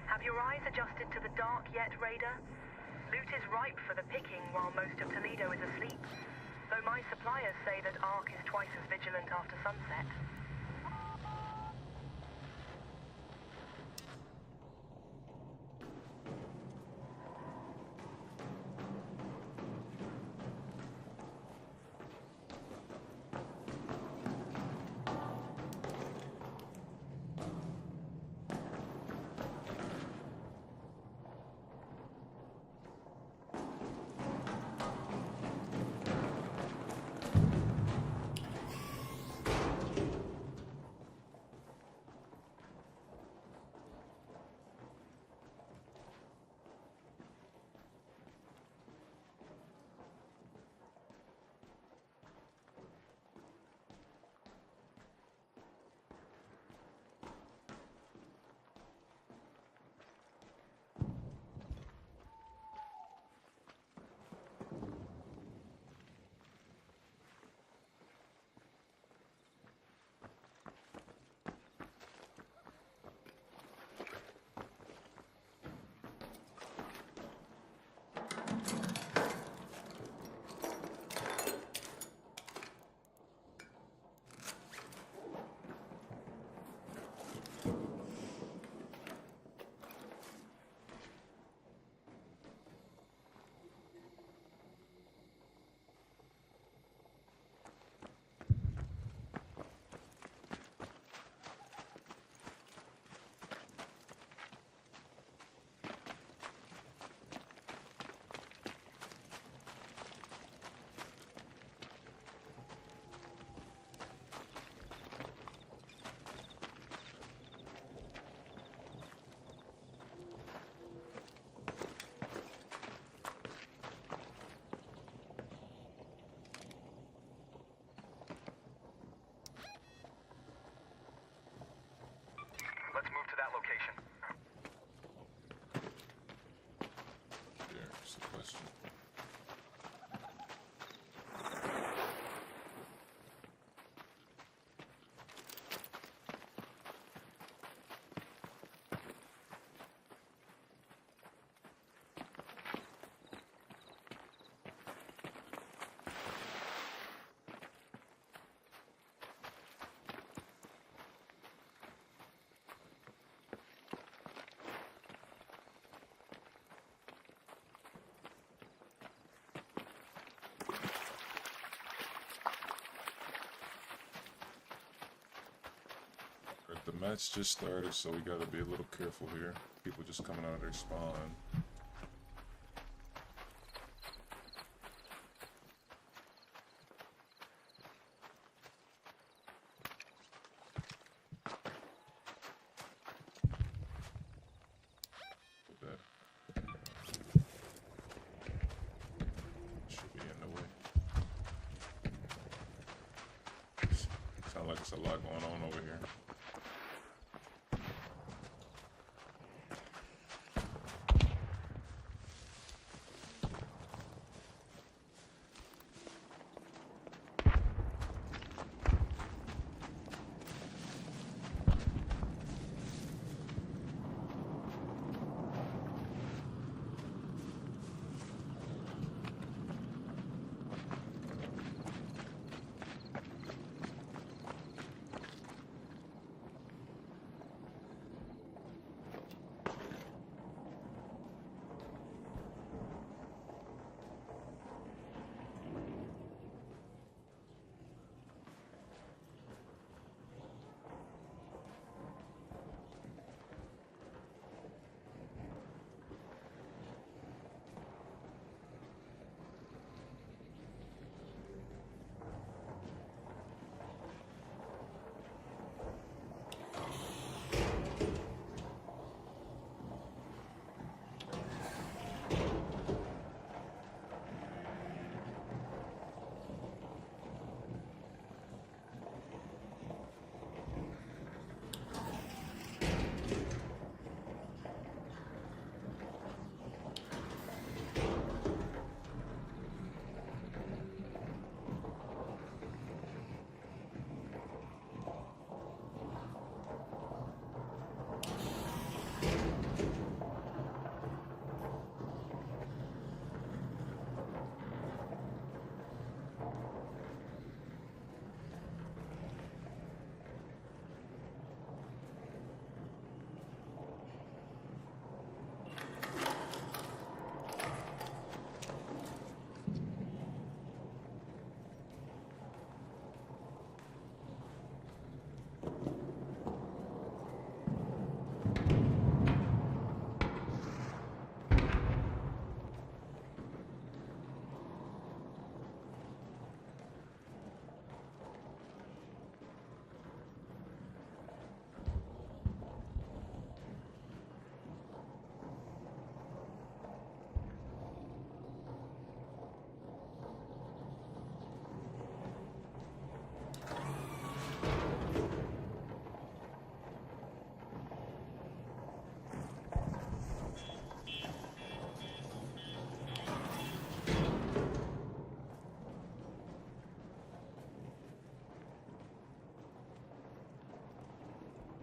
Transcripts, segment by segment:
Have your eyes adjusted to the dark yet, Raider? Loot is ripe for the picking while most of Toledo is asleep. Though my suppliers say that Ark is twice as vigilant after sunset. Let's move to that location. There's the question. The match just started, so we gotta be a little careful here. People just coming out of their spawn. Put that. Should be in the way. Sound like it's a lot going on over here.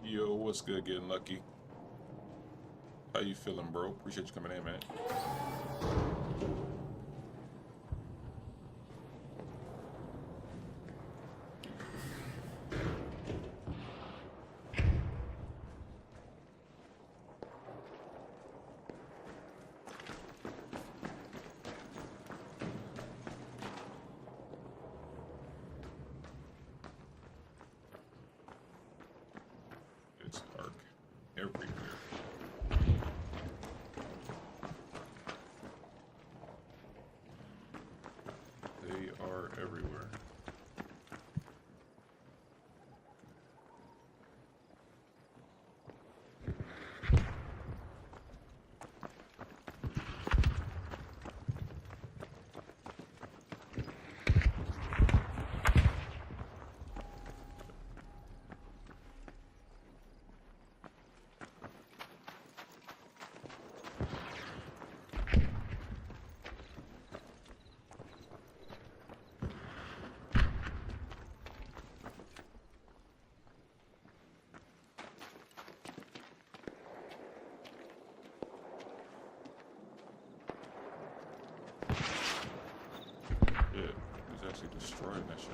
Yo, what's good, getting lucky? How you feeling, bro? Appreciate you coming in, man. It's dark everywhere. They are everywhere. Yeah, he's actually destroying that shit.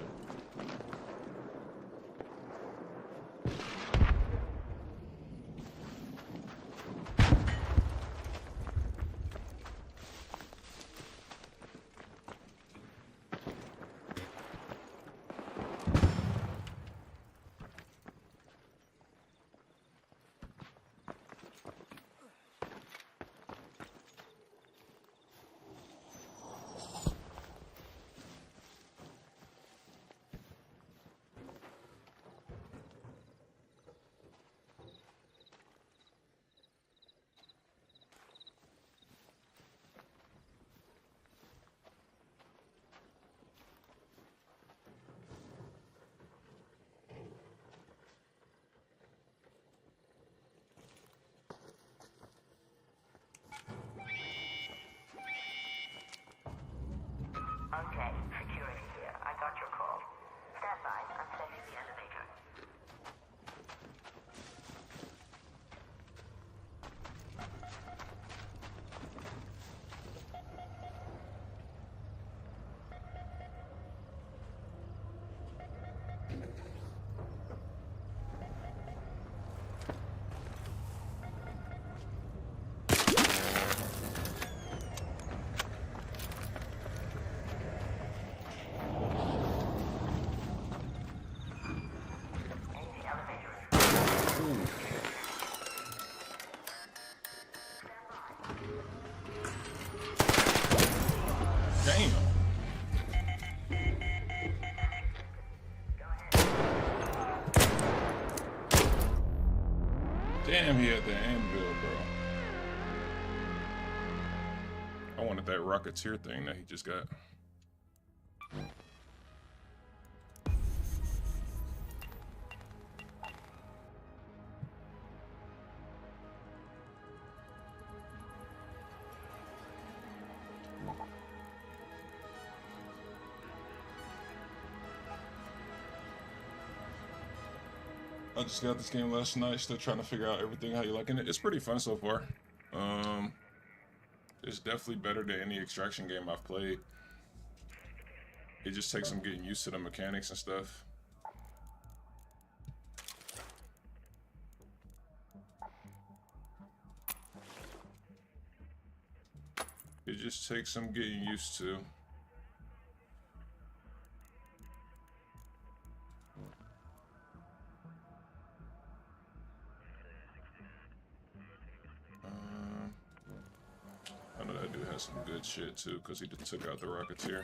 Okay, security here. I got your call. Stand by. I'm sending the elevator. The elevator is Damn. Damn, he had the anvil, bro. I wanted that Rocketeer thing that he just got. I just got this game last night, still trying to figure out everything, how you liking it. It's pretty fun so far. It's definitely better than any extraction game I've played. It just takes some getting used to the mechanics and stuff. It just takes some getting used to. I know that dude has some good shit too, because he just took out the Rocketeer.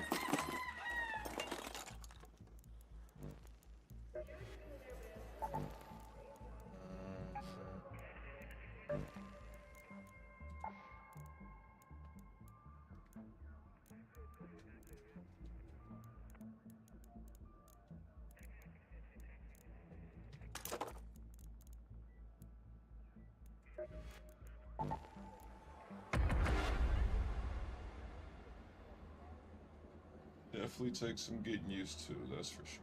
Definitely takes some getting used to, that's for sure.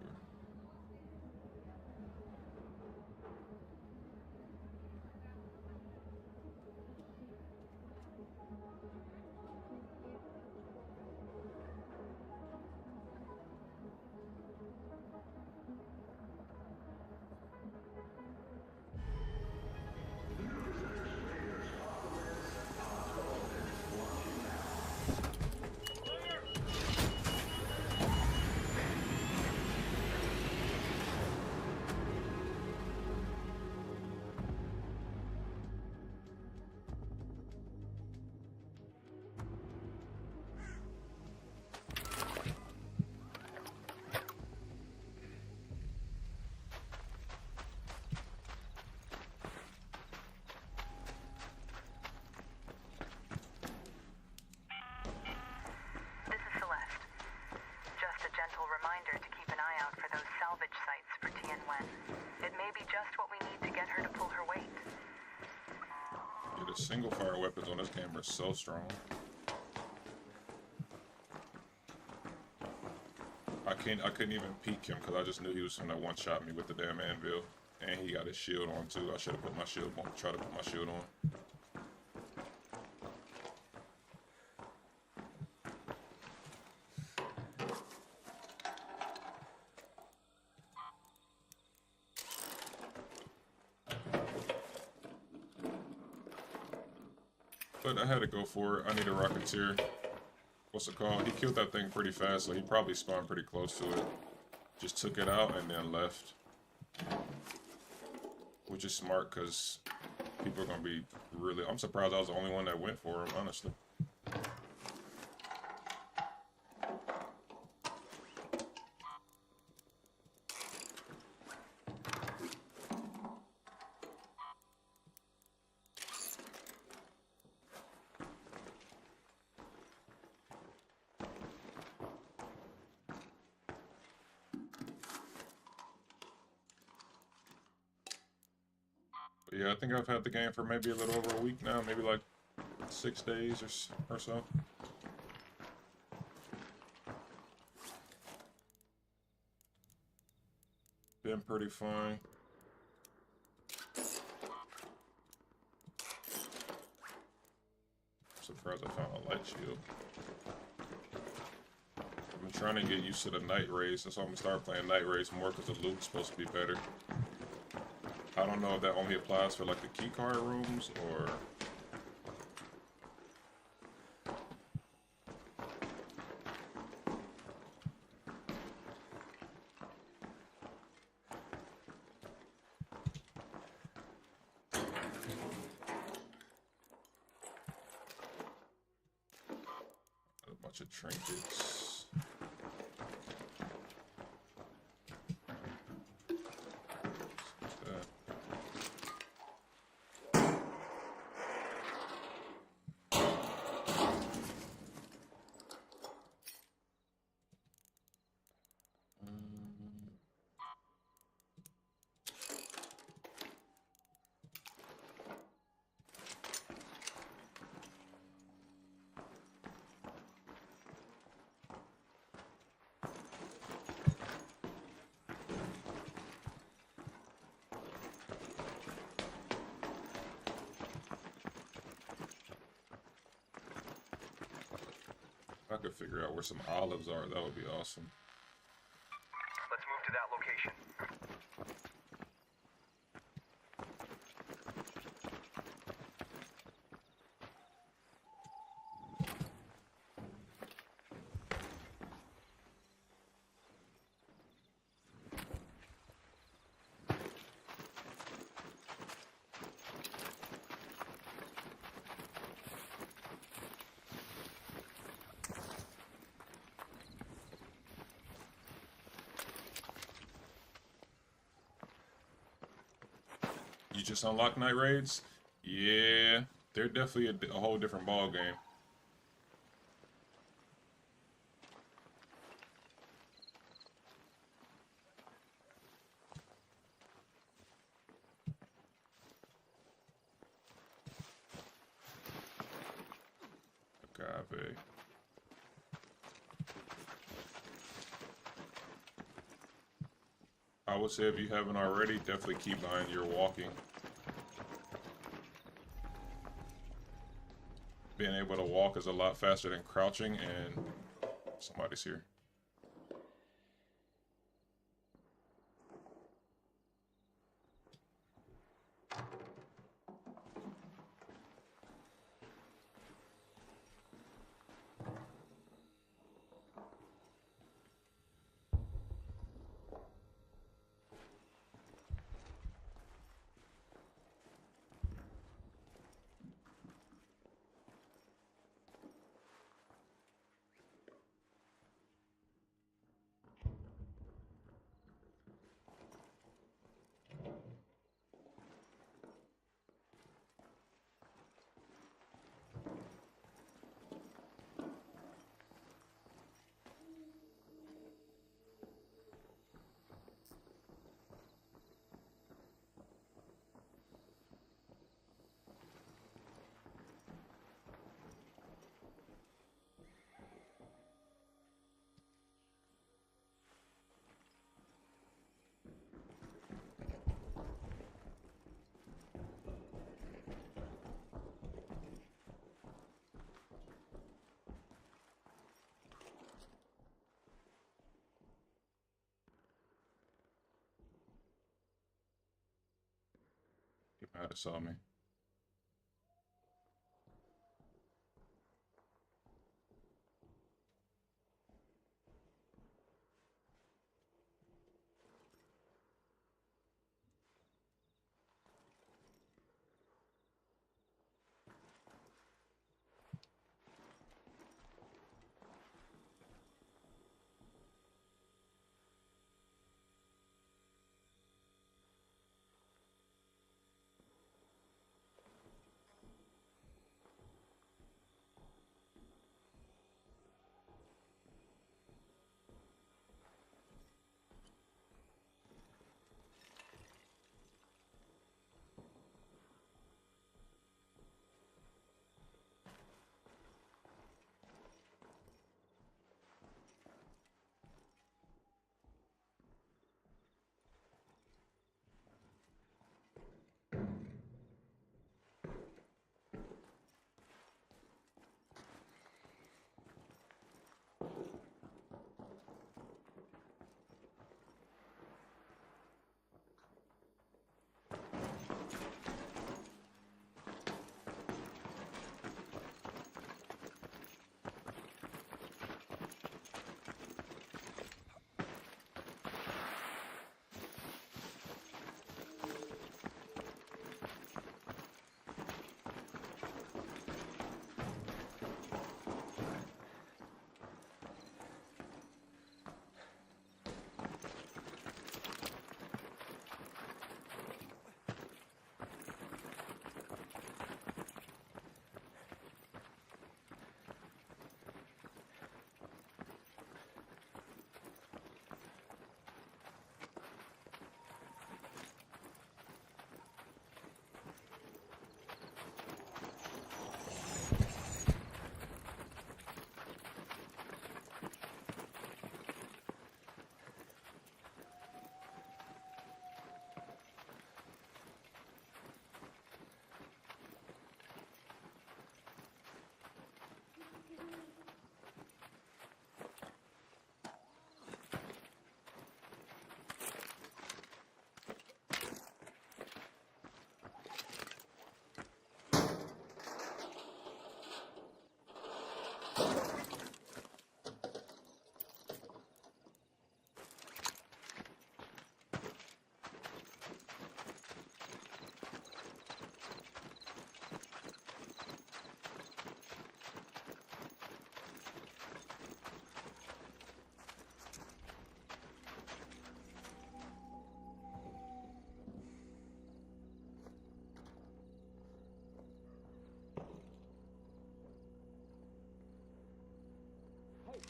The single fire weapons on this game are so strong. I couldn't even peek him because I just knew he was gonna one shot me with the damn anvil. And he got his shield on too. I should have put my shield on. Try to put my shield on. But I had to go for it. I need a Rocketeer. What's it called? He killed that thing pretty fast, so he probably spawned pretty close to it. Just took it out and then left. Which is smart, because people are going to be really... I'm surprised I was the only one that went for him, honestly. But yeah, I think I've had the game for maybe a little over a week now, maybe like 6 days or so. Been pretty fun. Surprised I found a light shield. I've been trying to get used to the night race. That's why I'm gonna start playing night race more because the loot's supposed to be better. I don't know if that only applies for like the key card rooms or... A bunch of trinkets. What's that? If I could figure out where some olives are, that would be awesome. Let's move to that location. You just unlock night raids? Yeah, they're definitely a whole different ball game. Agave. I would say if you haven't already, definitely keep buying your walking. Being able to walk is a lot faster than crouching, and somebody's here. It saw me.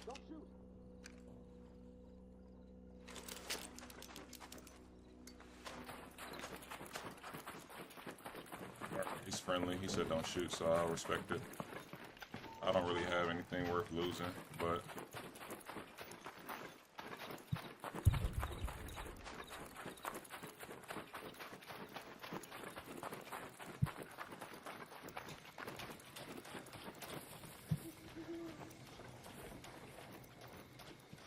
Don't shoot! He's friendly. He said don't shoot, so I'll respect it. I don't really have anything worth losing, but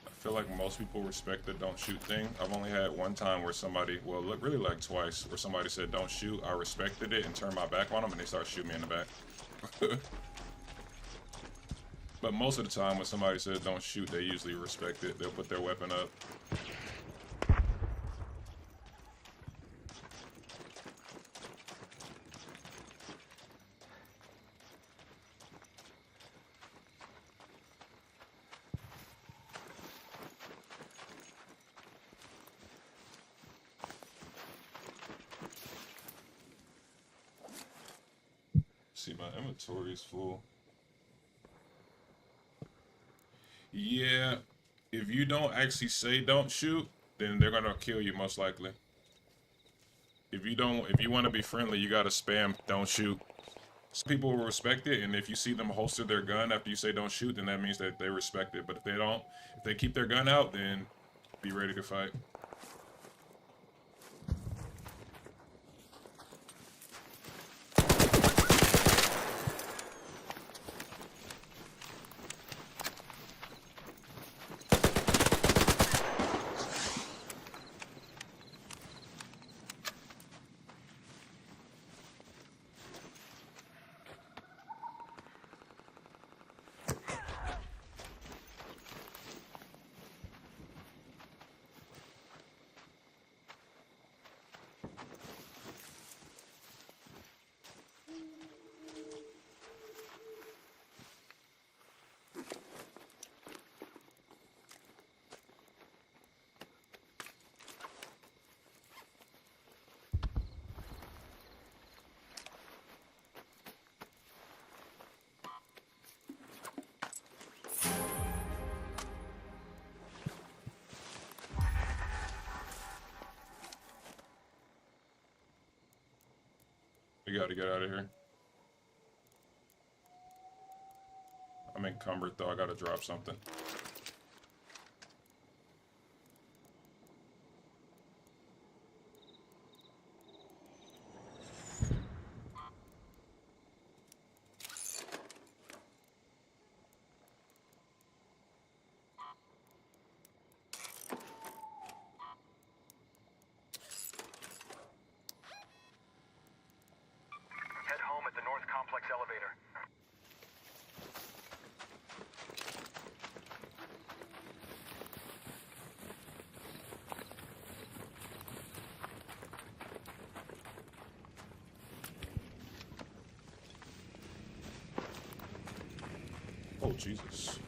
I feel like most people respect the don't shoot thing. I've only had one time where somebody, well, look, really like twice, where somebody said don't shoot. I respected it and turned my back on them, and they started shooting me in the back. But most of the time when somebody says don't shoot, they usually respect it. They'll put their weapon up. See, my inventory is full. Yeah, if you don't actually say don't shoot, then they're gonna kill you most likely. If you want to be friendly, you gotta spam don't shoot. Some people will respect it, and if you see them holster their gun after you say don't shoot, then that means that they respect it. But if they don't, if they keep their gun out, then be ready to fight. We gotta get out of here. I'm encumbered though, I gotta drop something. Head home at the North Complex elevator. Oh, Jesus.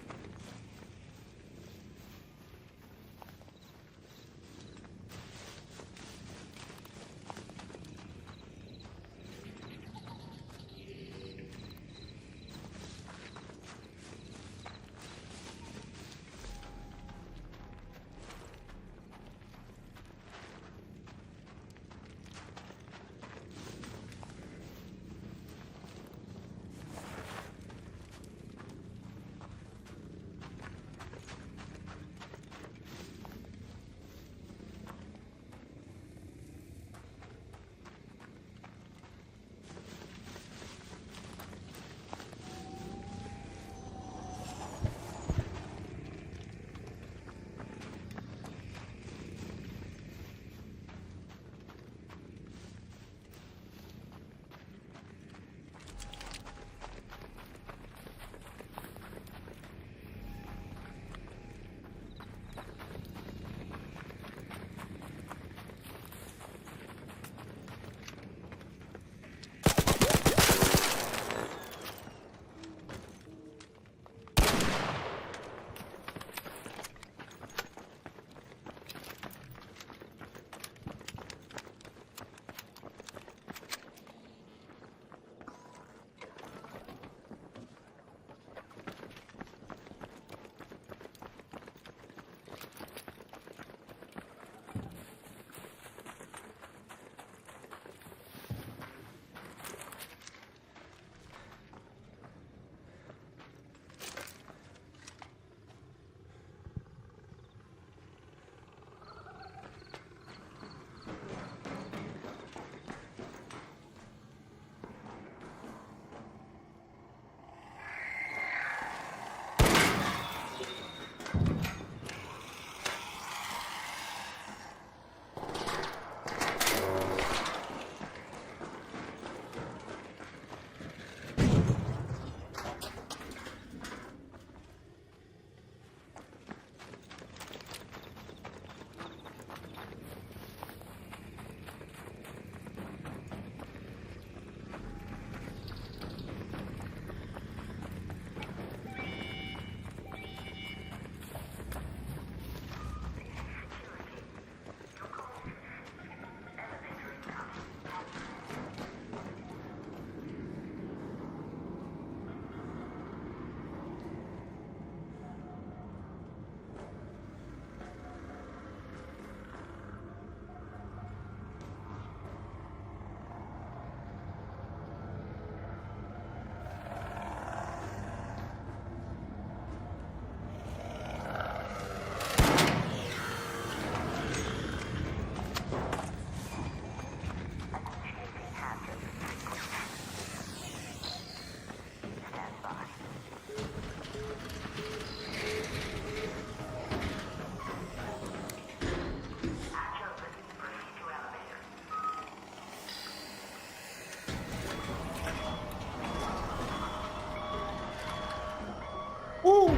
Woo!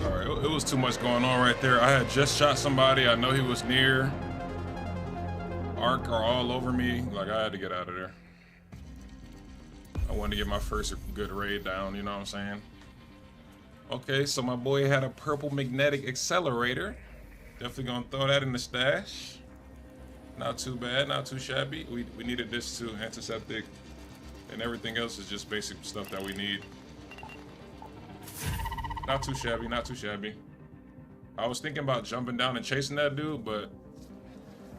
Alright, it was too much going on right there. I had just shot somebody. I know he was near. Arc are all over me. Like, I had to get out of there. I wanted to get my first good raid down, you know what I'm saying? Okay, so my boy had a purple magnetic accelerator. Definitely gonna throw that in the stash. Not too bad, not too shabby. We needed this too, antiseptic. And everything else is just basic stuff that we need. Not too shabby, not too shabby. I was thinking about jumping down and chasing that dude, but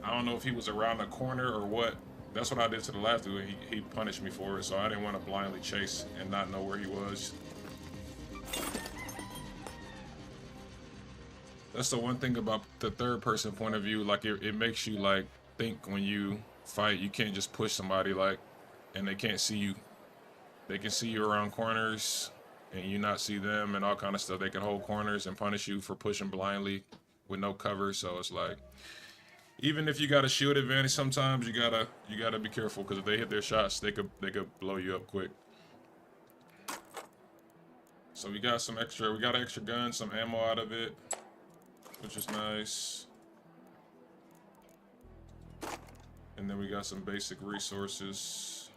I don't know if he was around the corner or what. That's what I did to the last dude. He punished me for it, so I didn't want to blindly chase and not know where he was. That's the one thing about the third person point of view. Like it makes you like think when you fight. You can't just push somebody like, and they can't see you. They can see you around corners, and you not see them and all kind of stuff. They can hold corners and punish you for pushing blindly with no cover. So it's like, even if you got a shield advantage, sometimes you gotta be careful because if they hit their shots, they could blow you up quick. So we got some extra. We got an extra gun, some ammo out of it, which is nice. And then we got some basic resources.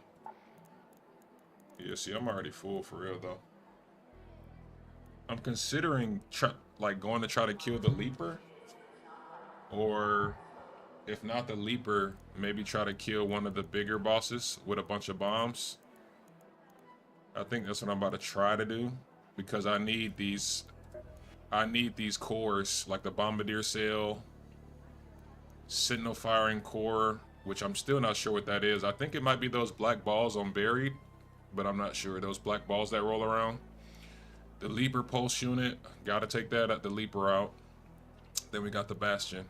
Yeah, see, I'm already full for real though. I'm considering like going to try to kill the Leaper, or if not the Leaper, maybe try to kill one of the bigger bosses with a bunch of bombs. I think that's what I'm about to try to do because I need these cores, like the Bombardier Cell, Sentinel Firing Core, which I'm still not sure what that is. I think it might be those black balls on Buried, but I'm not sure. Those black balls that roll around. The Leaper Pulse Unit, gotta take the Leaper out. Then we got the Bastion.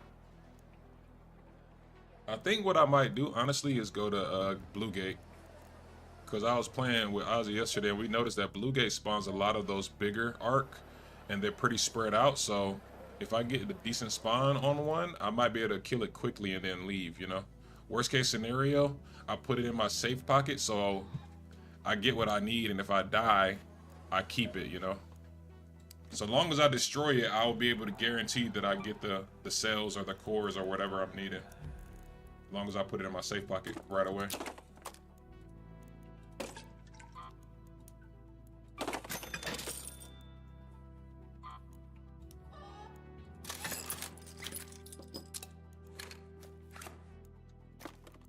I think what I might do, honestly, is go to Blue Gate. Because I was playing with Ozzy yesterday, and we noticed that Blue Gate spawns a lot of those bigger arc, and they're pretty spread out, so if I get a decent spawn on one, I might be able to kill it quickly and then leave, you know? Worst case scenario, I put it in my safe pocket, so I get what I need, and if I die, I keep it, you know? So long as I destroy it, I will be able to guarantee that I get the cells or the cores or whatever I'm needing. As long as I put it in my safe pocket right away.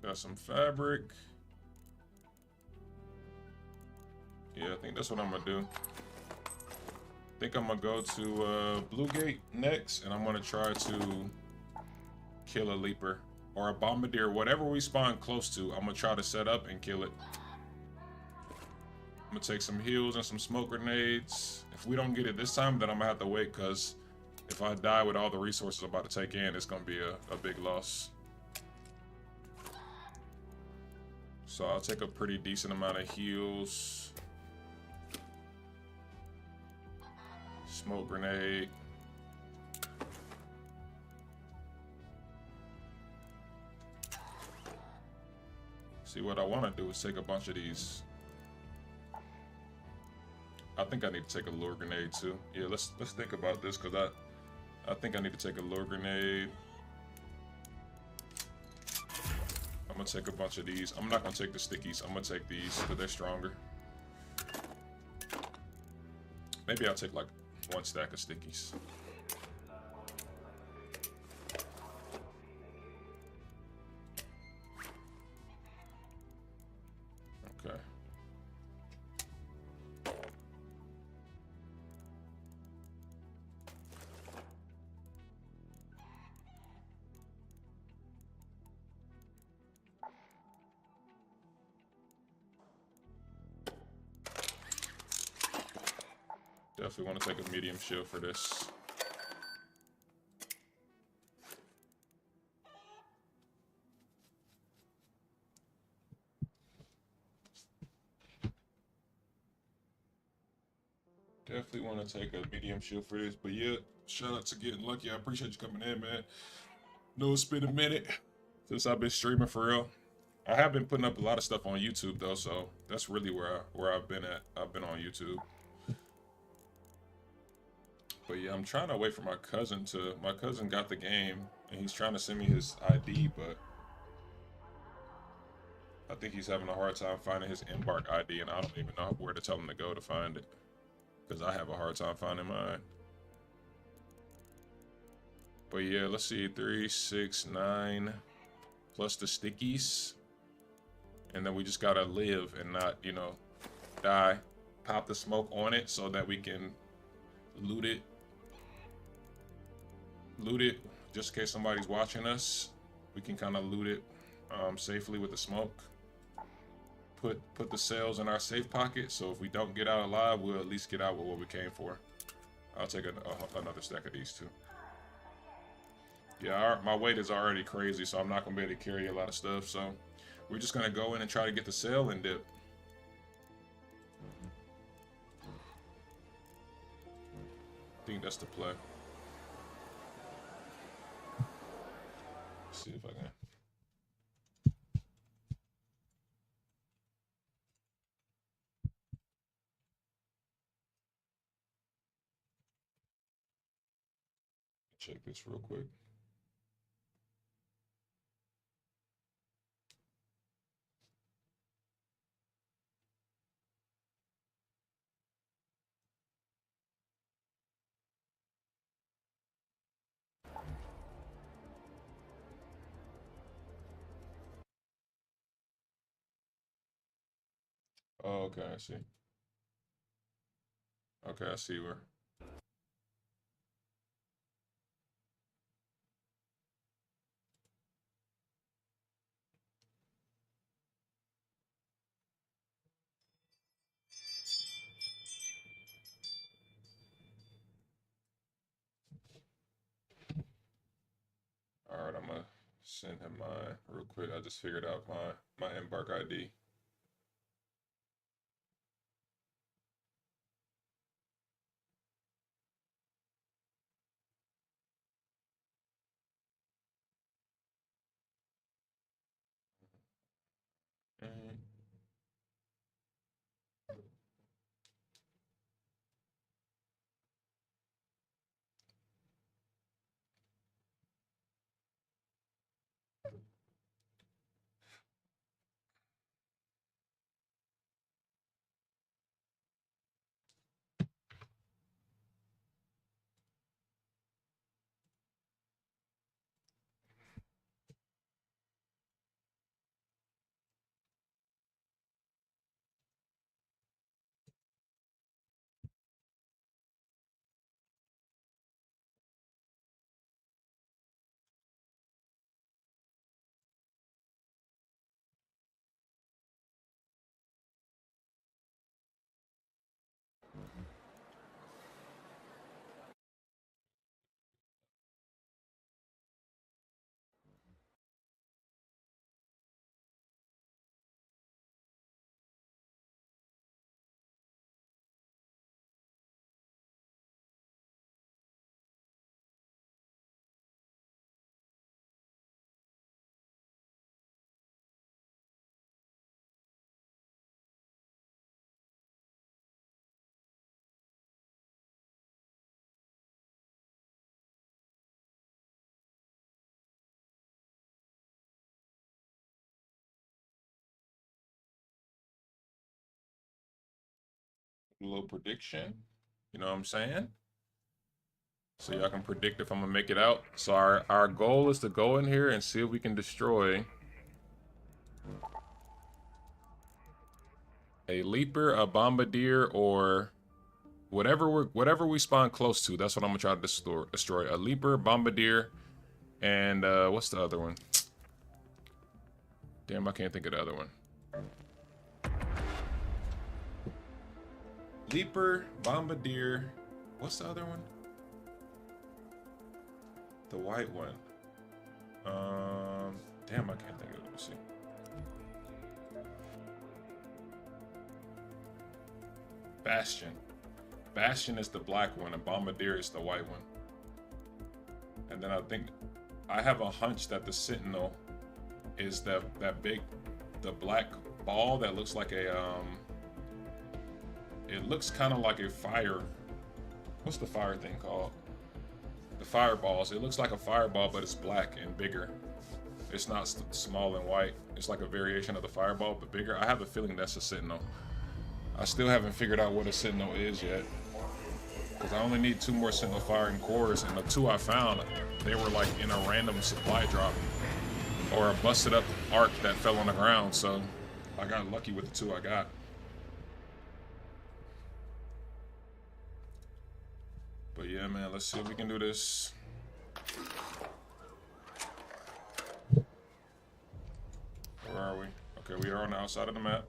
Got some fabric. Yeah, I think that's what I'm gonna do. I think I'm gonna go to Blue Gate next, and I'm gonna try to kill a Leaper or a Bombardier, whatever we spawn close to. I'm gonna try to set up and kill it. I'm gonna take some heals and some smoke grenades. If we don't get it this time, then I'm gonna have to wait, because if I die with all the resources I'm about to take in, it's gonna be a big loss. So I'll take a pretty decent amount of heals. Smoke grenade. See, what I want to do is take a bunch of these. I think I need to take a lure grenade too. Yeah, let's think about this, because I think I need to take a lure grenade. I'm gonna take a bunch of these. I'm not gonna take the stickies. I'm gonna take these because they're stronger. Maybe I'll take like one stack of stickies. Okay. Definitely want to take a medium shield for this. Definitely want to take a medium shield for this. But yeah, shout out to Getting Lucky. I appreciate you coming in, man. No, it's been a minute since I've been streaming for real. I have been putting up a lot of stuff on YouTube though, so that's really where I've been at. I've been on YouTube. But yeah, I'm trying to wait for my cousin got the game, and he's trying to send me his ID, but I think he's having a hard time finding his Embark ID, and I don't even know where to tell him to go to find it, because I have a hard time finding mine. But yeah, let's see, 3, 6, 9, plus the stickies, and then we just gotta live and not, you know, die. Pop the smoke on it so that we can loot it. Loot it just in case somebody's watching us. We can kind of loot it safely with the smoke. Put the cells in our safe pocket, so if we don't get out alive, we'll at least get out with what we came for. I'll take another stack of these too. Yeah, my weight is already crazy, so I'm not gonna be able to carry a lot of stuff. So we're just gonna go in and try to get the cell and dip. I think that's the play. Let's see if I can. Check this real quick. Oh, okay, I see. Okay, I see where. All right, I'm gonna send him mine real quick. I just figured out my Embark ID. Mhm. A little prediction. You know what I'm saying? So y'all can predict if I'm gonna make it out. So our goal is to go in here and see if we can destroy a leaper, a bombardier, or whatever we spawn close to. That's what I'm gonna try to destroy. A leaper, bombardier, and what's the other one? Damn, I can't think of the other one. Leaper, bombardier. What's the other one? The white one. Damn, I can't think of it. Let me see. Bastion. Bastion is the black one, and Bombardier is the white one. And then I have a hunch that the Sentinel is the black ball that looks like a it looks kind of like a fire. What's the fire thing called? The fireballs. It looks like a fireball, but it's black and bigger. It's not small and white. It's like a variation of the fireball, but bigger. I have a feeling that's a Sentinel. I still haven't figured out what a Sentinel is yet, because I only need 2 more Sentinel firing cores, and the 2 I found, they were like in a random supply drop or a busted up arc that fell on the ground. So I got lucky with the 2 I got. But yeah, man, let's see if we can do this. Okay, we are on the outside of the map.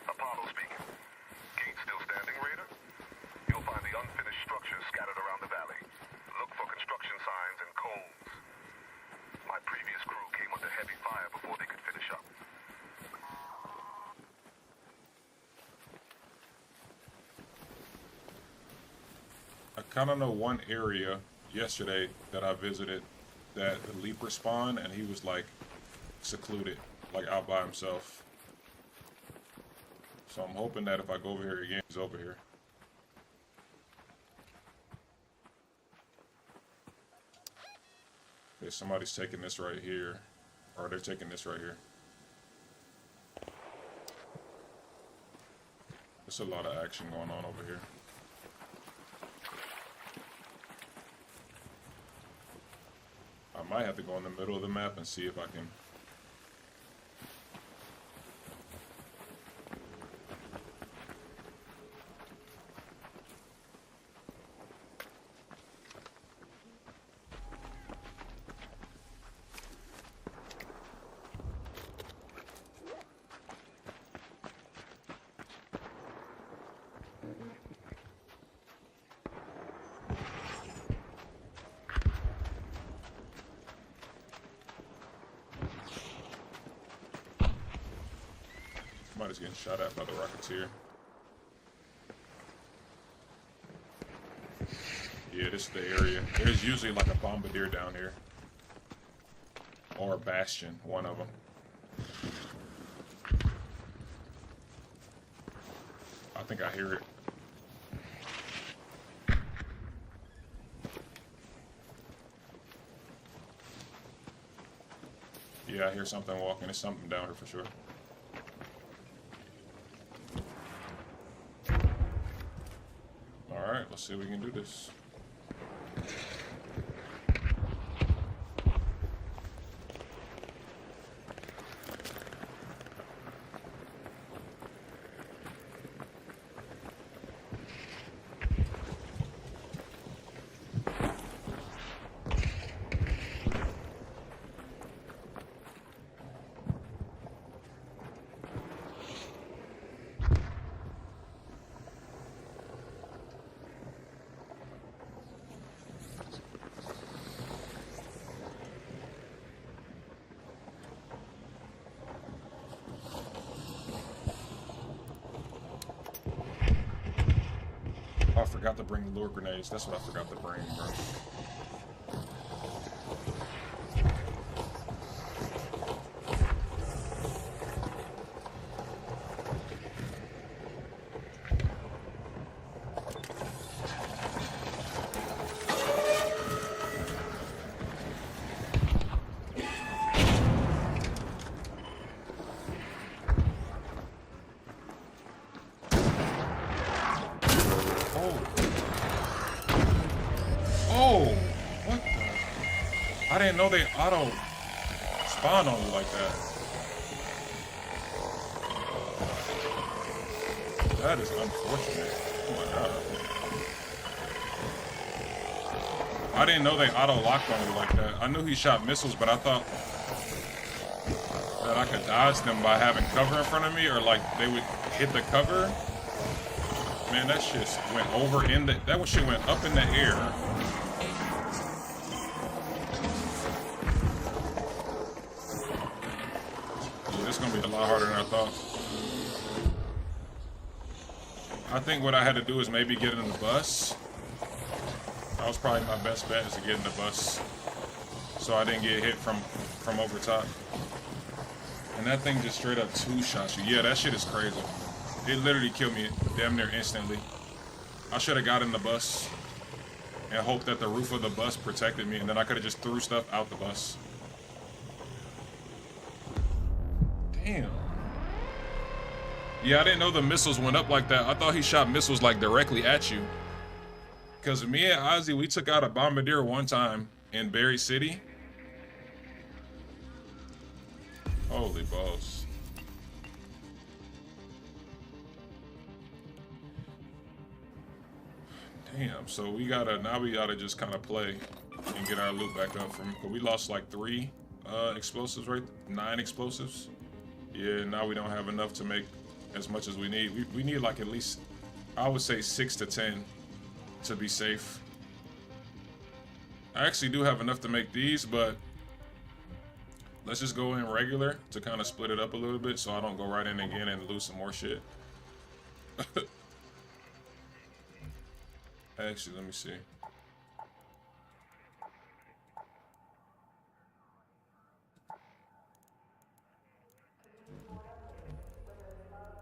Apollo speaking. Gate still standing, Raider? You'll find the unfinished structures scattered around the valley. Look for construction signs and cones. My previous crew came under heavy fire before they could finish up. I kind of know one area yesterday that I visited that the Leaper spawned, and he was like secluded, like out by himself. So I'm hoping that if I go over here again, he's over here. Okay, somebody's taking this right here, or they're taking this right here. There's a lot of action going on over here. I might have to go in the middle of the map and see if I can. Somebody's getting shot at by the Rocketeer. Yeah, this is the area. There's usually like a bombardier down here. Or a bastion, one of them. I think I hear it. Yeah, I hear something walking. There's something down here for sure. Alright, let's see if we can do this. I forgot to bring the lure grenades. That's what I forgot to bring, bro. Oh, what the? I didn't know they auto spawn on you like that. That is unfortunate. Oh my god. I didn't know they auto locked on you like that. I knew he shot missiles, but I thought that I could dodge them by having cover in front of me, or like they would hit the cover. Man, that shit went over in the, that shit went up in the air. It's gonna be a lot harder than I thought. I think what I had to do is maybe get in the bus. That was probably my best bet, is to get in the bus, so I didn't get hit from over top. And that thing just straight up two-shots you. Yeah, that shit is crazy. It literally killed me damn near instantly. I should have got in the bus and hoped that the roof of the bus protected me, and then I could have just threw stuff out the bus. Damn. Yeah, I didn't know the missiles went up like that. I thought he shot missiles like directly at you. Because me and Ozzy, we took out a bombardier one time in Berry City. Holy balls. Damn, so we gotta just kind of play and get our loot back up from, we lost like 3 explosives, right? 9 explosives. Yeah, now we don't have enough to make as much as we need. We need like at least, I would say 6 to 10 to be safe. I actually do have enough to make these, but let's just go in regular to kind of split it up a little bit so I don't go right in again and lose some more shit. Actually, let me see.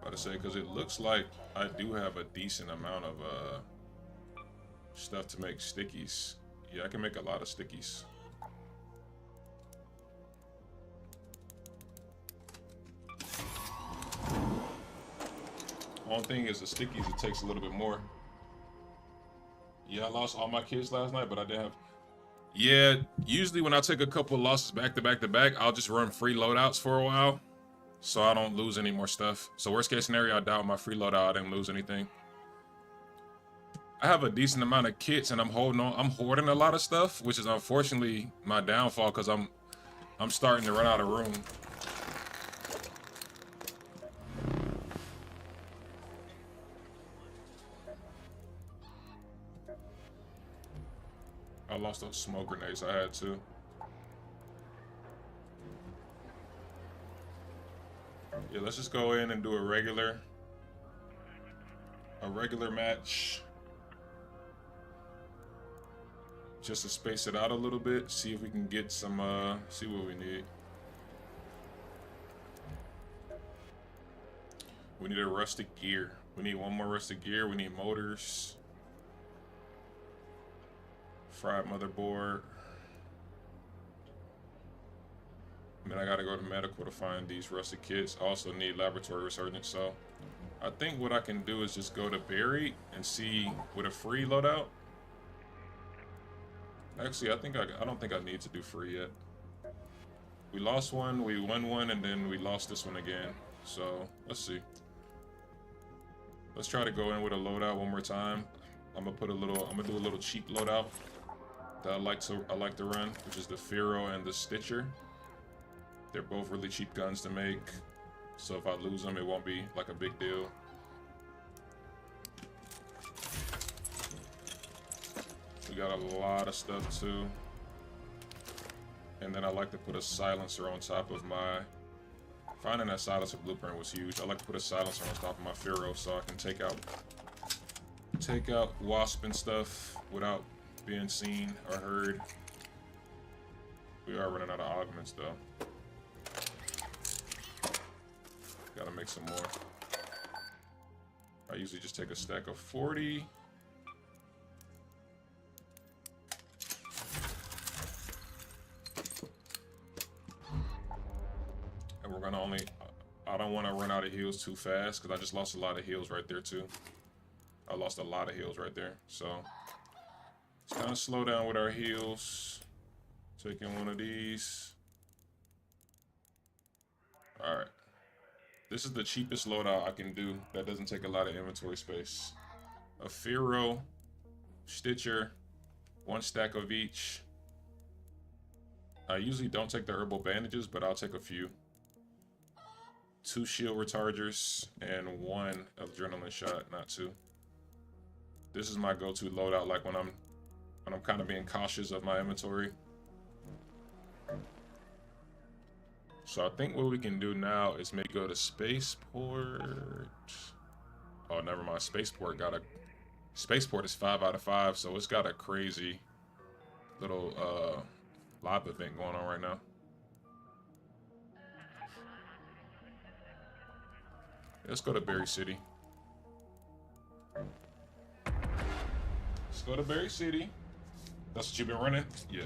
About to say, because it looks like I do have a decent amount of stuff to make stickies. Yeah, I can make a lot of stickies. One thing is the stickies, it takes a little bit more. Yeah, I lost all my kids last night, but I did have... Yeah, usually when I take a couple losses back to back to back, I'll just run free loadouts for a while, so I don't lose any more stuff. So worst case scenario, I doubt my free loadout, I didn't lose anything. I have a decent amount of kits, and I'm hoarding a lot of stuff, which is unfortunately my downfall, because I'm starting to run out of room. I lost those smoke grenades I had too. Yeah, let's just go in and do a regular match. Just to space it out a little bit, see if we can get some, see what we need. We need a rustic gear. We need one more rustic gear. We need motors. Fried motherboard. And then I gotta go to medical to find these rusted kits. I also need laboratory resurgence, so I think what I can do is just go to buried and see with a free loadout. Actually, I don't think I need to do free yet. We lost one, we won one, and then we lost this one again. So let's see. Let's try to go in with a loadout one more time. I'm gonna do a little cheap loadout that I like to run, which is the Firo and the Stitcher. They're both really cheap guns to make, so if I lose them, it won't be like a big deal. We got a lot of stuff too. And then I like to put a silencer on top of my... Finding that silencer blueprint was huge. I like to put a silencer on top of my Firo so I can take out wasp and stuff without being seen or heard. We are running out of augments though. Gotta make some more. I usually just take a stack of 40. And we're gonna I don't want to run out of heals too fast because I just lost a lot of heals right there too. I lost a lot of heals right there. So let's kind of slow down with our heals. Taking one of these. All right. This is the cheapest loadout I can do that doesn't take a lot of inventory space. A Firo, Stitcher, 1 stack of each. I usually don't take the herbal bandages, but I'll take a few. 2 shield rechargers and 1 adrenaline shot, not 2. This is my go-to loadout, like when I'm kind of being cautious of my inventory. So I think what we can do now is maybe go to Spaceport. Oh, never mind. Spaceport is 5 out of 5, so it's got a crazy little live event going on right now. Let's go to Berry City. Let's go to Berry City. That's what you've been running? Yeah.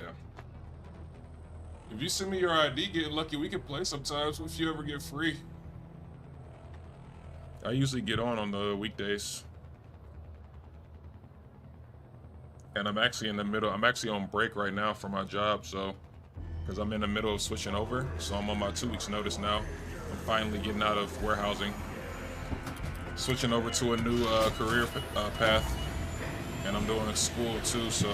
If you send me your ID, get lucky, we can play sometimes if you ever get free. I usually get on the weekdays. And I'm actually on break right now for my job, so, because I'm in the middle of switching over, so I'm on my 2 weeks notice now. I'm finally getting out of warehousing. Switching over to a new career path. And I'm doing school too, so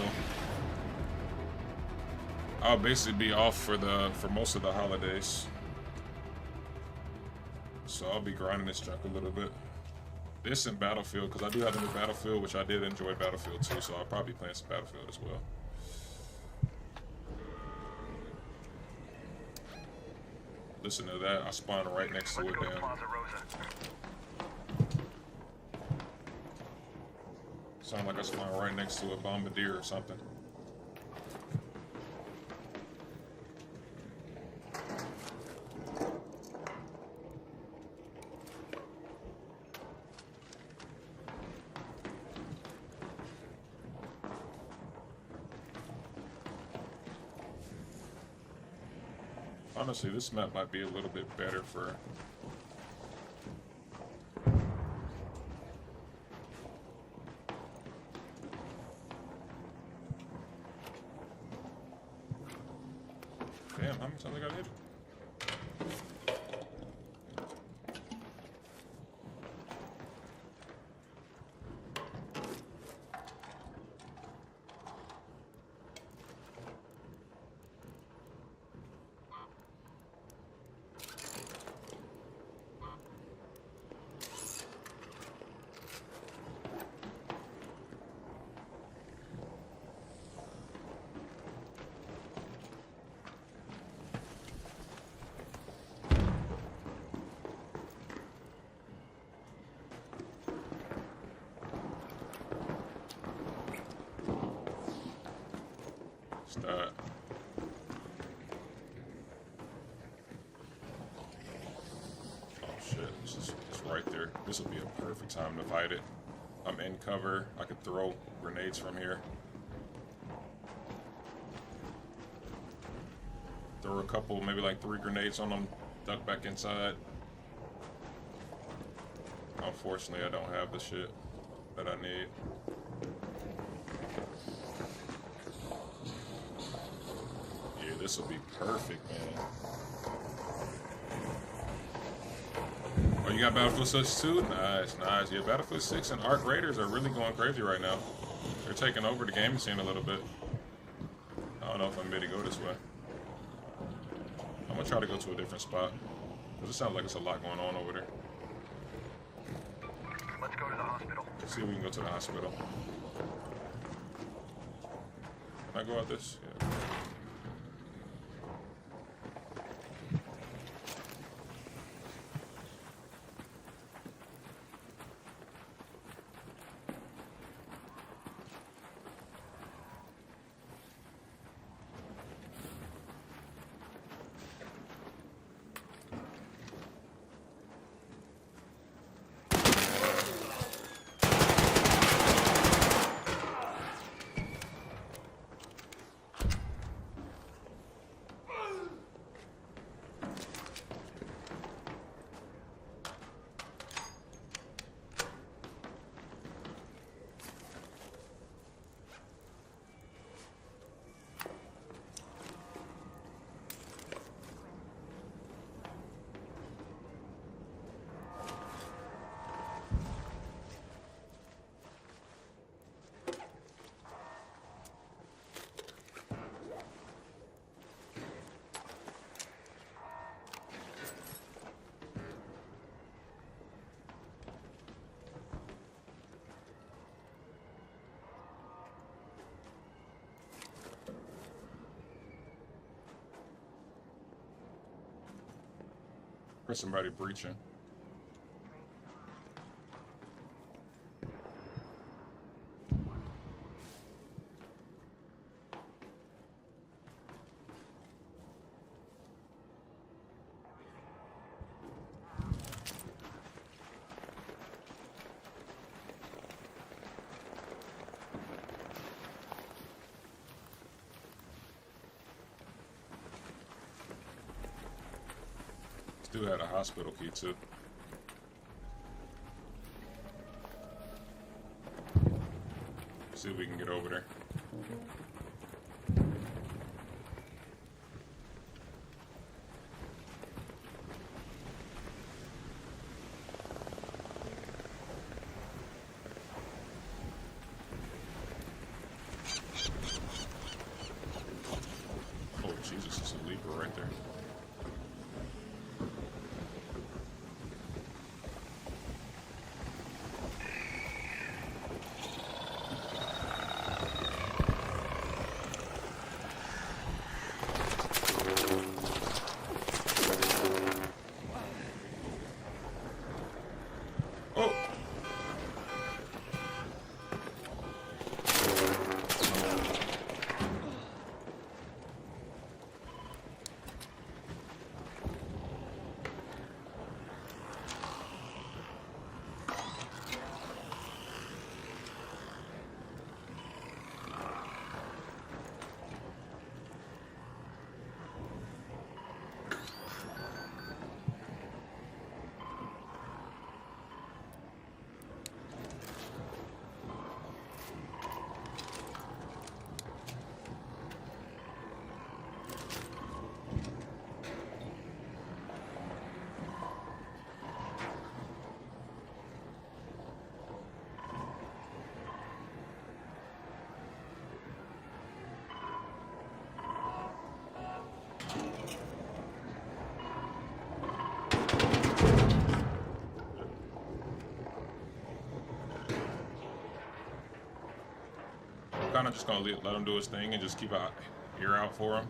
I'll basically be off for most of the holidays. So I'll be grinding this junk a little bit. This and Battlefield, because I do have a new Battlefield, which I did enjoy Battlefield too, so I'll probably be playing some Battlefield as well. Listen to that, I spawned right next to it, damn. Sound like I spawned right next to a bombardier or something. Honestly, this map might be a little bit better for... Damn, how many times I got hit? Start. Oh shit, it's right there. This will be a perfect time to fight it. I'm in cover. I could throw grenades from here. Throw a couple, maybe like 3 grenades on them, duck back inside. Unfortunately, I don't have the shit that I need. Yeah, this will be perfect, man. Oh, you got Battlefield 6 too? Nice, nice. Yeah, Battlefield 6 and Arc Raiders are really going crazy right now. They're taking over the gaming scene a little bit. I don't know if I'm ready to go this way. I'm gonna try to go to a different spot. Because it sounds like it's a lot going on over there. Let's go to the hospital. Let's see if we can go to the hospital. Can I go out this? Yeah. There's somebody breaching. Dude had a hospital key too. See if we can get over there. Just gonna let him do his thing and just keep an ear out for him.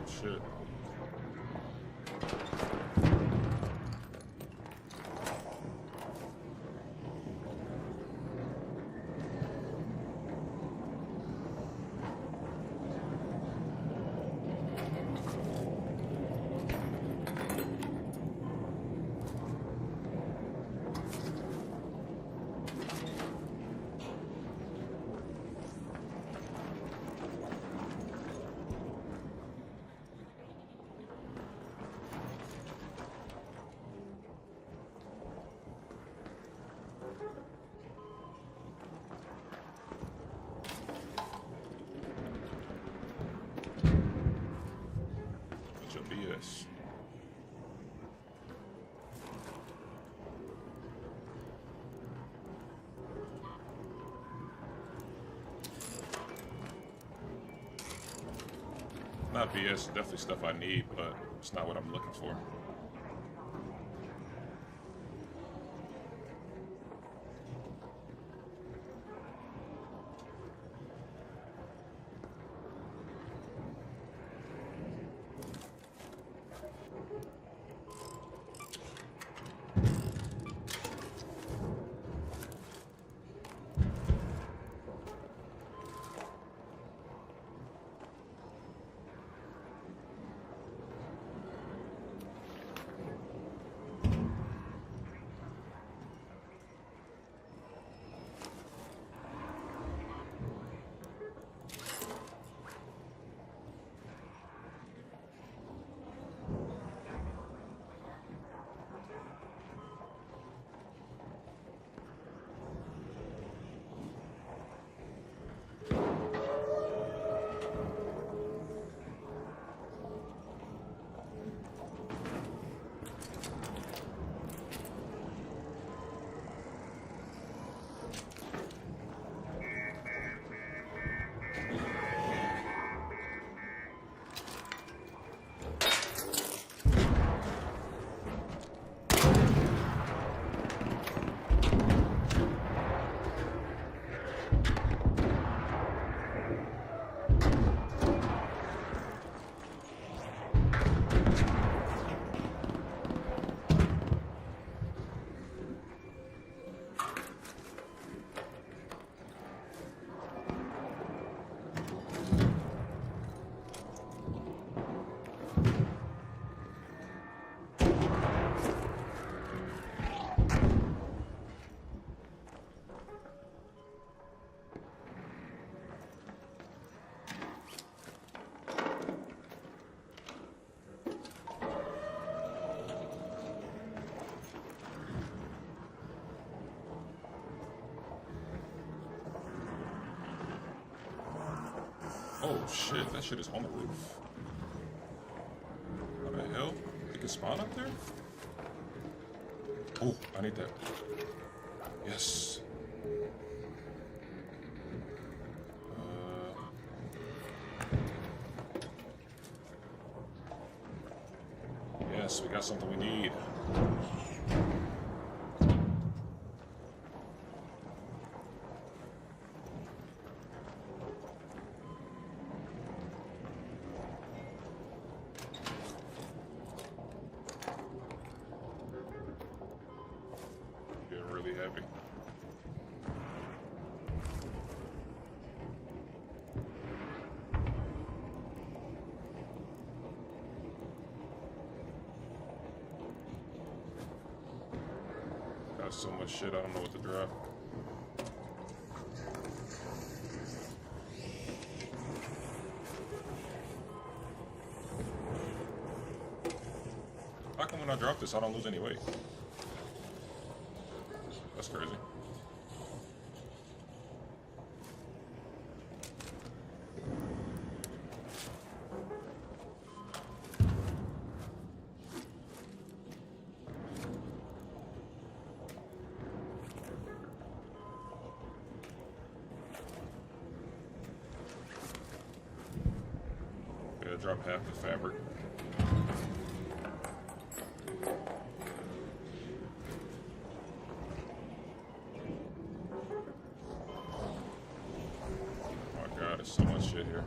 Shit. Bunch of BS. Not BS, definitely stuff I need, but it's not what I'm looking for. Oh shit, that shit is on the roof. What the hell? It can spawn up there? Oh, I need that. Yes. Yes, we got something we need. got so much shit, I don't know what to drop. How come when I drop this, I don't lose any weight? That's crazy. Yeah, drop half the fabric. So much shit here.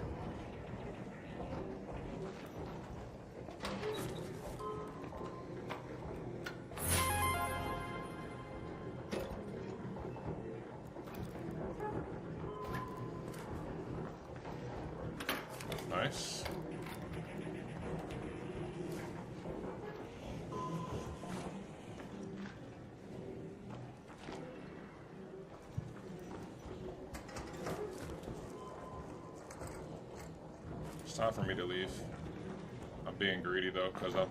Nice. It's time for me to leave. I'm being greedy though, because I'm...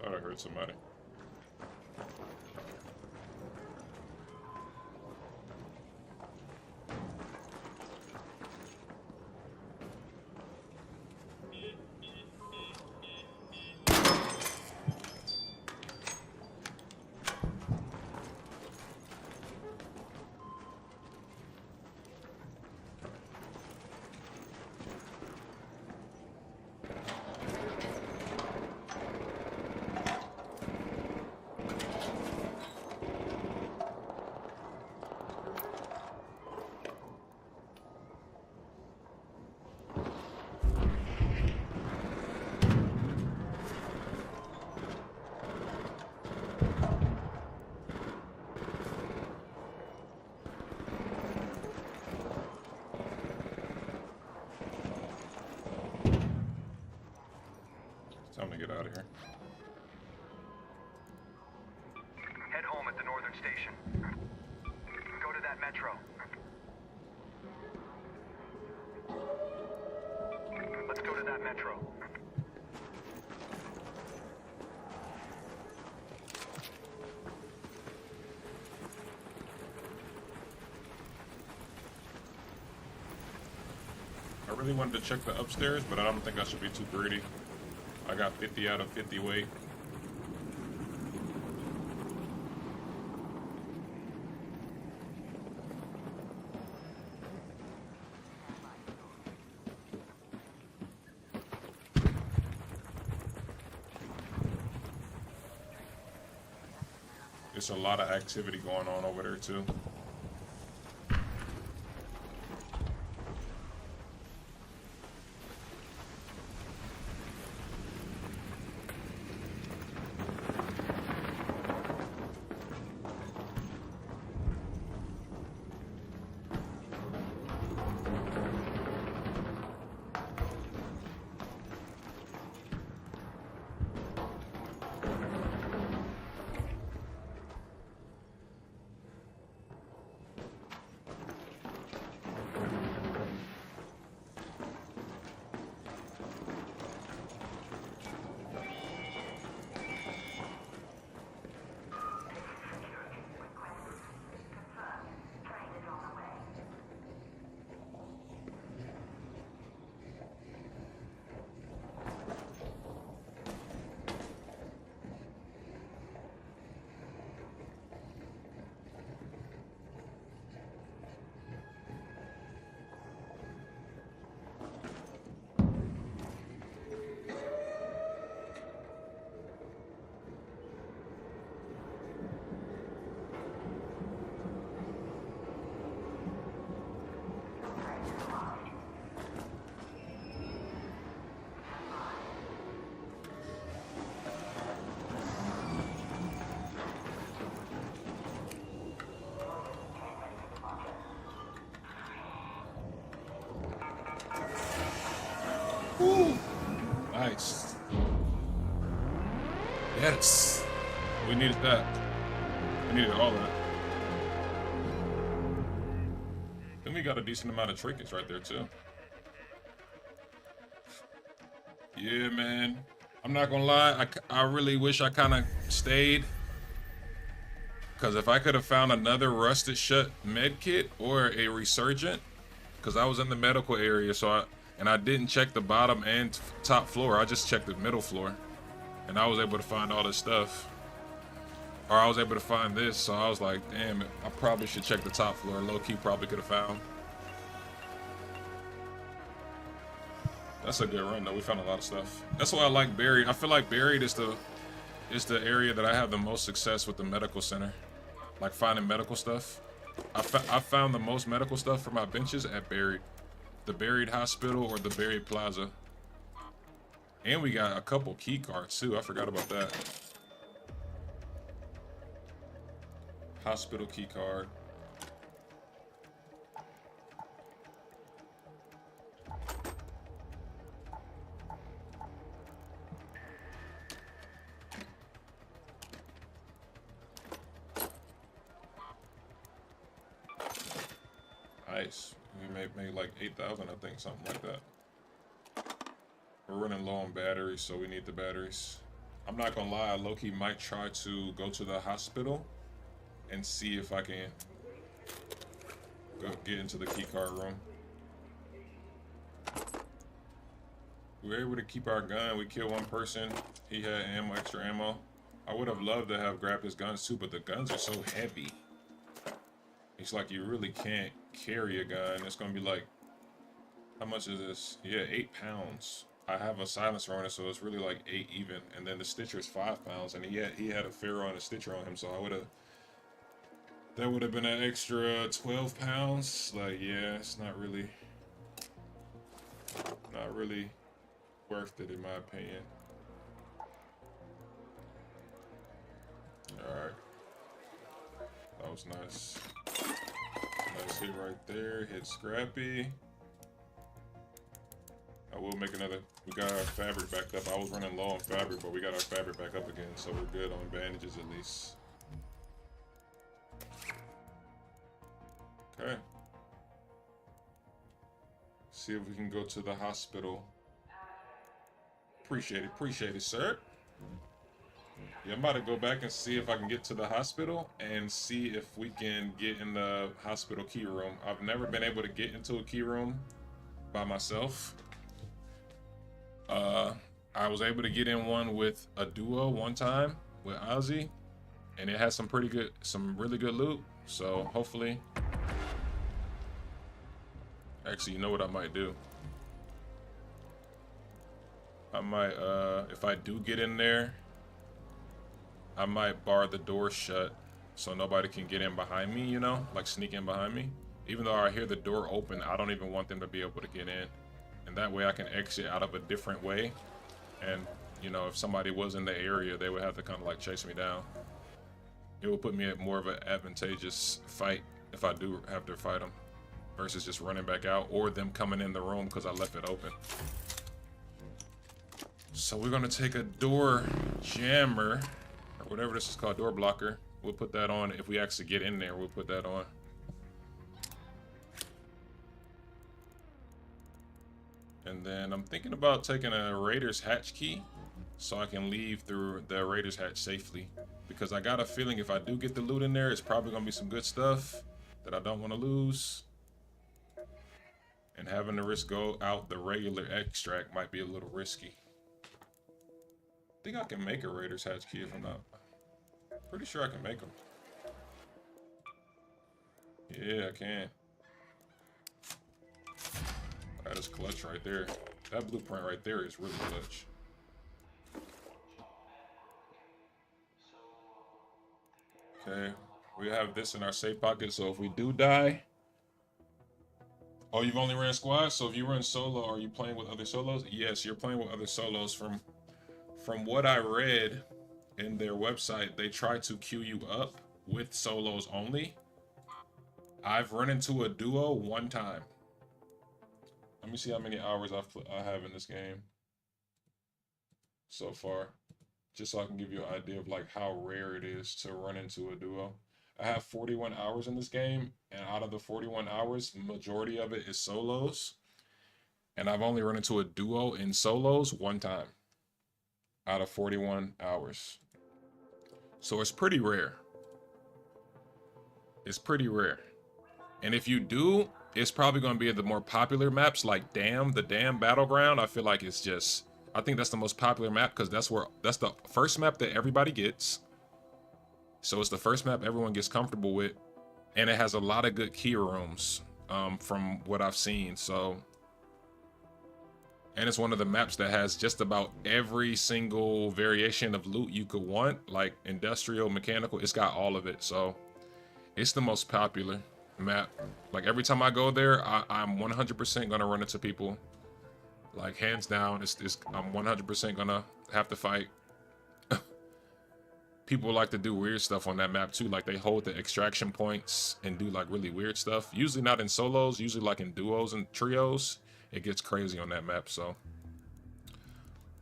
Thought I heard somebody. Time to get out of here. Head home at the northern station. Go to that metro. Let's go to that metro. I really wanted to check the upstairs, but I don't think I should be too greedy. I got 50 out of 50 weight. There's a lot of activity going on over there too. Nice. Yes. We needed that. We needed all that. Then we got a decent amount of trinkets right there too. Yeah, man. I'm not gonna lie. I really wish I kind of stayed. Because if I could have found another rusted shut med kit or a resurgent, because I was in the medical area, so I didn't check the bottom and top floor. I just checked the middle floor, and I was able to find all this stuff. Or I was able to find this, so I was like, damn, I probably should check the top floor. Low key probably could have found. That's a good run though. We found a lot of stuff. That's why I like Buried. I feel like Buried is the area that I have the most success with the medical center. Like finding medical stuff. I found the most medical stuff for my benches at Buried. The Buried Hospital or the Buried Plaza. And we got a couple key cards too. I forgot about that. Hospital key card. Nice. We made like 8,000, I think, something like that. We're running low on batteries, so we need the batteries. I'm not gonna lie, I low-key might try to go to the hospital and see if I can go get into the keycard room. We were able to keep our gun. We killed one person. He had extra ammo. I would have loved to have grabbed his guns too, but the guns are so heavy. It's like you really can't carry a gun. It's gonna be like, how much is this? Yeah, 8 pounds. I have a silencer on it, so it's really like 8 even. And then the Stitcher is 5 pounds, and he had a Pharaoh and a Stitcher on him, so that would have been an extra 12 pounds. Like, yeah, it's not really worth it in my opinion. All right, that was nice. Nice hit right there. Hit Scrappy. I will make another. We got our fabric back up. I was running low on fabric, but we got our fabric back up again, so we're good on bandages at least. Okay. See if we can go to the hospital. Appreciate it, sir. Yeah, I'm about to go back and see if I can get to the hospital and see if we can get in the hospital key room. I've never been able to get into a key room by myself. I was able to get in one with a duo one time with Ozzy, and it had some really good loot. So hopefully, actually, you know what I might do? I might, if I do get in there, I might bar the door shut so nobody can get in behind me, you know, like sneak in behind me. Even though I hear the door open, I don't even want them to be able to get in. And that way I can exit out of a different way. And, you know, if somebody was in the area, they would have to kind of like chase me down. It would put me at more of an advantageous fight if I do have to fight them versus just running back out or them coming in the room because I left it open. So we're gonna take a door jammer, or whatever this is called, door blocker. We'll put that on. If we actually get in there, we'll put that on. And then I'm thinking about taking a Raiders hatch key so I can leave through the Raiders hatch safely. Because I got a feeling if I do get the loot in there, it's probably gonna be some good stuff that I don't want to lose. And having the risk go out the regular extract might be a little risky. I think I can make a Raiders hatch key if I'm not. Pretty sure I can make them. Yeah, I can. That is clutch right there. That blueprint right there is really clutch. Okay, we have this in our safe pocket, so if we do die... Oh, you've only ran squad? So if you run solo, are you playing with other solos? Yes, you're playing with other solos. From what I read in their website, they try to queue you up with solos only. I've run into a duo one time. Let me see how many hours I have in this game. so far, just so I can give you an idea of like how rare it is to run into a duo. I have 41 hours in this game, and out of the 41 hours, majority of it is solos. And I've only run into a duo in solos one time out of 41 hours. So it's pretty rare. It's pretty rare. And if you do, it's probably going to be the more popular maps like Dam, the Dam Battleground. I feel like it's just, I think that's the most popular map because that's the first map that everybody gets. So it's the first map everyone gets comfortable with. And it has a lot of good key rooms from what I've seen. So, and it's one of the maps that has just about every single variation of loot you could want, like industrial, mechanical. It's got all of it. So it's the most popular map. Like every time I go there, I'm 100% gonna run into people. Like hands down, I'm 100% gonna have to fight. People like to do weird stuff on that map too. Like they hold the extraction points and do like really weird stuff. Usually not in solos, usually like in duos and trios. It gets crazy on that map, so.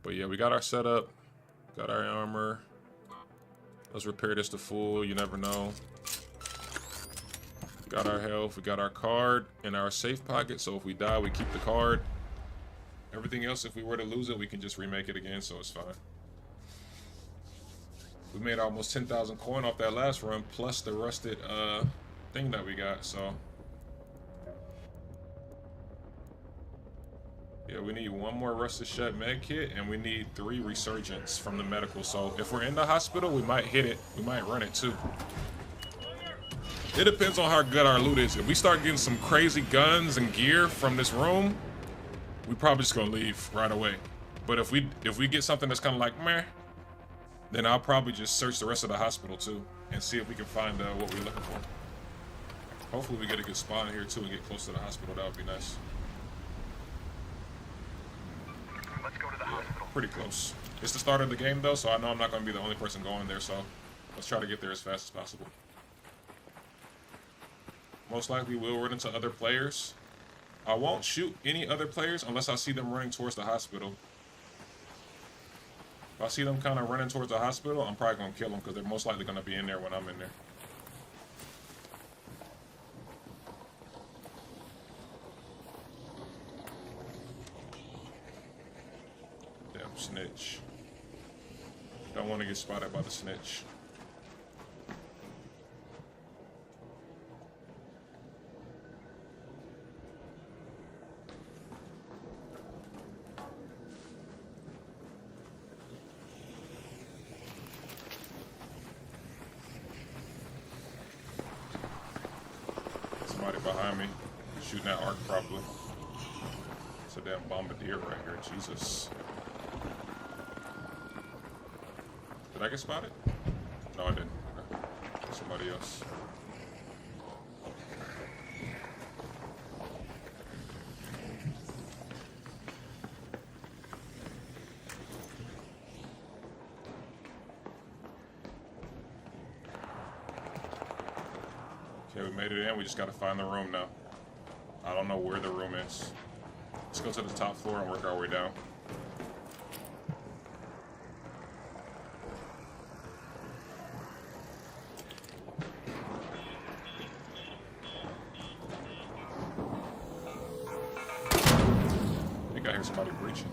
But yeah, we got our setup, got our armor. Let's repair this to full, you never know. Got our health, we got our card in our safe pocket, so if we die, we keep the card. Everything else, if we were to lose it, we can just remake it again, so it's fine. We made almost 10,000 coin off that last run, plus the rusted thing that we got, so. Yeah, we need one more rusted shut med kit, and we need 3 resurgents from the medical. So if we're in the hospital, we might hit it. We might run it too. It depends on how good our loot is. If we start getting some crazy guns and gear from this room, we probably just gonna leave right away. But if we get something that's kind of like meh, then I'll probably just search the rest of the hospital too and see if we can find what we're looking for. Hopefully we get a good spawn here too and get close to the hospital. That would be nice. Let's go to the hospital. Pretty close. It's the start of the game though, so I know I'm not going to be the only person going there, so let's try to get there as fast as possible. Most likely we'll run into other players. I won't shoot any other players unless I see them running towards the hospital. If I see them kind of running towards the hospital, I'm probably going to kill them because they're most likely going to be in there when I'm in there. Damn snitch. Don't want to get spotted by the snitch. Somebody behind me shooting that arc properly. It's a damn bombardier right here, Jesus. Did I get spotted? No, I didn't. Okay. Somebody else. Okay, we made it in. We just gotta find the room now. I don't know where the room is. Let's go to the top floor and work our way down. I think I hear somebody breaching.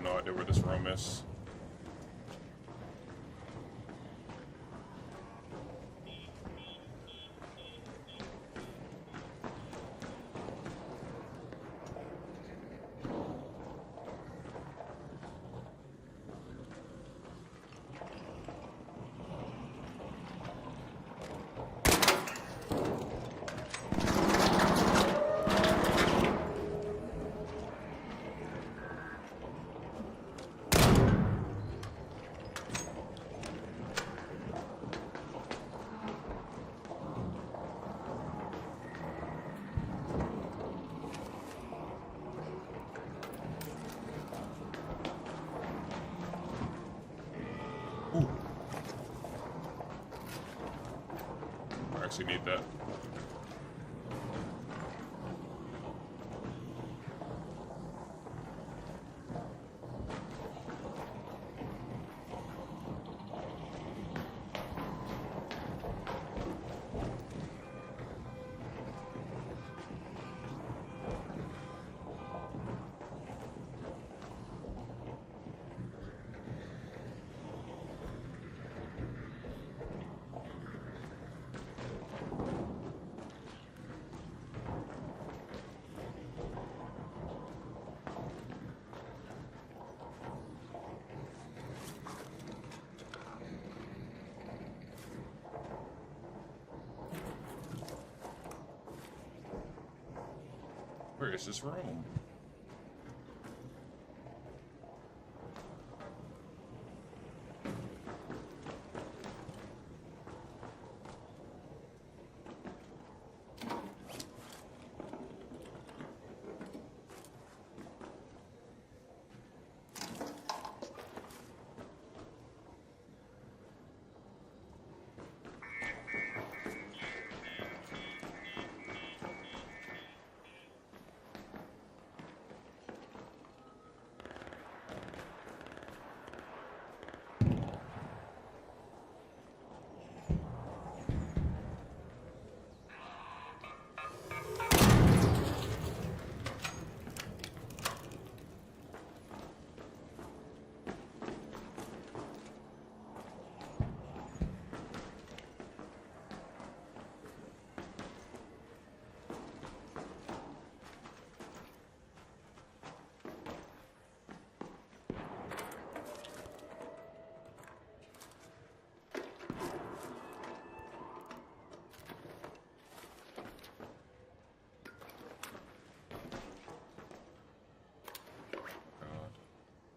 no idea where this room is. Ooh. I actually need that. Where is this room?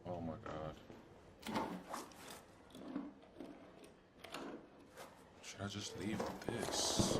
Oh my god. Should I just leave this?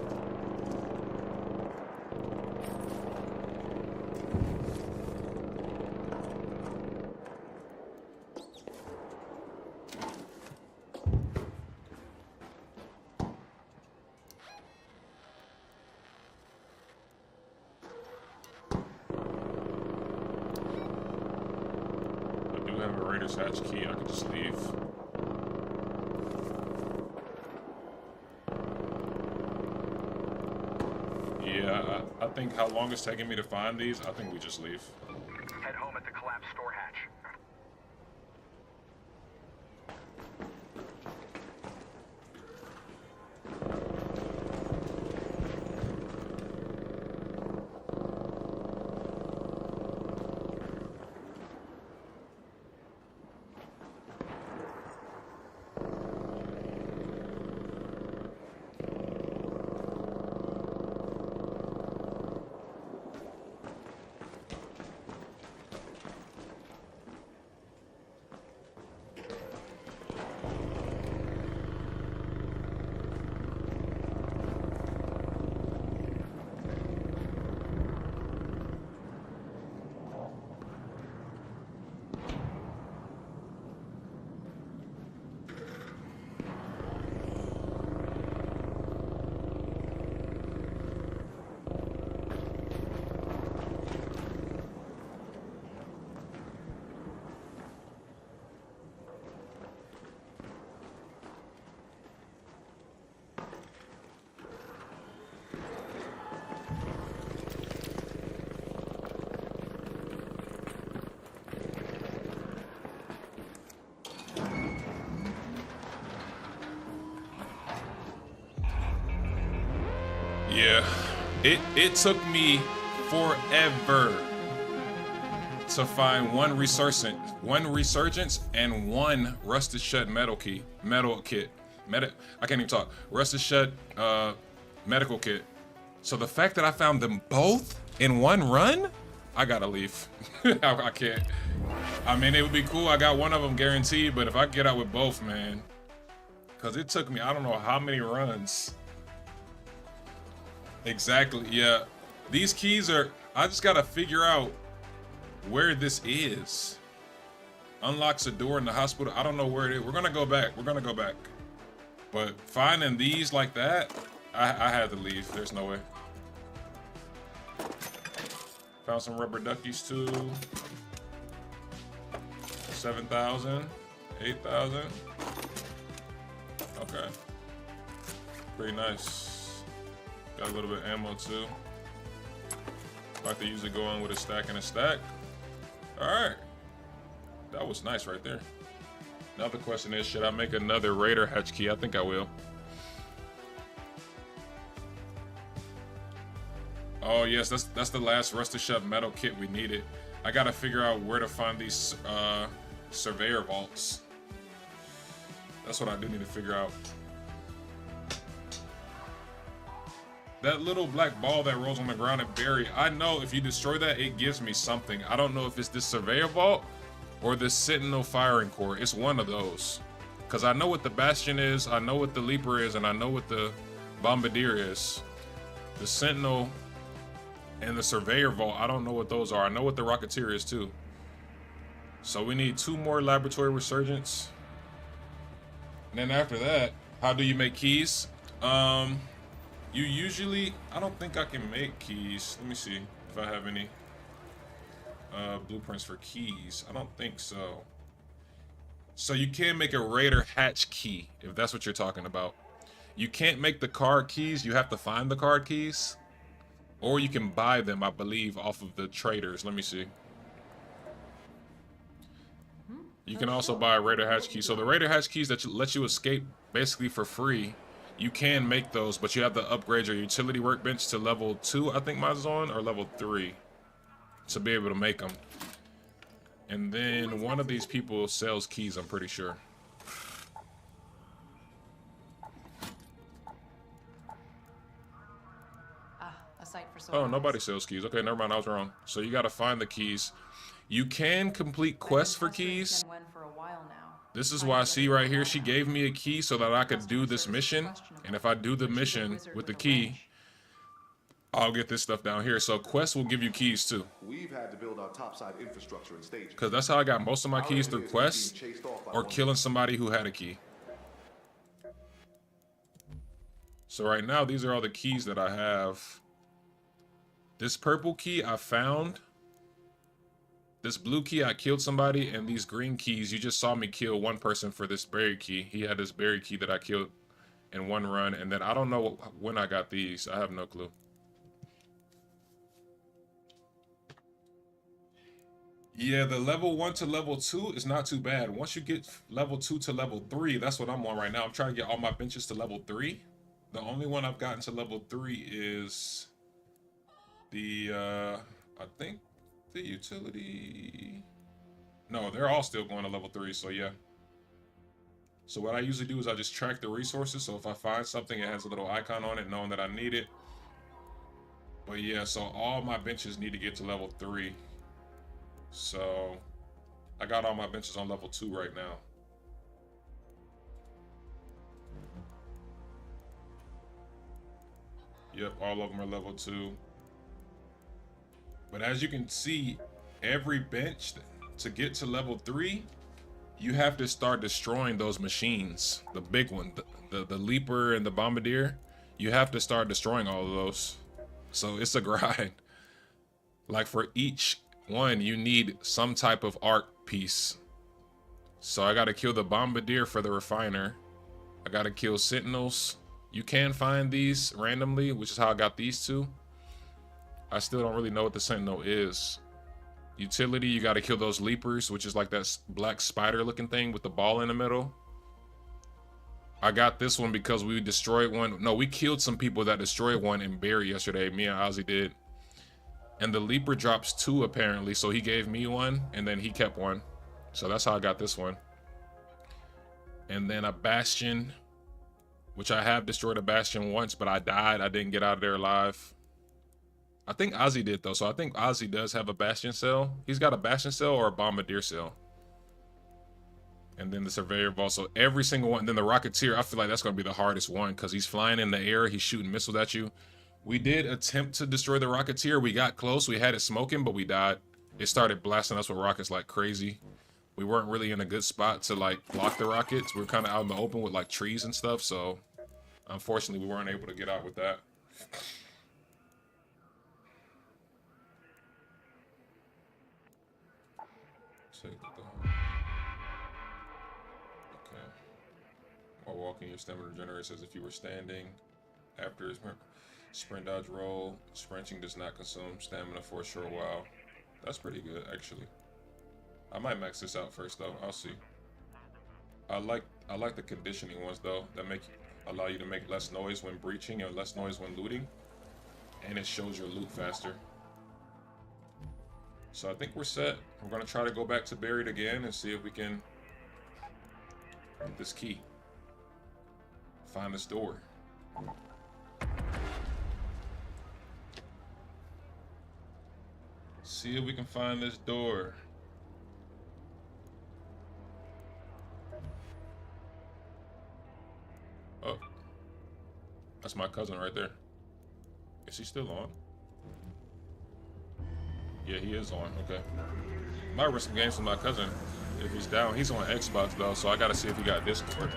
I do have a Raiders hatch key, I could just leave. Yeah, I think how long it's taking me to find these, I think we just leave. Head home at the collapsed store hatch. Yeah, it took me forever to find one resurgence, and one rusted shut metal kit. I can't even talk. Rusted shut medical kit. So the fact that I found them both in one run, I gotta leave. I can't. I mean, it would be cool. I got one of them guaranteed, but if I get out with both, man, because it took me, I don't know how many runs. Exactly, yeah. These keys are, I just gotta figure out where this is. Unlocks a door in the hospital. I don't know where it is. We're gonna go back. But finding these like that, I had to leave. There's no way. Found some rubber duckies too. 7,000, 8,000. Okay. Pretty nice. Got a little bit of ammo too. Like to usually go on with a stack and a stack. All right. That was nice right there. Now the question is, should I make another Raider hatch key? I think I will. Oh yes, that's the last rusted shut metal kit we needed. I gotta figure out where to find these surveyor vaults. That's what I do need to figure out. That little black ball that rolls on the ground at Barry, I know if you destroy that, it gives me something. I don't know if it's this surveyor vault or this Sentinel firing core. It's one of those. Because I know what the Bastion is, I know what the Leaper is, and I know what the Bombardier is. The Sentinel and the Surveyor Vault, I don't know what those are. I know what the Rocketeer is too. So we need 2 more Laboratory Resurgence. And then after that, how do you make keys? You usually, I don't think I can make keys. Let me see if I have any blueprints for keys. I don't think so. So you can make a Raider hatch key, if that's what you're talking about. You can't make the card keys, you have to find the card keys. Or you can buy them, I believe, off of the traders. Let me see. You can also buy a Raider hatch key. So the Raider hatch keys that let you escape basically for free, you can make those, but you have to upgrade your utility workbench to level 2, I think mine's on, or level 3, to be able to make them. And then one of these people sells keys, I'm pretty sure. Oh, nobody sells keys. Okay, never mind, I was wrong. So you gotta find the keys. You can complete quests for keys. This is why I see right here, she gave me a key so that I could do this mission. And if I do the mission with the key, I'll get this stuff down here. So quests will give you keys too. We've had to build our topside infrastructure in stages. Because that's how I got most of my keys, through quests or killing somebody who had a key. So right now, these are all the keys that I have. This purple key I found. This blue key, I killed somebody, and these green keys, you just saw me kill one person for this berry key. He had this berry key that I killed in one run, and then I don't know when I got these. I have no clue. Yeah, the level 1 to level 2 is not too bad. Once you get level 2 to level 3, that's what I'm on right now. I'm trying to get all my benches to level 3. The only one I've gotten to level 3 is the, I think, the utility. No, they're all still going to level 3, so yeah. So what I usually do is I just track the resources, so if I find something, it has a little icon on it knowing that I need it. But yeah, so all my benches need to get to level 3. So I got all my benches on level 2 right now. Yep, all of them are level 2. But as you can see, every bench to get to level 3, you have to start destroying those machines. The big one, the Leaper and the Bombardier, you have to start destroying all of those. So it's a grind. Like for each one, you need some type of arc piece. So I gotta kill the Bombardier for the refiner. I gotta kill Sentinels. You can find these randomly, which is how I got these two. I still don't really know what the Sentinel is. Utility, you gotta kill those Leapers, which is like that black spider looking thing with the ball in the middle. I got this one because we destroyed one. No, we killed some people that destroyed one in Barry yesterday. Me and Ozzy did. And the Leaper drops 2 apparently, so he gave me one, and then he kept one. So that's how I got this one. And then a Bastion, which I have destroyed a Bastion once, but I died. I didn't get out of there alive. I think Ozzy did, though, so I think Ozzy does have a Bastion cell. He's got a Bastion cell or a Bombardier cell. And then the Surveyor Vault, so every single one. And then the Rocketeer, I feel like that's going to be the hardest one, because he's flying in the air, he's shooting missiles at you. We did attempt to destroy the Rocketeer. We got close. We had it smoking, but we died. It started blasting us with rockets like crazy. We weren't really in a good spot to like block the rockets. We were kind of out in the open with like trees and stuff. So unfortunately, we weren't able to get out with that. Okay. While walking, your stamina regenerates as if you were standing. After sprint dodge roll, sprinting does not consume stamina for a short while. That's pretty good, actually. I might max this out first, though. I'll see. I like the conditioning ones though, that allow you to make less noise when breaching and less noise when looting, and it shows your loot faster. So I think we're set. We're gonna try to go back to Buried again and see if we can get this key. Find this door. See if we can find this door. Oh, that's my cousin right there. Is he still on? Yeah, he is on. Okay. Might run some games with my cousin if he's down. He's on Xbox though, so I gotta see if he got Discord.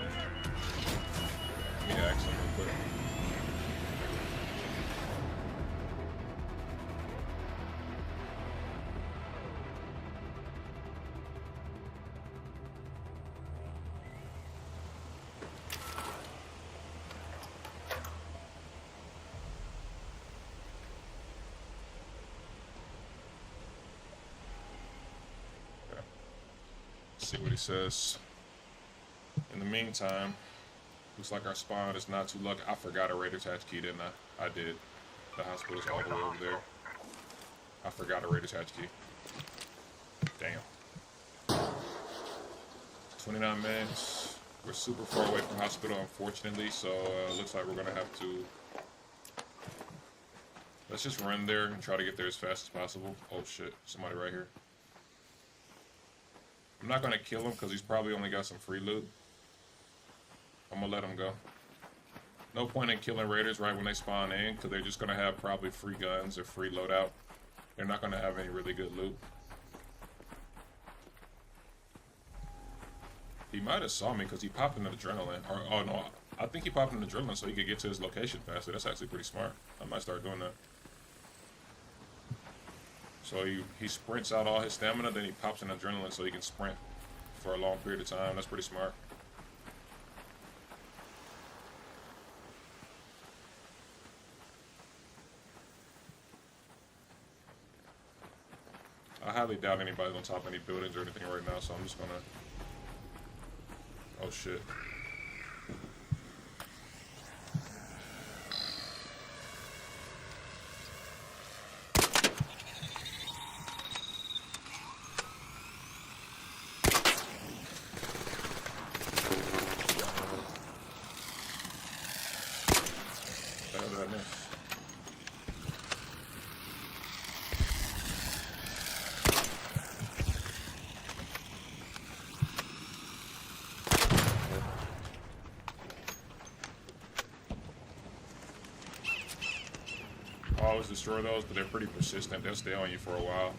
Let me ask him real quick. See what he says. In the meantime, looks like our spawn is not too lucky. I forgot a Raider attach key, didn't I? I did. The hospital's all the way over there. I forgot a Raider attach key. Damn. 29 minutes. We're super far away from hospital, unfortunately, so looks like we're gonna have to. Let's just run there and try to get there as fast as possible. Oh shit, somebody right here. I'm not gonna kill him because he's probably only got some free loot. I'm gonna let him go. No point in killing raiders right when they spawn in because they're just gonna have probably free guns or free loadout. They're not gonna have any really good loot. He might have saw me because he popped into adrenaline. Or, oh no, I think he popped into adrenaline so he could get to his location faster. That's actually pretty smart. I might start doing that. So he sprints out all his stamina, then he pops in adrenaline so he can sprint for a long period of time. That's pretty smart. I highly doubt anybody's on top of any buildings or anything right now, so I'm just gonna... Oh shit. Always destroy those, but they're pretty persistent. They'll stay on you for a while.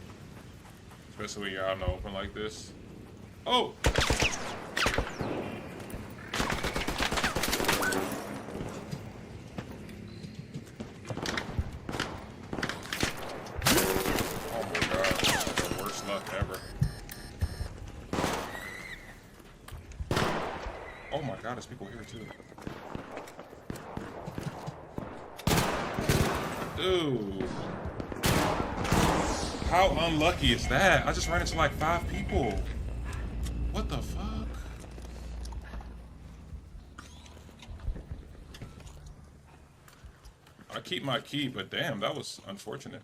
Especially when you're out in the open like this. Oh! Oh my god, the worst luck ever. Oh my god, there's people here too. Dude, how unlucky is that? I just ran into like 5 people. What the fuck? I keep my key, but damn, that was unfortunate.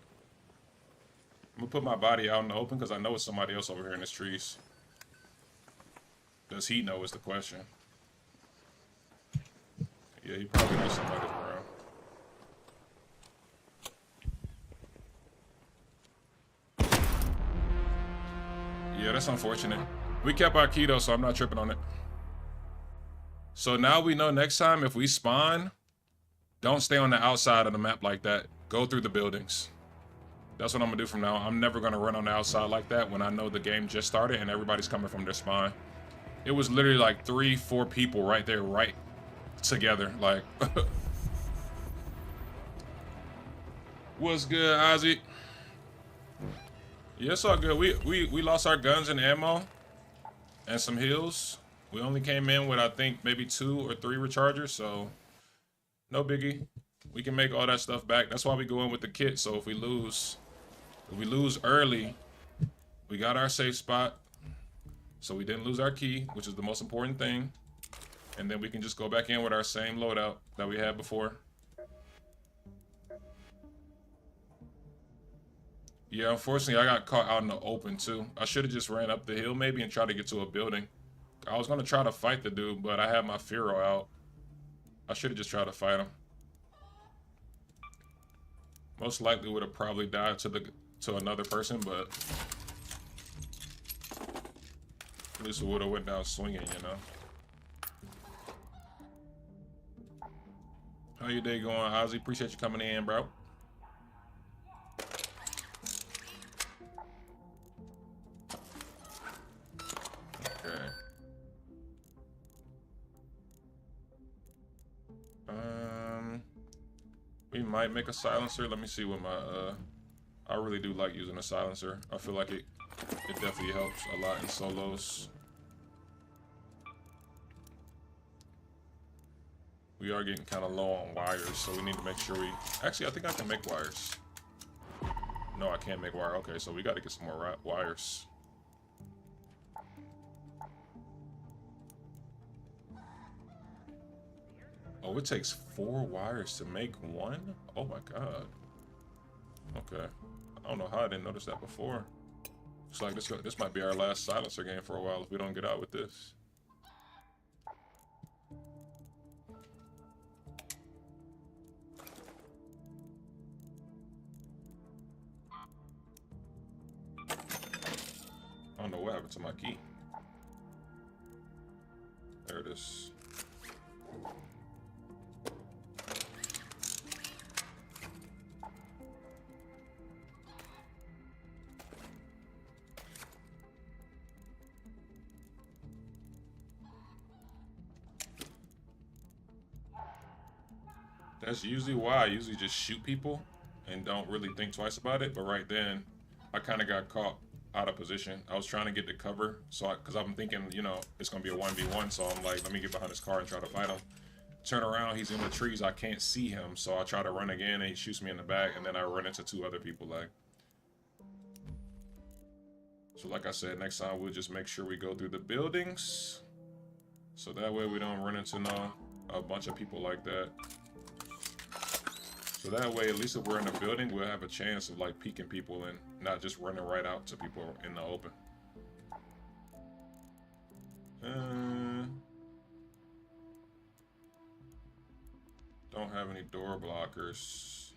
I'm gonna put my body out in the open because I know it's somebody else over here in these trees. Does he know is the question. Yeah, he probably knows somebody's around. Yeah, that's unfortunate. We kept our key though, so I'm not tripping on it. So now we know next time if we spawn, don't stay on the outside of the map like that. Go through the buildings. That's what I'm gonna do from now on. I'm never gonna run on the outside like that when I know the game just started and everybody's coming from their spawn. It was literally like 3-4 people right there, right together. Like, what's good, Ozzy? Yeah, it's all good. We lost our guns and ammo and some heals. We only came in with, I think, maybe 2 or 3 rechargers, so no biggie. We can make all that stuff back. That's why we go in with the kit, so if we lose early, we got our safe spot, so we didn't lose our key, which is the most important thing, and then we can just go back in with our same loadout that we had before. Yeah, unfortunately, I got caught out in the open, too. I should have just ran up the hill, maybe, and tried to get to a building. I was going to try to fight the dude, but I had my Firo out. I should have just tried to fight him. Most likely would have probably died to another person, but at least it would have went down swinging, you know. How your day going, Ozzy? Appreciate you coming in, bro. Okay. We might make a silencer. Let me see what my I really do like using a silencer. I feel like it definitely helps a lot in solos. We are getting kind of low on wires, so we need to make sure we... Actually, I think I can make wires. No, I can't make wire. Okay, so we got to get some more wires. Oh, it takes 4 wires to make one? Oh my god. Okay. I don't know how I didn't notice that before. It's like this might be our last silencer game for a while if we don't get out with this. I don't know what happened to my key. There it is. That's usually why I usually just shoot people and don't really think twice about it. But right then, I kind of got caught out of position. I was trying to get the cover, so because I'm thinking, you know, it's gonna be a 1v1. So I'm like, let me get behind his car and try to fight him. Turn around, he's in the trees. I can't see him, so I try to run again, and he shoots me in the back, and then I run into 2 other people. Like, so like I said, next time we'll just make sure we go through the buildings, so that way we don't run into a bunch of people like that. So that way, at least if we're in the building, we'll have a chance of like peeking people and not just running right out to people in the open. Don't have any door blockers.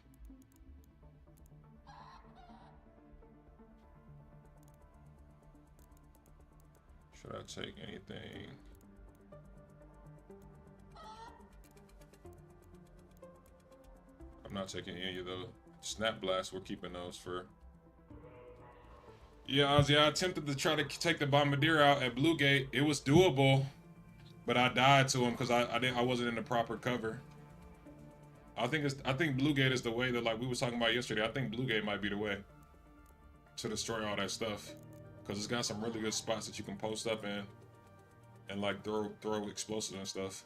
Should I take anything? I'm not taking any of the snap blasts. We're keeping those for... Yeah, Ozzy, I attempted to try to take the bombardier out at Blue Gate. It was doable, but I died to him because I wasn't in the proper cover. I think Blue Gate is the way that, like we was talking about yesterday. I think Blue Gate might be the way to destroy all that stuff, because it's got some really good spots that you can post up in and like throw explosives and stuff.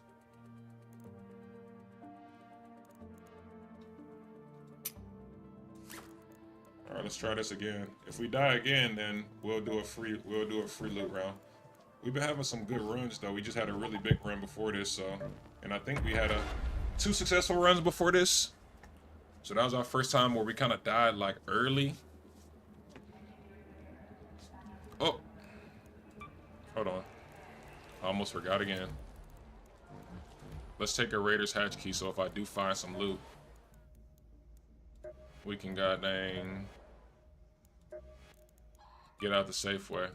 All right, let's try this again. If we die again, then we'll do a free loot round. We've been having some good runs though. We just had a really big run before this, so, and I think we had 2 successful runs before this. So that was our first time where we kind of died like early. Oh, hold on. I almost forgot again. Let's take a Raiders hatch key, so if I do find some loot, we can goddamn get out the safe way.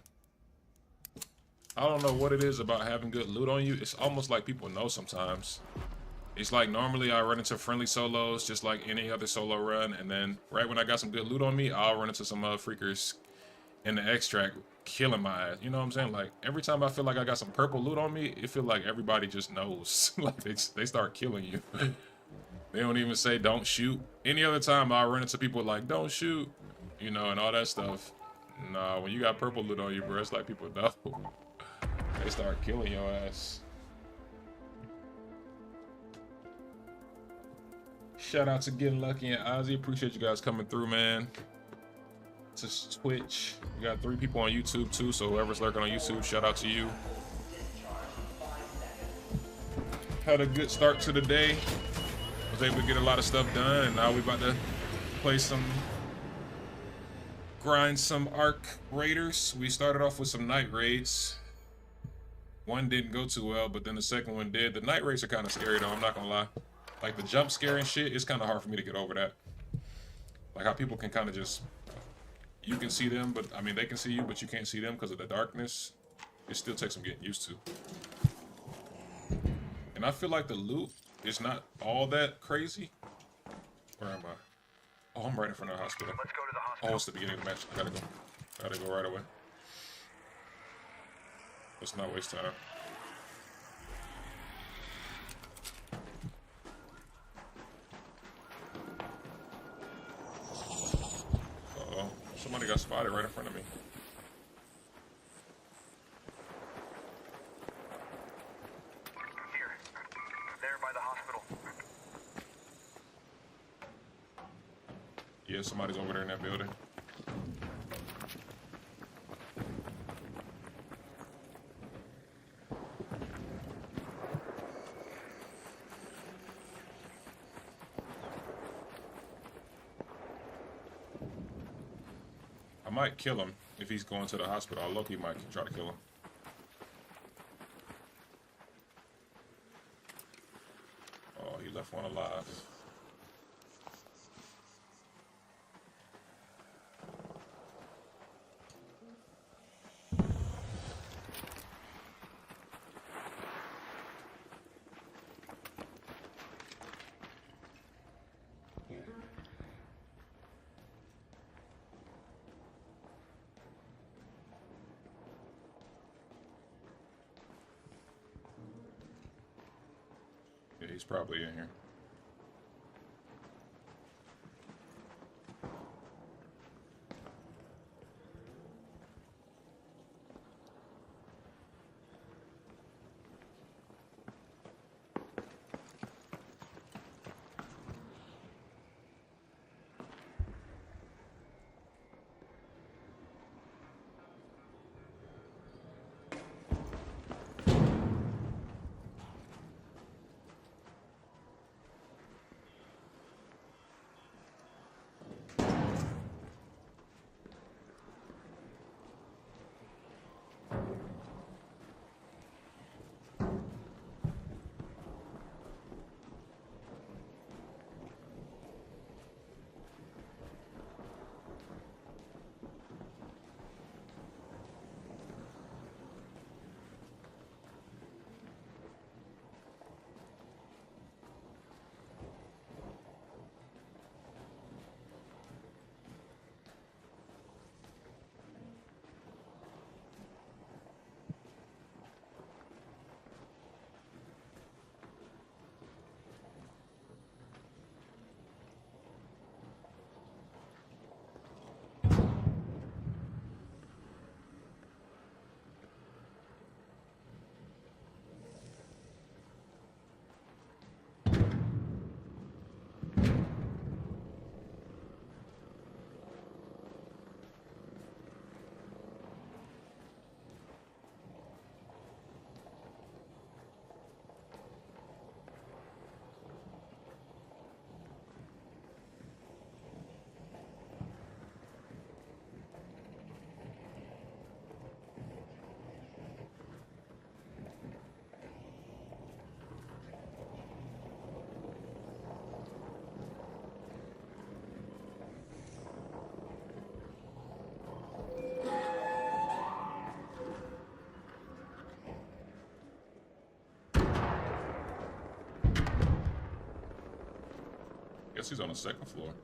I don't know what it is about having good loot on you. It's almost like people know sometimes. It's like normally I run into friendly solos just like any other solo run, and then right when I got some good loot on me, I'll run into some freakers in the extract killing my ass. You know what I'm saying? Like every time I feel like I got some purple loot on me, it feel like everybody just knows. Like they start killing you. They don't even say don't shoot. Any other time I'll run into people like don't shoot, you know, and all that stuff. Nah, when you got purple loot on you, bro, it's like people know. They start killing your ass. Shout out to Getting Lucky and Ozzy. Appreciate you guys coming through, man. To Twitch. We got 3 people on YouTube too, so whoever's lurking on YouTube, shout out to you. Had a good start to the day. Was able to get a lot of stuff done, and now we about to play grind some Ark Raiders. We started off with some night raids. One didn't go too well, but then the second one did. The night raids are kind of scary though, I'm not gonna lie. Like the jump scare and shit, it's kind of hard for me to get over that. Like how people can kind of just, you can see them, but I mean they can see you, but you can't see them because of the darkness. It still takes some getting used to. And I feel like the loot is not all that crazy. Where am I? Oh, I'm right in front of the hospital. Let's go to the hospital. Oh, it's the beginning of the match. I gotta go right away. Let's not waste time. Uh-oh. Somebody got spotted right in front of me. Here. There by the hospital. Yeah, somebody's over there in that building. I might kill him if he's going to the hospital. Loki might try to kill him. Oh, he left one alive. Yeah, he's probably in here. guess he's on the second floor.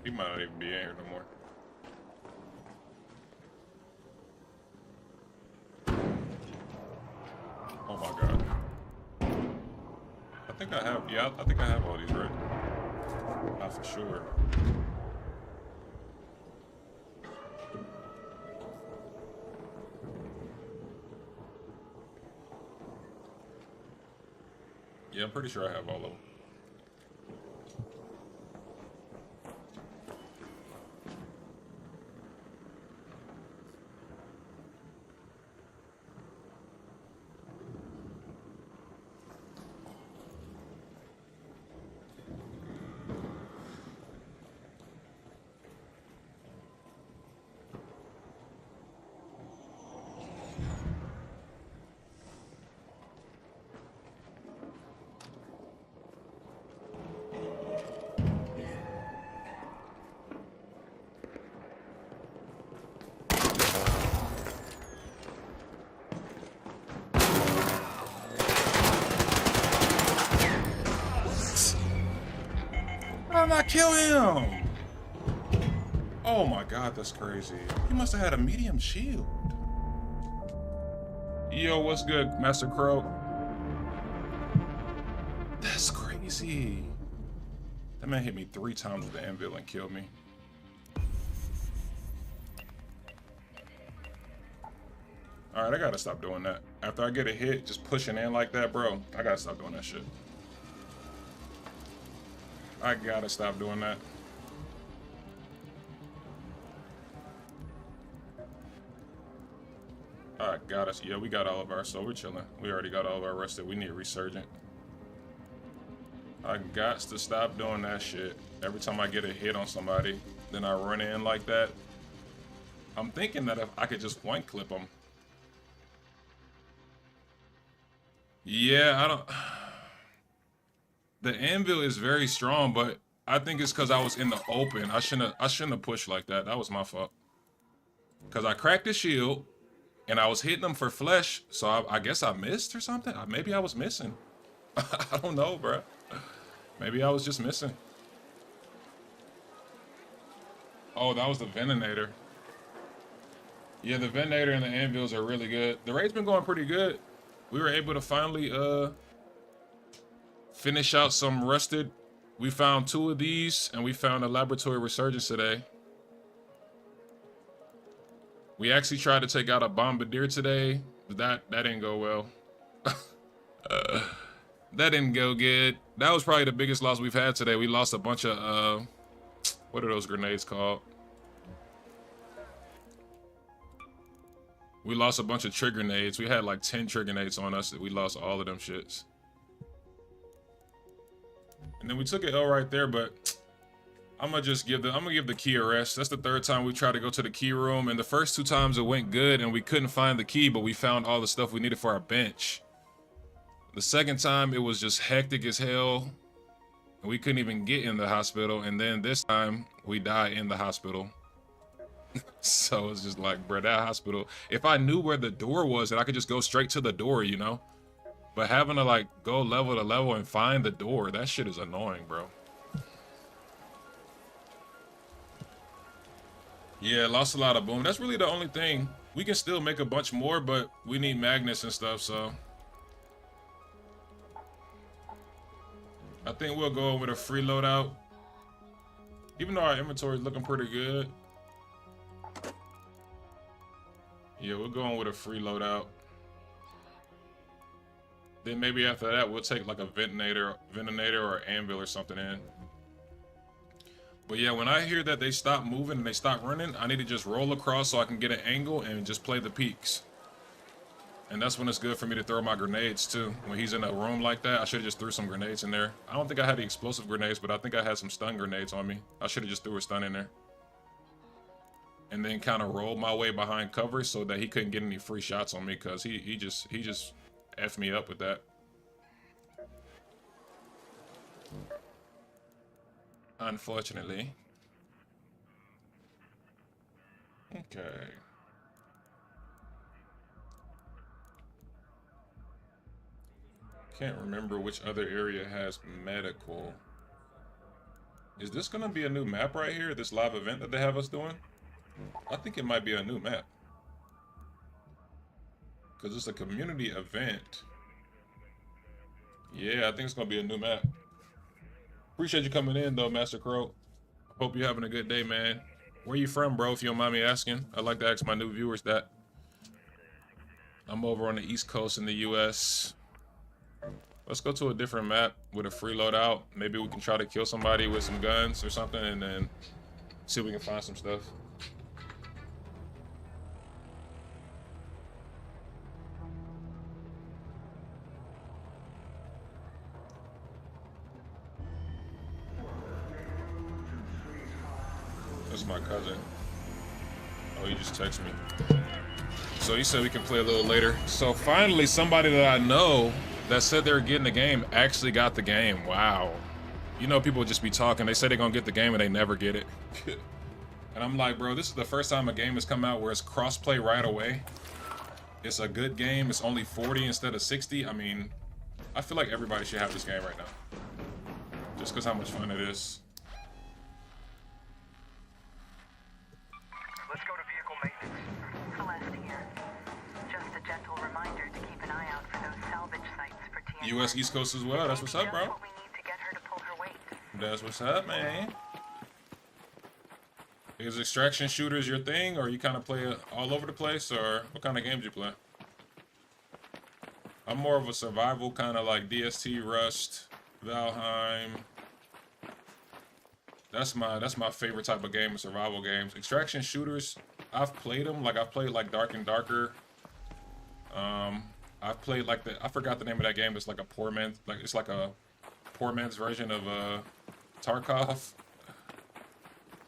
He might not even be in here no more. Oh my god. I think I have, yeah, I think I have all these right. Not for sure. Yeah, I'm pretty sure I have all of them. How did I not kill him? Oh my god, that's crazy. He must have had a medium shield. Yo, what's good, Master Crow? That's crazy. That man hit me 3 times with the anvil and killed me. Alright, I gotta stop doing that. After I get a hit, just pushing in like that, bro, I gotta stop doing that shit. I gotta stop doing that. Alright, got us. Yeah, we got all of our, so we're chilling. We already got all of our rested. We need Resurgent. I got to stop doing that shit. Every time I get a hit on somebody, then I run in like that. I'm thinking that if I could just point clip them. Yeah, I don't... The anvil is very strong, but I think it's because I was in the open. I shouldn't have pushed like that. That was my fault. Because I cracked the shield, and I was hitting them for flesh, so I guess I missed or something. Maybe I was missing. I don't know, bro. Maybe I was just missing. Oh, that was the Venenator. Yeah, the Venenator and the anvils are really good. The raid's been going pretty good. We were able to finally finish out some rusted. We found 2 of these, and we found a laboratory resurgence today. We actually tried to take out a bombardier today, but that didn't go well. That didn't go good. That was probably the biggest loss we've had today. We lost a bunch of what are those grenades called? We lost a bunch of trigger nades. We had like 10 trigger nades on us. We lost all of them shits. And then we took an L right there, but I'm gonna give the key a rest. That's the 3rd time we tried to go to the key room, and the first 2 times it went good and we couldn't find the key, but we found all the stuff we needed for our bench. The 2nd time it was just hectic as hell, and we couldn't even get in the hospital, and then this time we died in the hospital. So it's just like, bro, that hospital, if I knew where the door was, and I could just go straight to the door, you know? But having to like go level to level and find the door, that shit is annoying, bro. Yeah, lost a lot of boom. That's really the only thing. We can still make a bunch more, but we need magnets and stuff, so I think we'll go with a free loadout. Even though our inventory is looking pretty good. Yeah, we're going with a free loadout. Then maybe after that, we'll take like a ventilator or anvil or something in. But yeah, when I hear that they stop moving and they stop running, I need to just roll across so I can get an angle and just play the peaks. And that's when it's good for me to throw my grenades too. When he's in a room like that, I should have just threw some grenades in there. I don't think I had the explosive grenades, but I think I had some stun grenades on me. I should have just threw a stun in there. And then kind of rolled my way behind cover so that he couldn't get any free shots on me, because he just F'd me up with that. Unfortunately. Okay. Can't remember which other area has medical. Is this gonna be a new map right here? This live event that they have us doing? I think it might be a new map. Because it's a community event. Yeah, I think it's gonna be a new map. Appreciate you coming in though, Master Crow. Hope you're having a good day, man. Where you from, bro, if you don't mind me asking? I'd like to ask my new viewers that. I'm over on the East Coast in the US. Let's go to a different map with a free loadout. Maybe we can try to kill somebody with some guns or something and then see if we can find some stuff. That's my cousin. Oh, he just texted me. So he said we can play a little later. So finally, somebody that I know that said they were getting the game actually got the game. Wow. You know, people just be talking. They say they're gonna get the game and they never get it. And I'm like, bro, this is the first time a game has come out where it's cross-play right away. It's a good game. It's only 40 instead of 60. I mean, I feel like everybody should have this game right now. Just because how much fun it is. Let's go to vehicle maintenance. Celeste here. Just a gentle reminder to keep an eye out for those salvage sites for TN. US East Coast as well. That's what's up, bro. What we need to get her to pull her weight. That's what's up, man. Is extraction shooters your thing, or you kind of play it all over the place, or what kind of games you play? I'm more of a survival kind of like DST, Rust, Valheim. That's my favorite type of game, survival games. Extraction shooters, I've played them. Like I've played like Dark and Darker. I've played like I forgot the name of that game. It's like a poor man, it's like a poor man's version of Tarkov,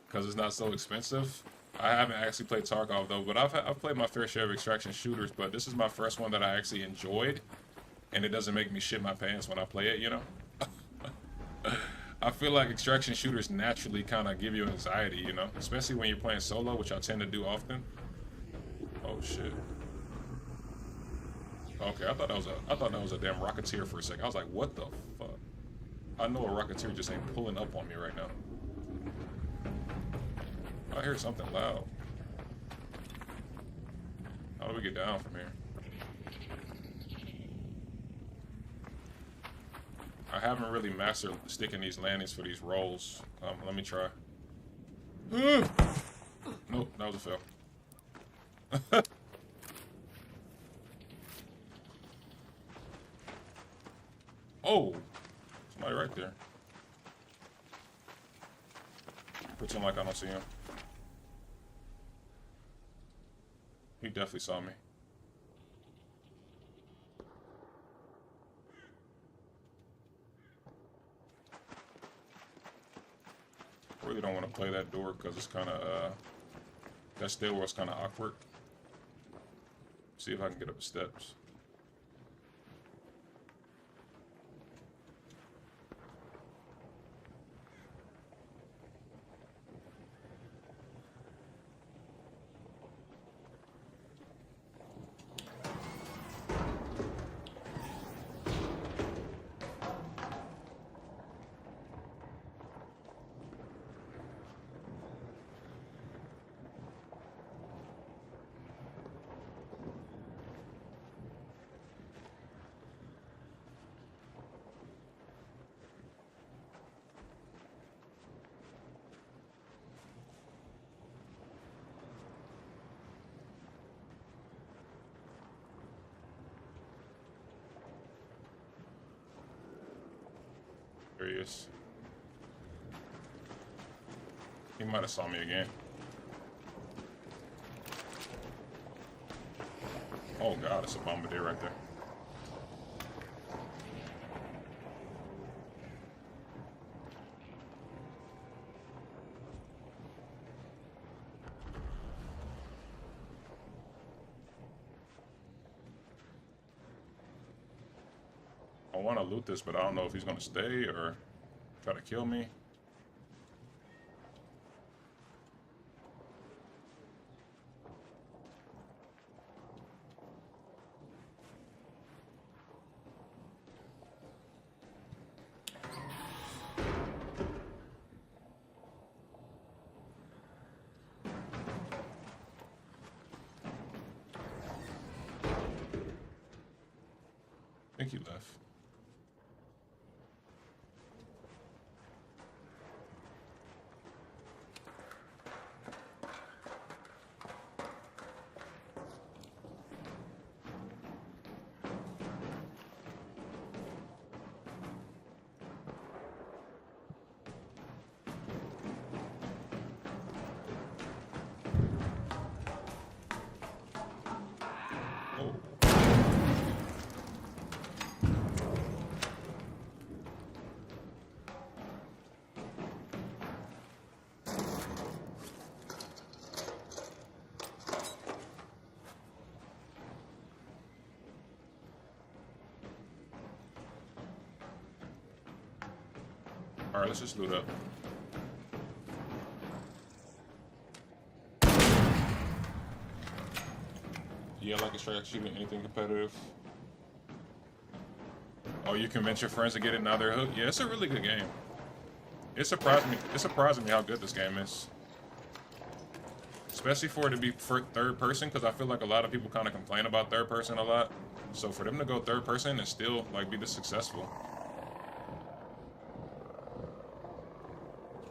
because it's not so expensive. I haven't actually played Tarkov though, but I've played my fair share of extraction shooters. But this is my first one that I actually enjoyed, and it doesn't make me shit my pants when I play it. You know. I feel like extraction shooters naturally kind of give you anxiety, you know, especially when you're playing solo, which I tend to do often. Oh shit. Okay, I thought that was a damn Rocketeer for a second. I was like, what the fuck? I know a Rocketeer just ain't pulling up on me right now. I hear something loud. How do we get down from here? I haven't really mastered sticking these landings for these rolls. Let me try. Nope, that was a fail. Oh, somebody right there. Pretend like I don't see him. He definitely saw me. Really don't want to play that door because it's kind of that stairwell's kind of awkward. See if I can get up the steps. There he is. He might have saw me again. Oh god, it's a bombardier right there. I want to loot this, but I don't know if he's going to stay or try to kill me. I think he left. Oh. Alright, let's just loot up. Yeah, like a strike shooting anything competitive. Oh, you convince your friends to get it, now they're hooked? Yeah, it's a really good game. It's surprising me how good this game is. Especially for it to be third person, because I feel like a lot of people kind of complain about third person a lot. So for them to go third person and still like be this successful,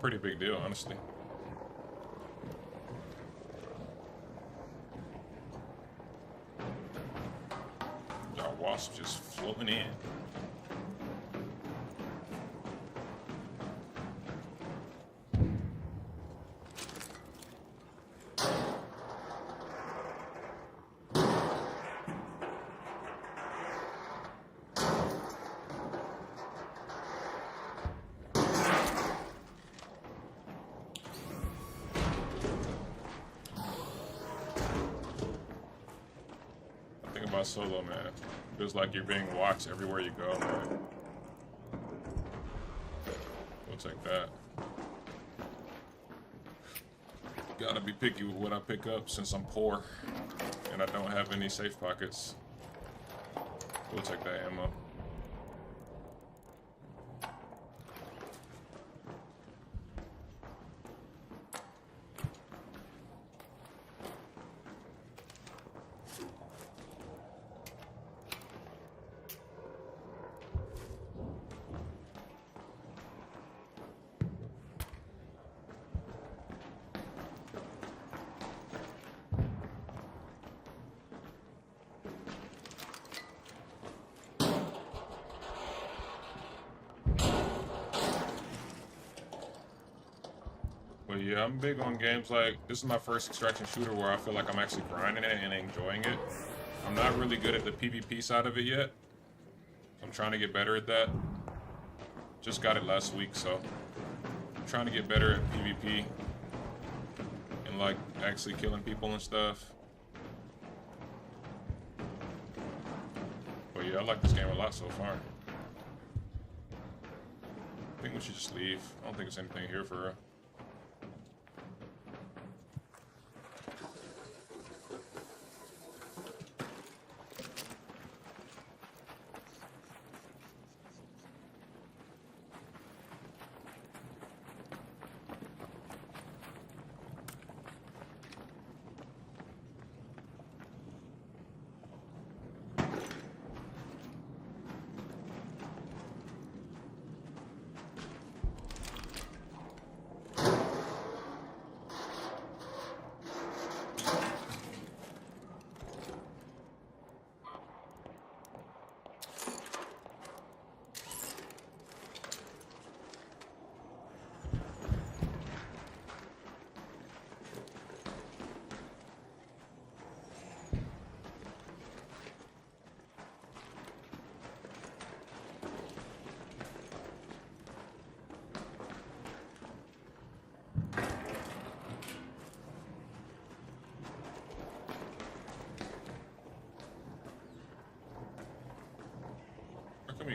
pretty big deal, honestly. Y'all wasp just floating in. About solo, man. Feels like you're being watched everywhere you go, man. We'll take that. Gotta be picky with what I pick up since I'm poor and I don't have any safe pockets. We'll take that ammo. But yeah, I'm big on games like, this is my first extraction shooter where I feel like I'm actually grinding it and enjoying it. I'm not really good at the PvP side of it yet. I'm trying to get better at that. Just got it last week, so I'm trying to get better at PvP and like actually killing people and stuff. But yeah, I like this game a lot so far. I think we should just leave. I don't think there's anything here for real.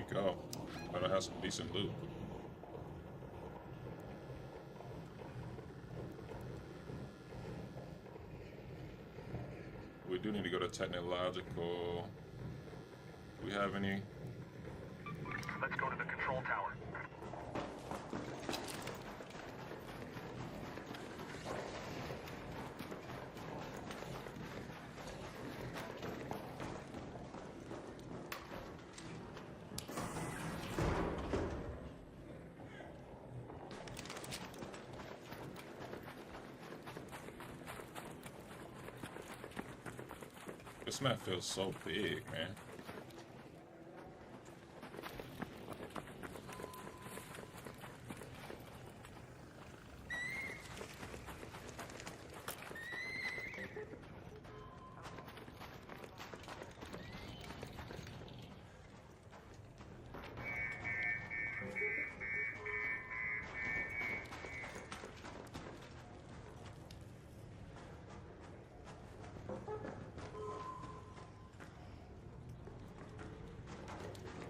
can't go. But I have some decent loot. We do need to go to technological. Do we have any? Let's go to the control tower. This map feels so big, man.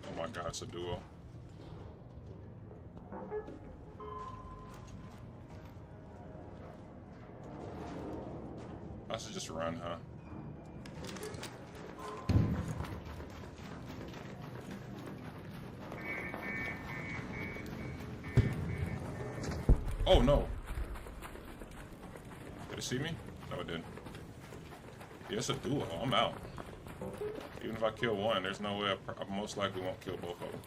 Oh my god, it's a duo. I should just run, huh? Oh no! Did it see me? No, it didn't. Yeah, it's a duo. I'm out. Even if I kill one, there's no way I most likely won't kill both of them.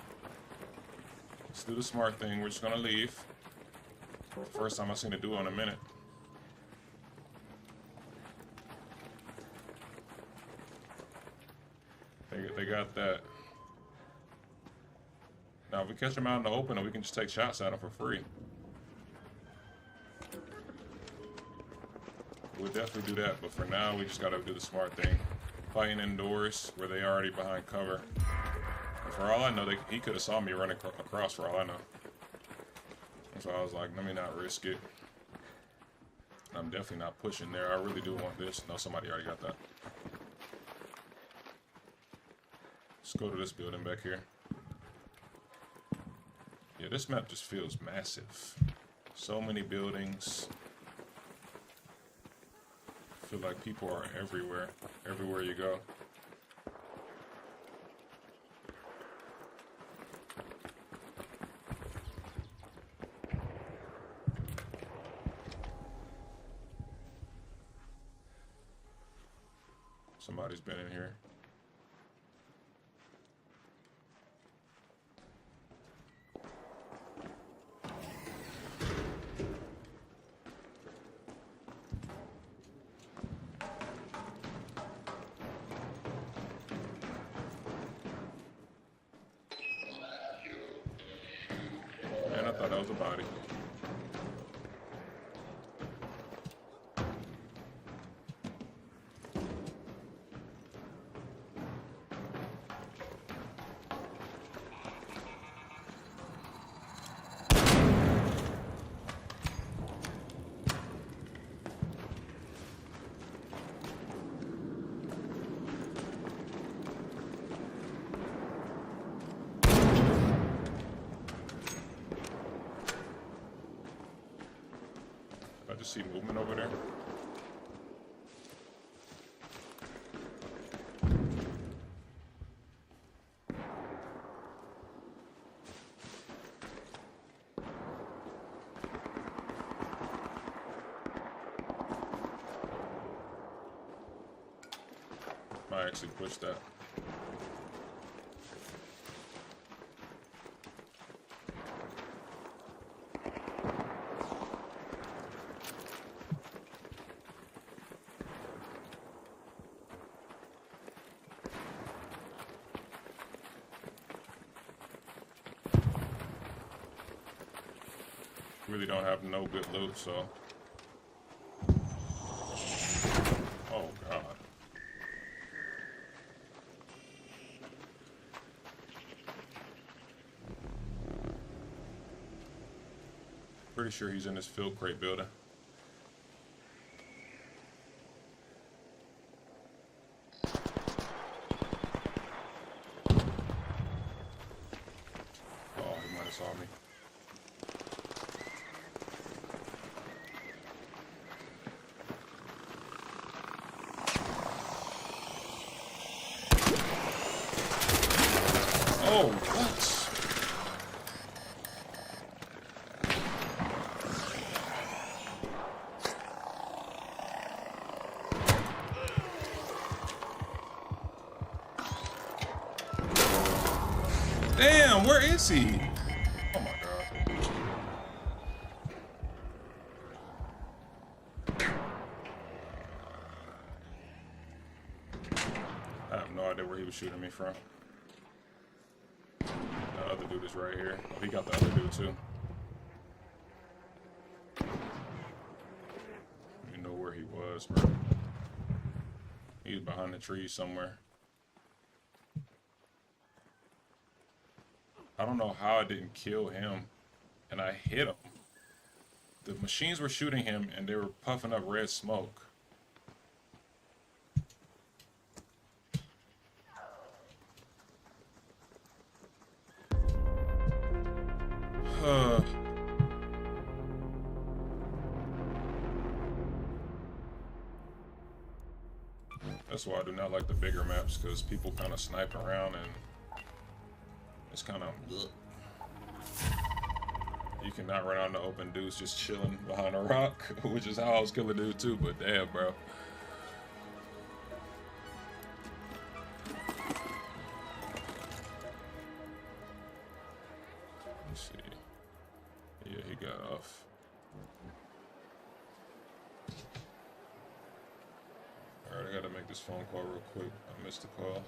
Let's do the smart thing. We're just gonna leave. First time I've seen a duo in a minute. They got that. Now, if we catch them out in the open, we can just take shots at them for free. We'll definitely do that, but for now, we just gotta do the smart thing. Fighting indoors, where they already behind cover. And for all I know, he could have saw me running across, for all I know. So I was like, let me not risk it. I'm definitely not pushing there. I really do want this. No, somebody already got that. Let's go to this building back here. Yeah, this map just feels massive. So many buildings. I feel like people are everywhere. Everywhere you go. Somebody's been in here. Man, I thought that was a body. I just see movement over there. I actually pushed that. Really don't have no good loot, so. Oh god. Pretty sure he's in this field crate building. Oh, what? Damn, where is he? Oh my god. I have no idea where he was shooting me from. The other dude is right here. Oh, he got the other dude too. You know where he was, bro. He's behind the trees somewhere. I don't know how I didn't kill him, and I hit him. The machines were shooting him, and they were puffing up red smoke. That's why I do not like the bigger maps, because people kind of snipe around, and it's kind of... You cannot run out in the open dudes just chilling behind a rock, which is how I was killing dude too, but damn, bro. Let's see. Yeah, he got off. Alright, I gotta make this phone call real quick. I missed the call.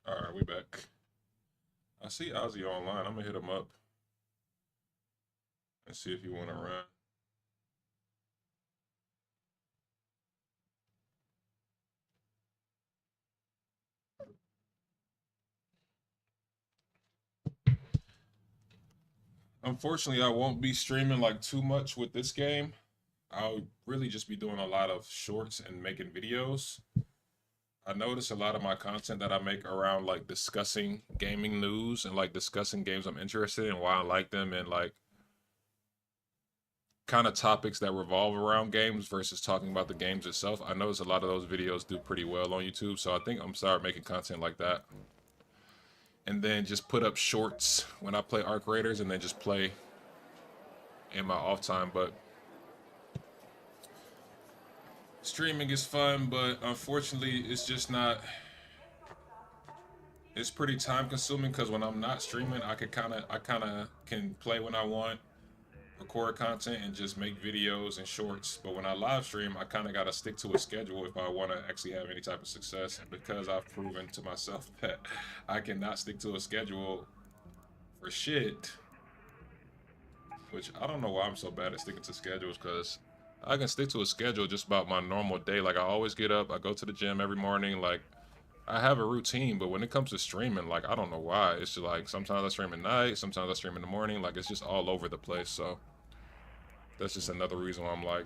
Alright, we back. I see Ozzy online. I'm gonna hit him up and see if he wanna run. Unfortunately, I won't be streaming like too much with this game. I'll really just be doing a lot of shorts and making videos. I notice a lot of my content that I make around like discussing gaming news and like discussing games I'm interested in, why I like them, and like kind of topics that revolve around games versus talking about the games itself. I notice a lot of those videos do pretty well on YouTube, so I think I'm start making content like that. And then just put up shorts when I play Arc Raiders, and then just play in my off time. But streaming is fun, but unfortunately it's just not, it's pretty time consuming, because when I'm not streaming I kind of can play when I want, record content, and just make videos and shorts. But when I live stream, I kind of got to stick to a schedule if I want to actually have any type of success, because I've proven to myself that I cannot stick to a schedule for shit. Which I don't know why I'm so bad at sticking to schedules, because I can stick to a schedule just about my normal day. Like I always get up, I go to the gym every morning, like I have a routine. But when it comes to streaming, like I don't know why, it's just like sometimes I stream at night, sometimes I stream in the morning, like it's just all over the place. So that's just another reason why I'm like,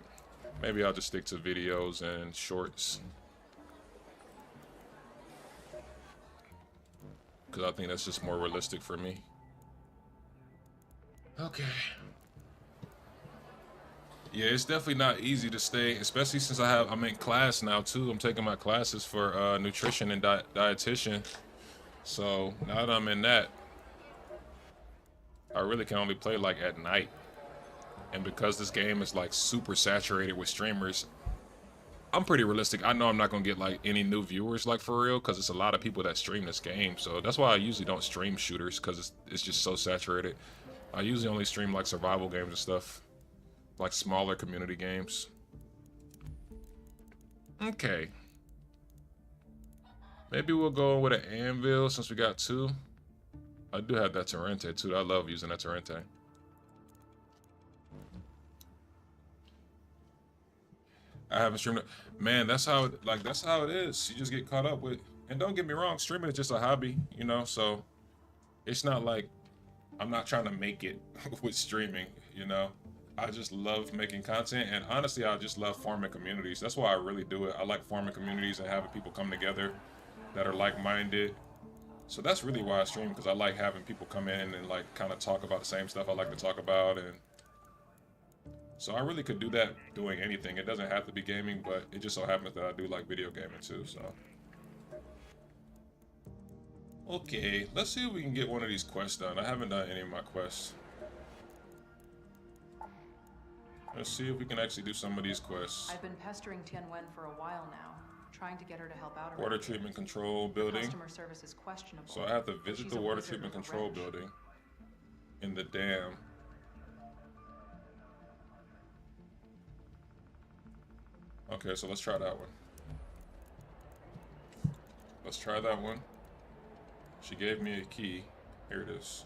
maybe I'll just stick to videos and shorts, because I think that's just more realistic for me. Okay. Yeah, it's definitely not easy to stay, especially since I'm in class now too. I'm taking my classes for nutrition and dietitian. So now that I'm in that, I really can only play like at night. And because this game is like super saturated with streamers, I'm pretty realistic. I know I'm not gonna get like any new viewers like for real, because it's a lot of people that stream this game. So that's why I usually don't stream shooters, because it's just so saturated. I usually only stream like survival games and stuff, like smaller community games. Okay. Maybe we'll go with an anvil since we got two. I do have that Torrente too. I love using that Torrente. I haven't streamed it. Man, that's how it is. You just get caught up with, and don't get me wrong, streaming is just a hobby, you know, so it's not like I'm not trying to make it with streaming, you know. I just love making content, and honestly I just love forming communities. That's why I really do it. I like forming communities and having people come together that are like-minded. So that's really why I stream, because I like having people come in and like kind of talk about the same stuff I like to talk about. And so I really could do that doing anything. It doesn't have to be gaming, but it just so happens that I do like video gaming too, so. Okay, let's see if we can get one of these quests done. I haven't done any of my quests. Let's see if we can actually do some of these quests. I've been pestering Tianwen for a while now, trying to get her to help out. Water treatment control building. Customer service is questionable. So I have to visit the water treatment control building in the dam. Okay, so let's try that one. Let's try that one. She gave me a key. Here it is.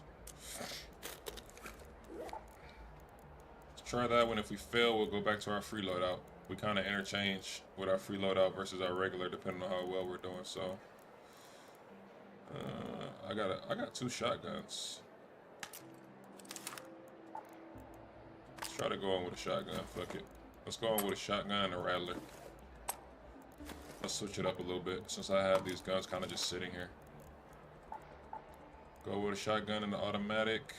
Let's try that one. If we fail, we'll go back to our free loadout. We kind of interchange with our free loadout versus our regular, depending on how well we're doing. So, I got two shotguns. Let's try to go on with a shotgun. Fuck it. Let's go on with a shotgun and a rattler. Let's switch it up a little bit since I have these guns kind of just sitting here. Go with a shotgun and the automatic.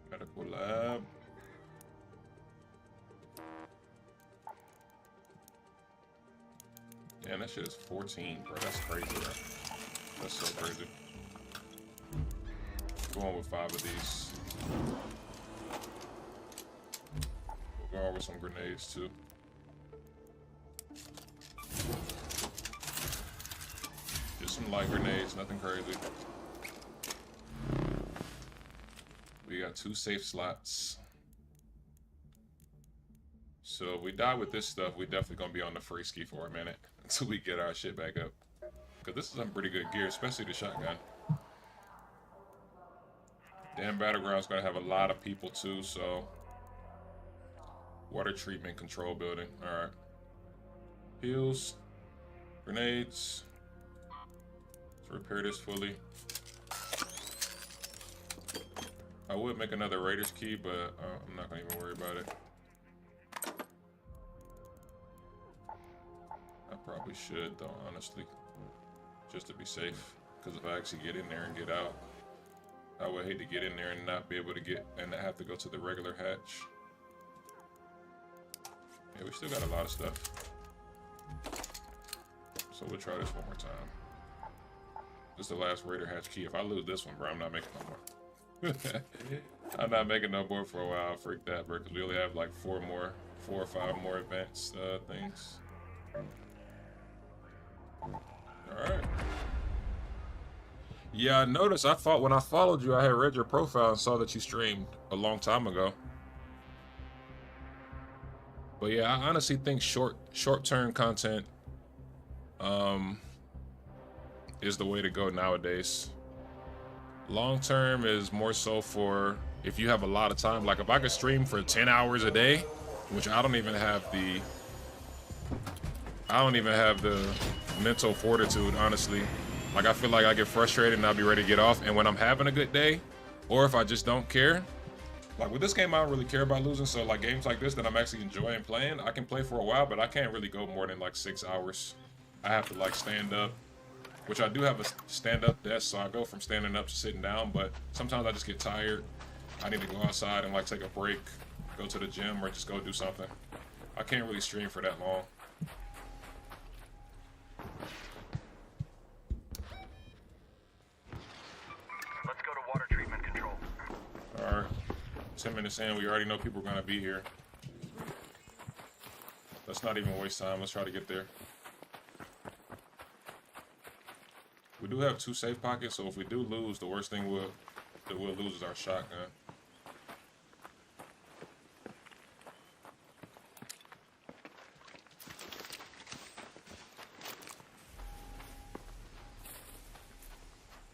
Medical lab. Damn, that shit is 14, bro. That's crazy, bro. That's so crazy. Going with 5 of these. We'll go over some grenades too. Just some light grenades, nothing crazy. We got 2 safe slots. So if we die with this stuff, we definitely gonna be on the free ski for a minute until we get our shit back up. Cause this is some pretty good gear, especially the shotgun. Damn Battleground's gonna have a lot of people too, so. Water treatment control building, alright. Heals. Grenades. Let's repair this fully. I would make another Raiders key, but I'm not gonna even worry about it. I probably should though, honestly. Just to be safe. Because if I actually get in there and get out, I would hate to get in there and not be able to get, and I have to go to the regular hatch. Yeah, we still got a lot of stuff. So we'll try this one more time. This is the last Raider hatch key. If I lose this one, bro, I'm not making no more. I'm not making no more for a while. Freak that, bro, because we only have like 4 or 5 more advanced things. Alright. Yeah, I noticed. I thought when I followed you, I had read your profile and saw that you streamed a long time ago. But yeah, I honestly think short-term content is the way to go nowadays. Long-term is more so for if you have a lot of time. Like if I could stream for 10 hours a day, which I don't even have the mental fortitude, honestly. Like I feel like I get frustrated and I'll be ready to get off. And when I'm having a good day, or if I just don't care, like with this game, I don't really care about losing. So like games like this that I'm actually enjoying playing, I can play for a while, but I can't really go more than like 6 hours. I have to like stand up, which I do have a stand-up desk, so I go from standing up to sitting down. But sometimes I just get tired. I need to go outside and like take a break, go to the gym, or just go do something. I can't really stream for that long. Let's go to water treatment control. All right. 10 minutes in, we already know people are gonna be here. Let's not even waste time. Let's try to get there. We do have 2 safe pockets, so if we do lose, the worst thing we'll lose is our shotgun.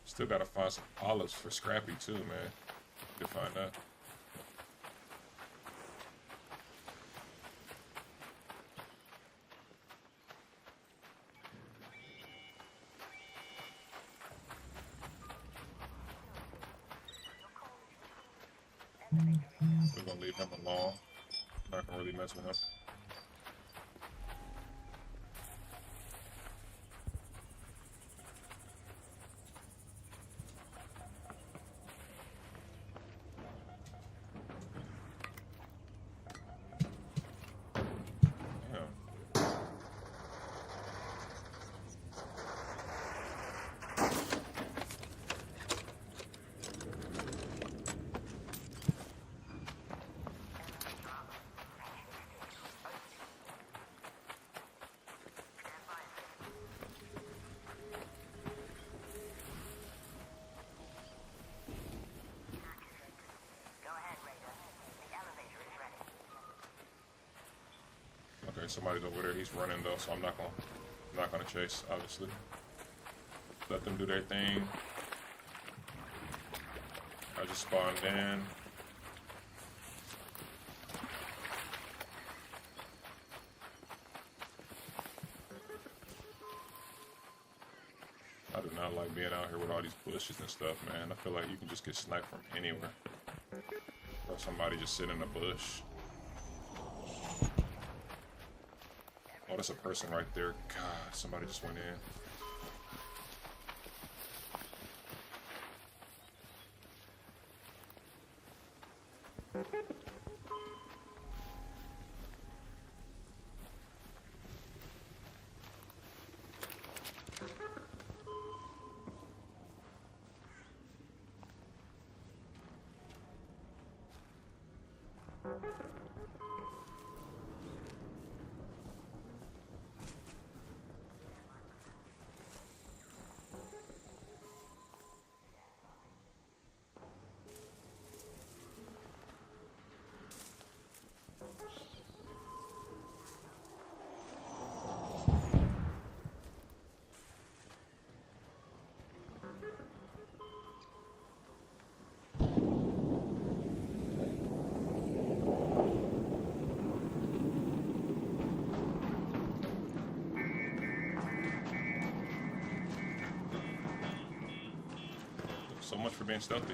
Still gotta find some olives for Scrappy too, man. Good find that. We're gonna leave him alone. Not gonna really mess with him. Okay, somebody's over there. He's running though, so I'm not gonna chase, obviously. Let them do their thing. I just spawned in. I do not like being out here with all these bushes and stuff, man. I feel like you can just get sniped from anywhere. Or somebody just sit in a bush. Oh, that's a person right there. God, somebody just went in. So much for being stealthy.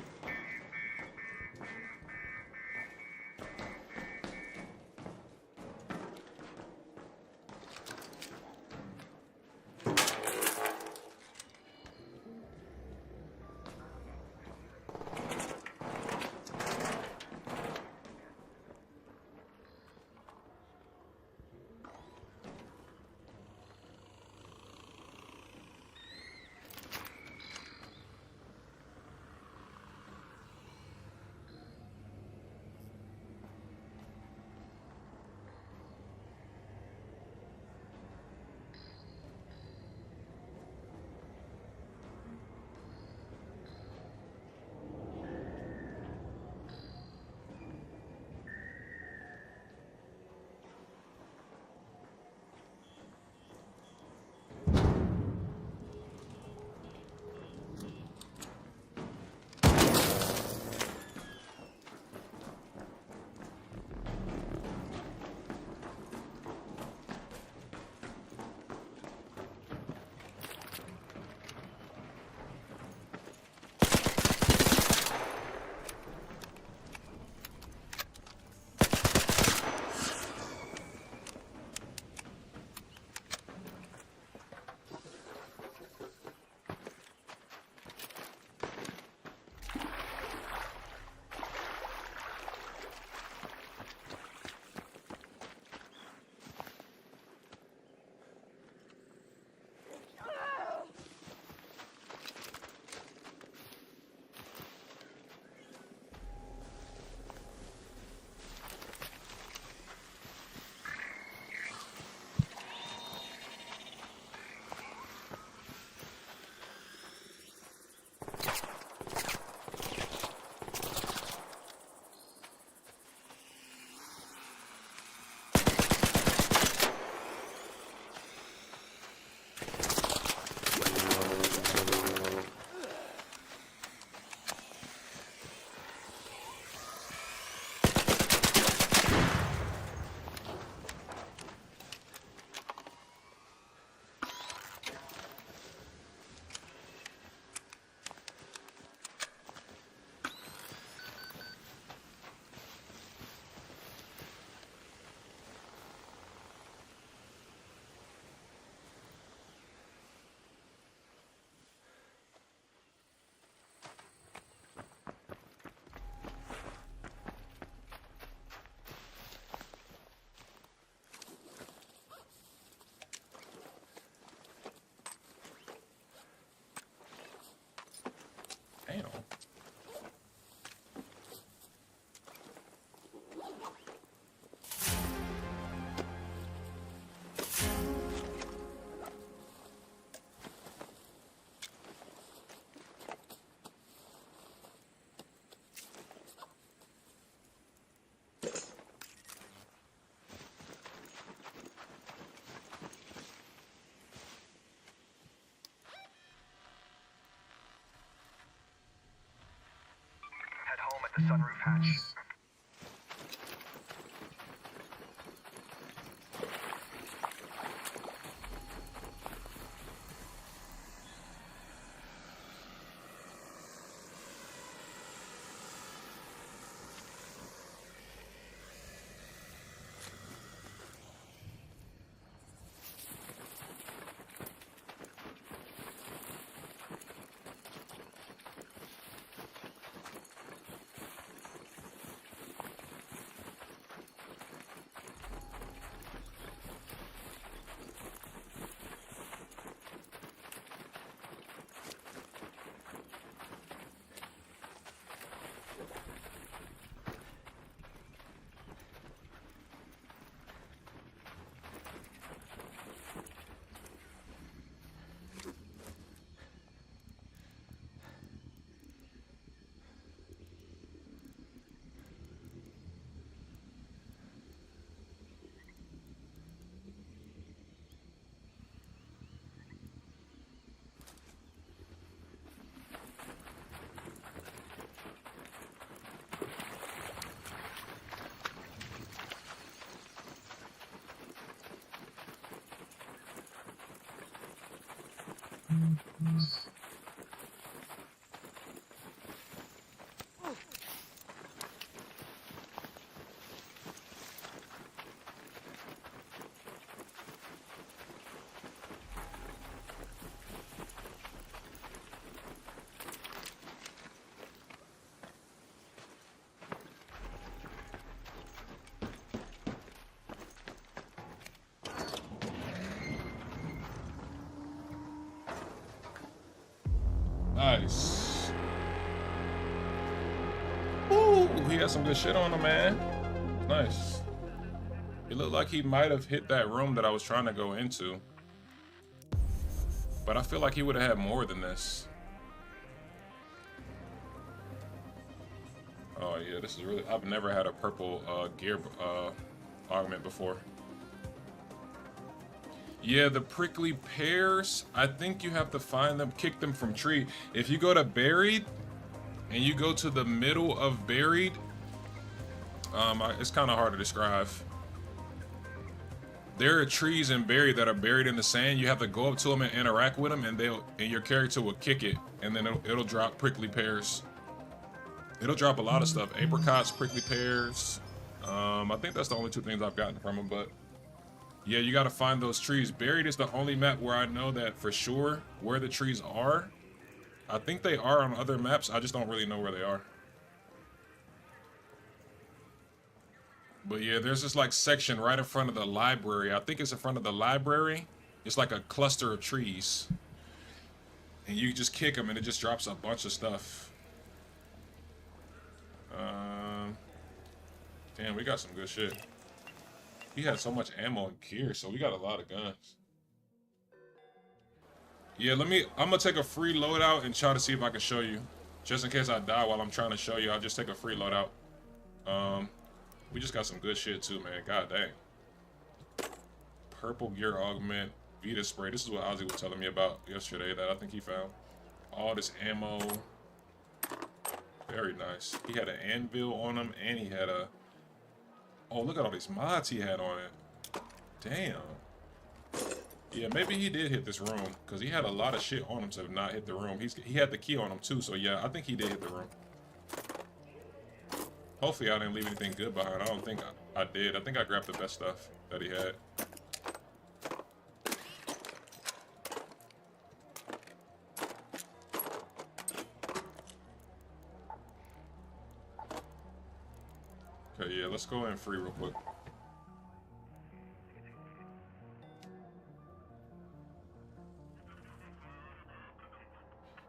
Damn. Head home at the sunroof hatch. Nice. Ooh, he had some good shit on him, man. Nice. It looked like he might have hit that room that I was trying to go into. But I feel like he would have had more than this. Oh yeah, this is really... I've never had a purple gear augment before. Yeah, the prickly pears, I think you have to find them, kick them from tree. If you go to buried, and you go to the middle of buried, it's kind of hard to describe. There are trees in buried that are buried in the sand. You have to go up to them and interact with them, and your character will kick it, and then it'll drop prickly pears. It'll drop a lot of stuff: apricots, prickly pears. I think that's the only two things I've gotten from them, but yeah, you got to find those trees. Buried is the only map where I know that for sure where the trees are. I think they are on other maps. I just don't really know where they are. But yeah, there's this like section right in front of the library. I think it's in front of the library. It's like a cluster of trees. And you just kick them and it just drops a bunch of stuff. Damn, we got some good shit. He had so much ammo and gear, so we got a lot of guns. Yeah, I'm gonna take a free loadout and try to see if I can show you. Just in case I die while I'm trying to show you, I'll just take a free loadout. We just got some good shit too, man. God dang. Purple gear augment, Vita spray. This is what Ozzy was telling me about yesterday that I think he found. All this ammo. Very nice. He had an anvil on him, and he had a... Oh, look at all these mods he had on it. Damn. Yeah, maybe he did hit this room, because he had a lot of shit on him to not hit the room. He had the key on him, too, so yeah, I think he did hit the room. Hopefully I didn't leave anything good behind. I don't think I did. I think I grabbed the best stuff that he had. Okay, yeah, let's go in free real quick.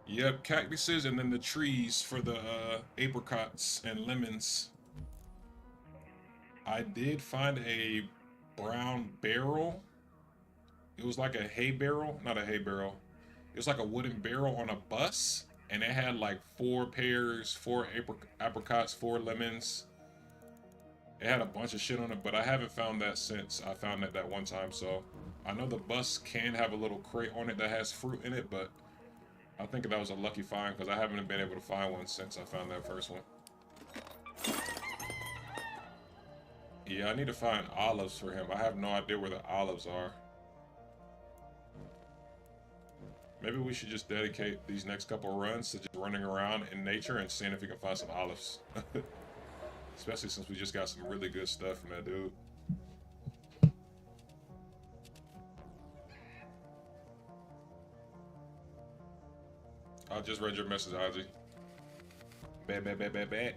Yep, cactuses and then the trees for the apricots and lemons. I did find a brown barrel. It was like a hay barrel, not a hay barrel. It was like a wooden barrel on a bus, and it had like 4 pears, 4 apricots, 4 lemons. It had a bunch of shit on it, but I haven't found that since I found it that one time. So I know the bus can have a little crate on it that has fruit in it, but I think that was a lucky find because I haven't been able to find one since I found that first one. Yeah, I need to find olives for him. I have no idea where the olives are. Maybe we should just dedicate these next couple runs to just running around in nature and seeing if we can find some olives. Especially since we just got some really good stuff from that dude. I just read your message, Ozzy. Bad, bad, bad, bad, bad.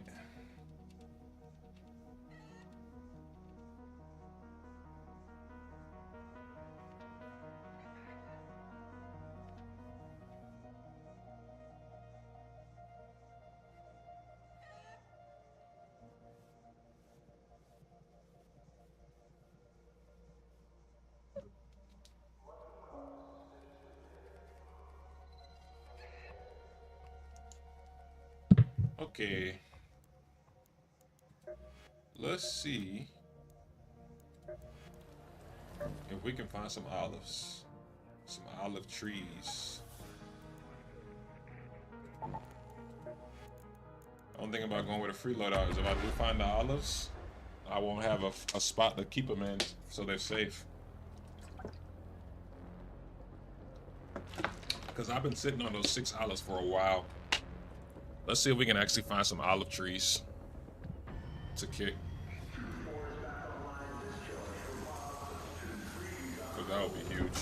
Okay. Let's see if we can find some olives. Some olive trees. One thing about going with a free loadout is if I do find the olives, I won't have a spot to keep them in, so they're safe. Because I've been sitting on those 6 olives for a while. Let's see if we can actually find some olive trees to kick. Because that would be huge.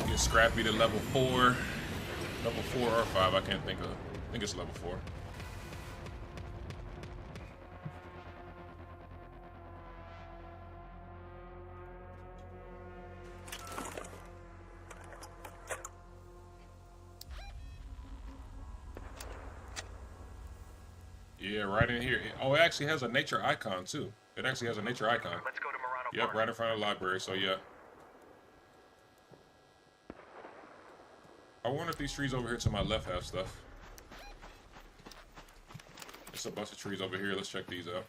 Get Scrappy to level 4. Level 4 or 5, I can't think of. I think it's level 4. Yeah, right in here. Oh, it actually has a nature icon too. It actually has a nature icon. Let's go to Murano Yep, Park. right in front of the library. So yeah. I wonder if these trees over here to my left have stuff. There's a bunch of trees over here. Let's check these out.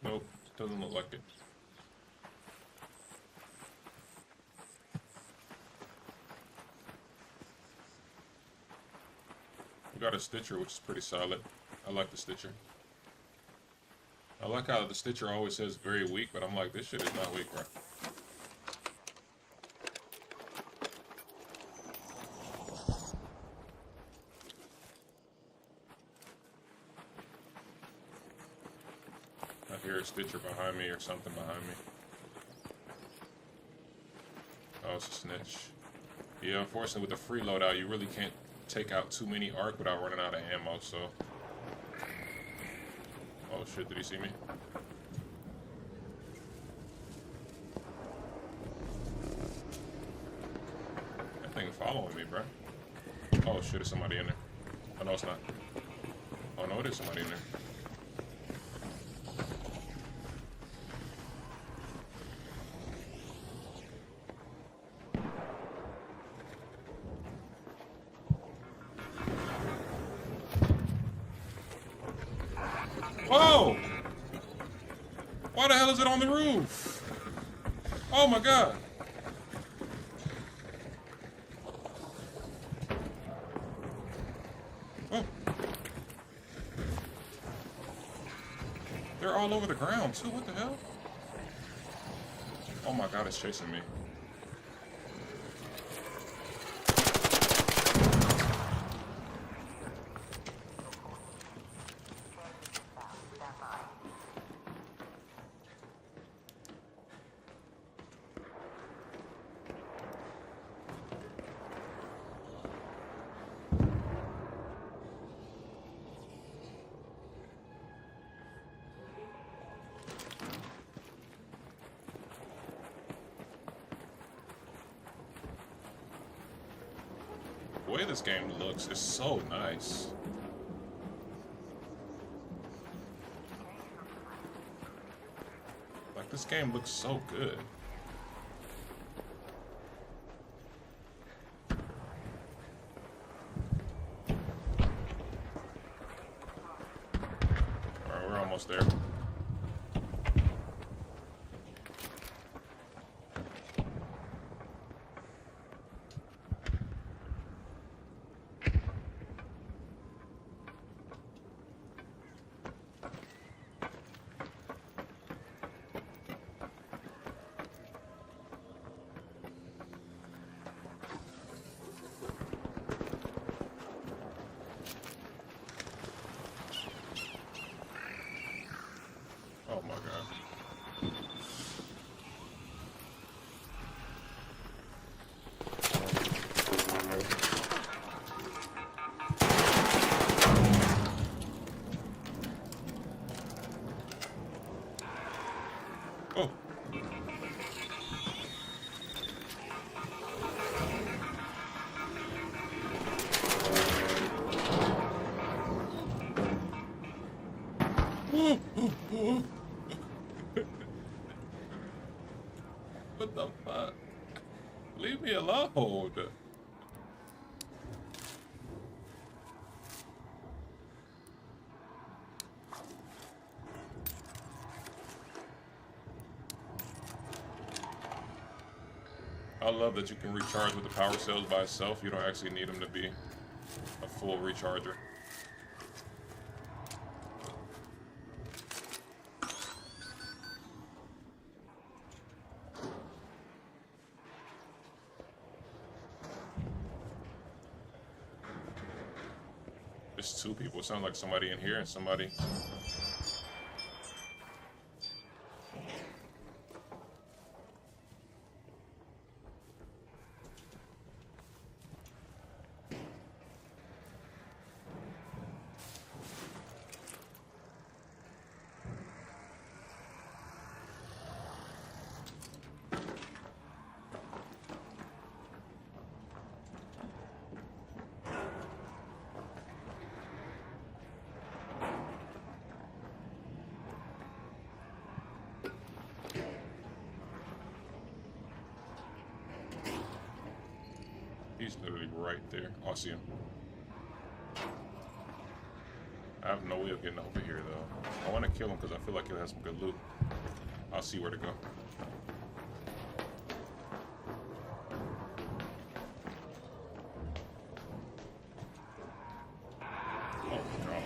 Nope, doesn't look like it. We got a Stitcher, which is pretty solid. I like the Stitcher. I like how the Stitcher always says very weak, but I'm like, this shit is not weak, bro. I hear a Stitcher behind me or something behind me. Oh, it's a snitch. Yeah, unfortunately with the free loadout, you really can't take out too many arc without running out of ammo, so... Oh shit, did he see me? That thing following me, bro. Oh shit, there's somebody in there. Oh no, it's not. Oh no, it is somebody in there. Whoa! Why the hell is it on the roof? Oh my god. Oh. They're all over the ground too, what the hell? Oh my god, it's chasing me. The way this game looks is so nice. Like, this game looks so good. Alright, we're almost there. Oh my god. Oh. What the fuck? Leave me alone. I love that you can recharge with the power cells by itself. You don't actually need them to be a full recharger. There's two people. It sounds like somebody in here and somebody. He's literally right there. Oh, I see him. I have no way of getting over here, though. I want to kill him because I feel like he'll have some good loot. I'll see where to go. Oh, God.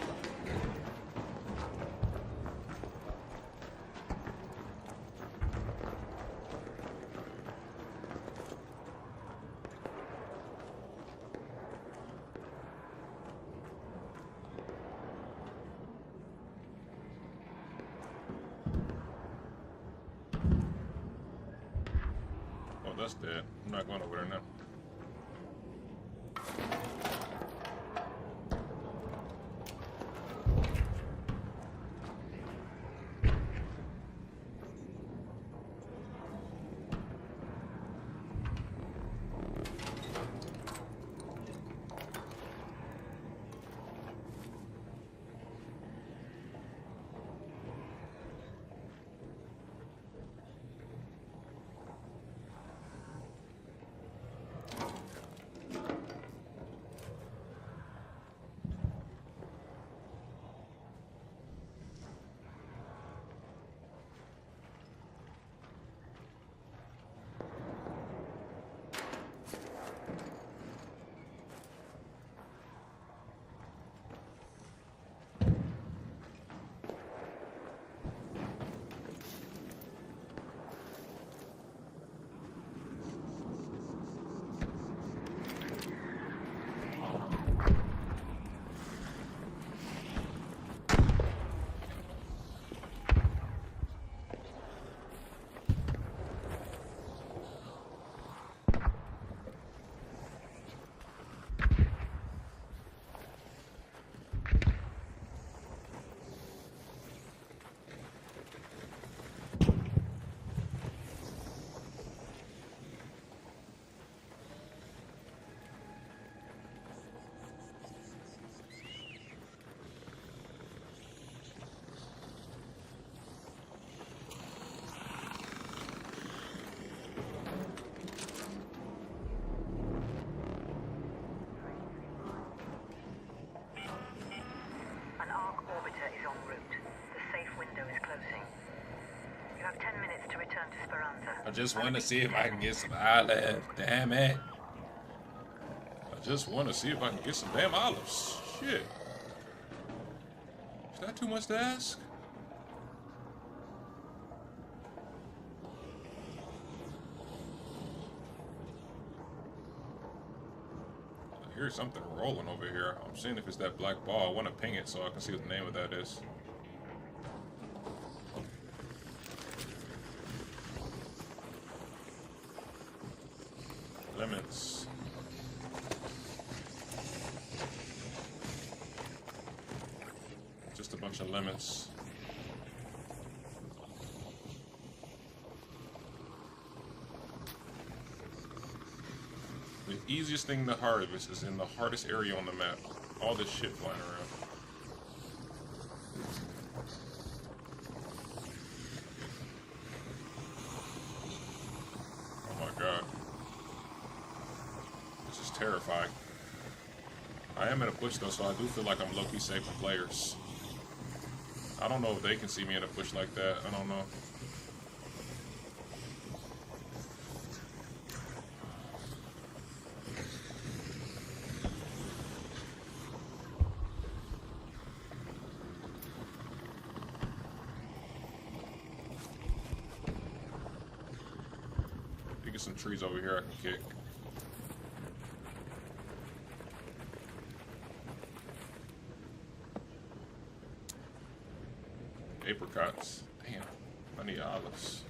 Oh, that's dead. I'm not going over there now. An ARC orbiter is en route. The safe window is closing. You have 10 minutes to return to Speranza. I just want to see if I can get some olives. Damn it. I just want to see if I can get some damn olives. Shit. Is that too much to ask? I hear something rolling over here. I'm seeing if it's that black ball. I want to ping it so I can see what the name of that is. Lemons. Just a bunch of lemons. The easiest thing to harvest is in the hardest area on the map. All this shit flying around. Oh my god. This is terrifying. I am in a bush though, so I do feel like I'm low-key safe from players. I don't know if they can see me in a bush like that. I don't know. You get some trees over here I can kick. Apricots. Damn, I need olives.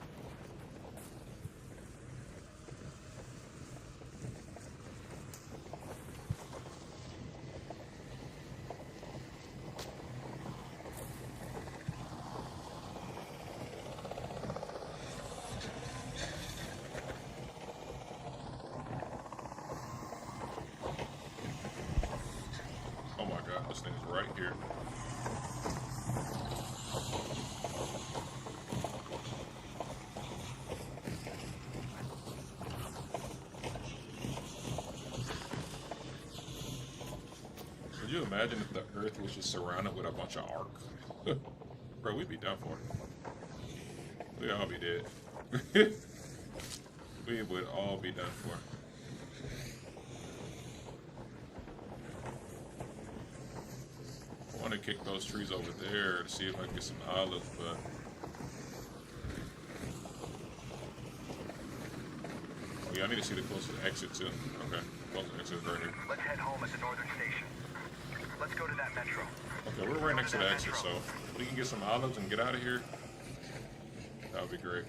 Oh my god, this thing's right here. Could you imagine if the Earth was just surrounded with a bunch of arc? Bro, we'd be done for. We'd all be dead. We would all be done for. I want to kick those trees over there to see if I can get some olives, but... Oh yeah, I need to see the closest exit too. Okay, closest exit is right here. Let's head home at the northern station. Let's go to that metro. Okay, we're right next to the exit, so if we can get some olives and get out of here, that would be great.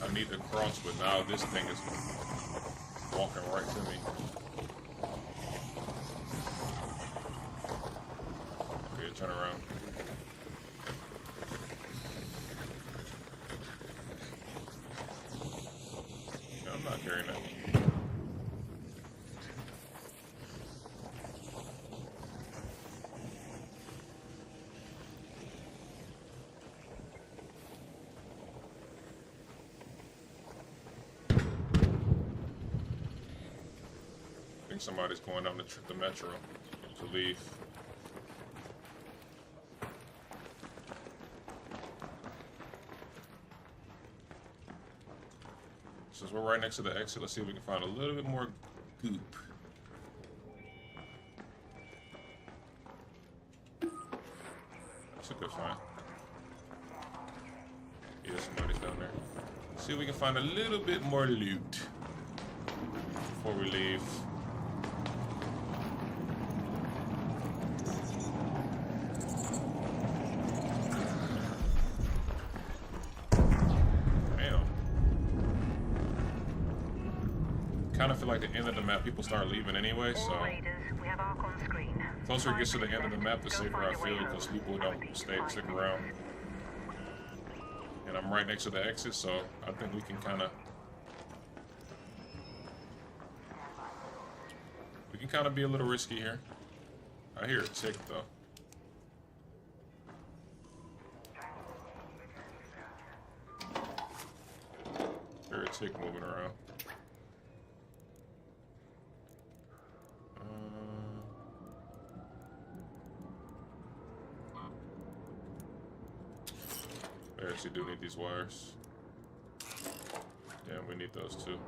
I need to cross, but now this thing is walking right to me. Okay, turn around. No, I'm not carrying that. Somebody's going down the metro to leave. Since we're right next to the exit, let's see if we can find a little bit more goop. That's a good find. Yeah, somebody's down there. Let's see if we can find a little bit more loot before we leave. Kind of feel like the end of the map, people start leaving anyway, so All raiders, we have Ark on screen. closer it gets to the end of the map, the safer I feel, because people don't stick around. And I'm right next to the exit, so I think we can kind of be a little risky here. I hear a tick though. I hear a tick moving around. I actually do need these wires. Damn, we need those too.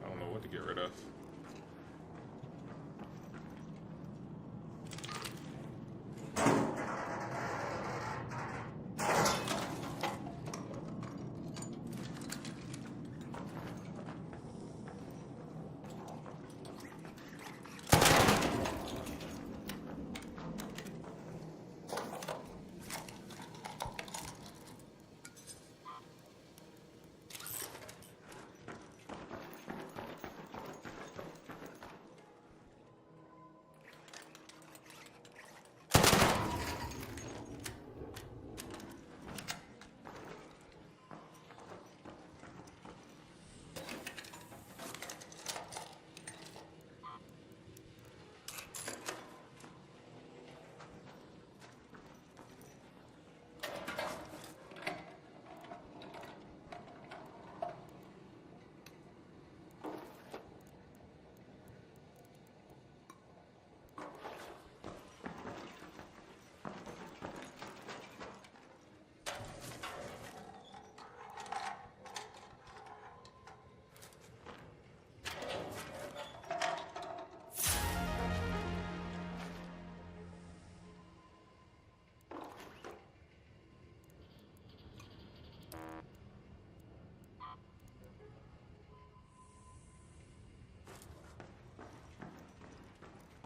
I don't know what to get rid of.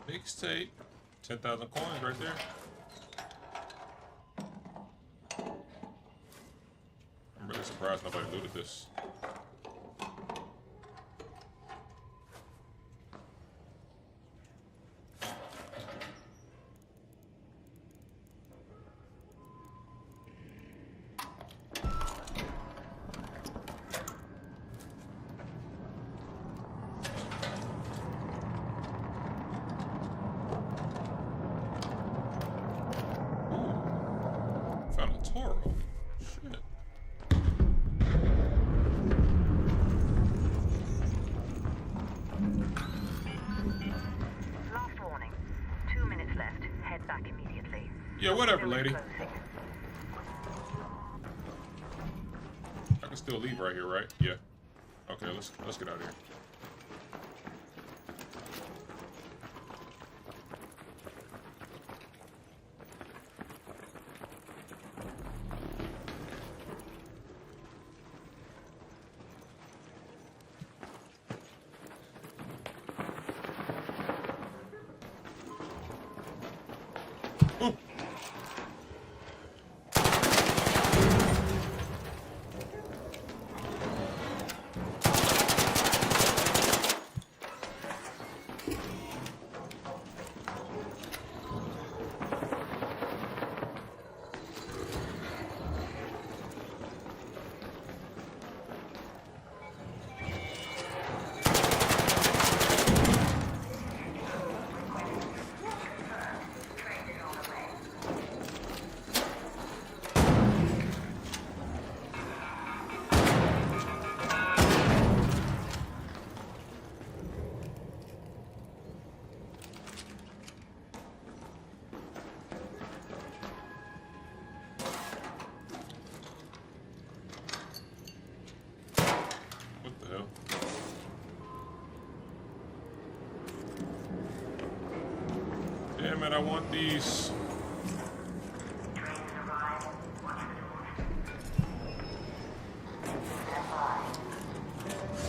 Mixtape. 10,000 coins right there. I'm really surprised nobody looted this. Found a Toro. Shit. Last warning. 2 minutes left. Head back immediately. Yeah, whatever, Building lady. closing. I can still leave right here, right? Yeah. Okay, let's get out of here. Ooh. What the hell? Damn it, I want these.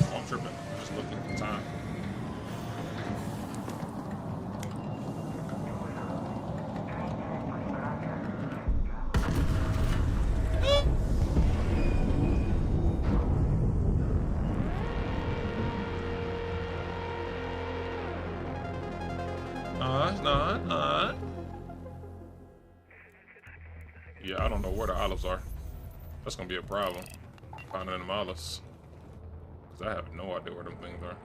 Oh, I'm tripping. I just looked at the time. Yeah, I don't know where the olives are. That's gonna be a problem. Finding them olives. Cause I have no idea where them things are.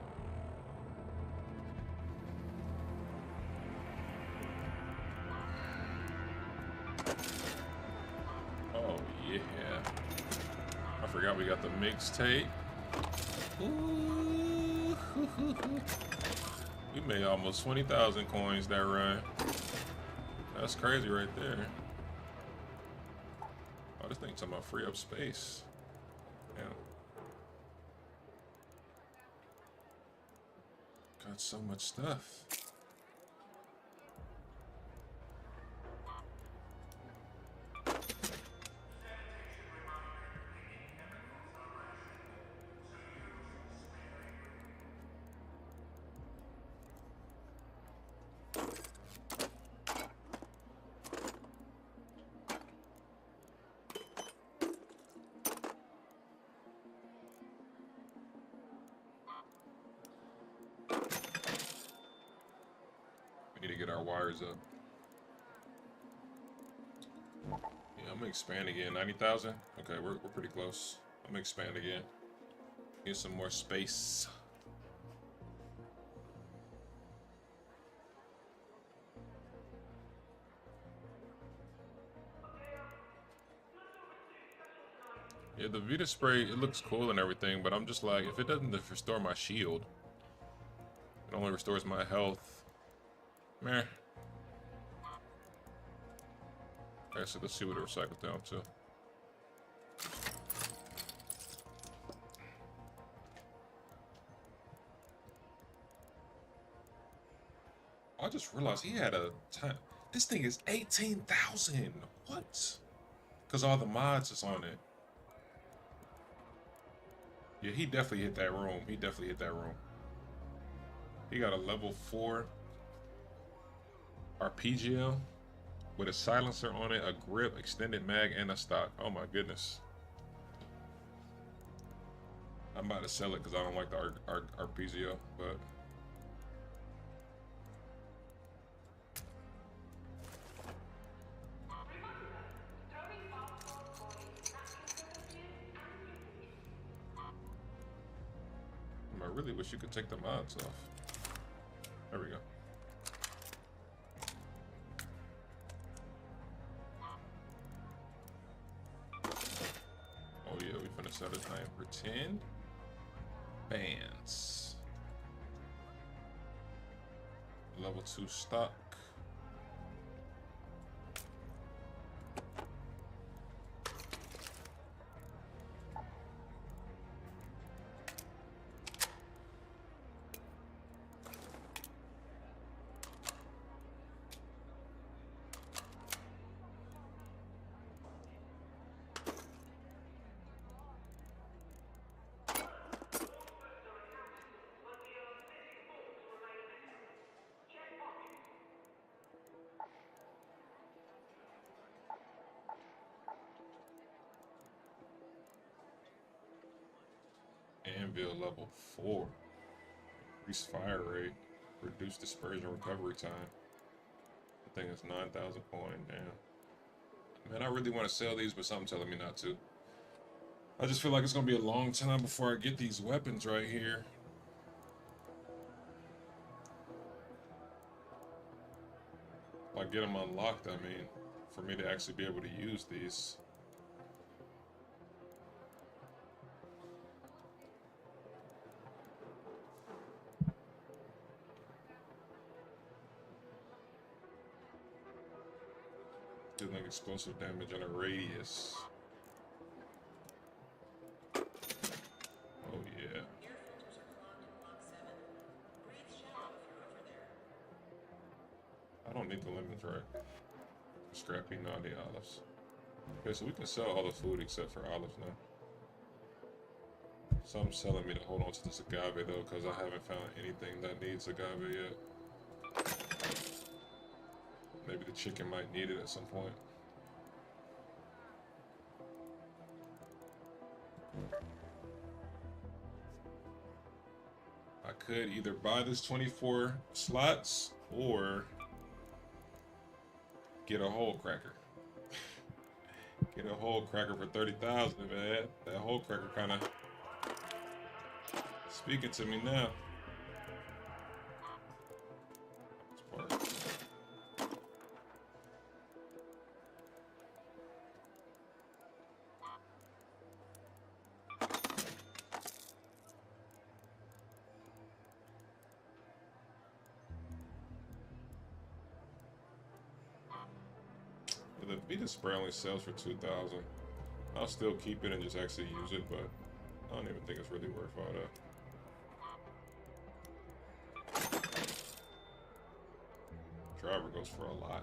Oh yeah. I forgot we got the mixtape. Ooh. We made almost 20,000 coins that run. That's crazy right there. Oh, this thing's talking about free up space. Damn. Got so much stuff. We need to get our wires up. Yeah, I'm gonna expand again. 90,000? Okay, we're pretty close. I'm gonna expand again. Get some more space. Yeah, the Vita spray, it looks cool and everything, but I'm just like, if it doesn't restore my shield, it only restores my health. Meh. Actually, let's see what it recycles down to. I just realized he had a time. This thing is 18,000. What? Because all the mods is on it. Yeah, he definitely hit that room. He definitely hit that room. He got a level 4 RPGL with a silencer on it, a grip, extended mag, and a stock. Oh my goodness. I'm about to sell it because I don't like the Arpeggio, but I really wish you could take the mods off. There we go. Oh yeah, we finna set a time for 10 bands. Level 2 stock. Anvil level 4. Increase fire rate. Reduce dispersion recovery time. I think it's 9,000 coin. Damn. Man, I really want to sell these, but something's telling me not to. I just feel like it's going to be a long time before I get these weapons right here. If I get them unlocked, I mean, for me to actually be able to use these. Dealing explosive damage on a radius. Oh yeah. I don't need the lemons, right? Scrappy, naughty olives. Okay, so we can sell all the food except for olives now. Something's telling me to hold on to this agave though, because I haven't found anything that needs agave yet. Maybe the chicken might need it at some point. I could either buy this 24 slots or get a whole cracker. Get a whole cracker for 30,000, man. That whole cracker kind of speaking to me now. The Vita spray only sells for 2,000. I'll still keep it and just actually use it, but I don't even think it's really worth all that. Driver goes for a lot.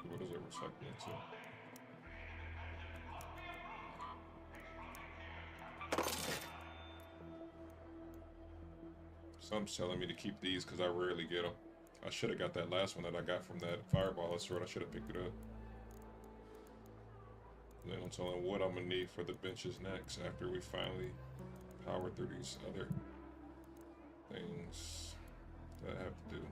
What is it recycling to? Something's telling me to keep these because I rarely get them. I should have got that last one that I got from that fireball sword. I should have picked it up. And then I'm telling what I'm gonna need for the benches next after we finally power through these other things that I have to do.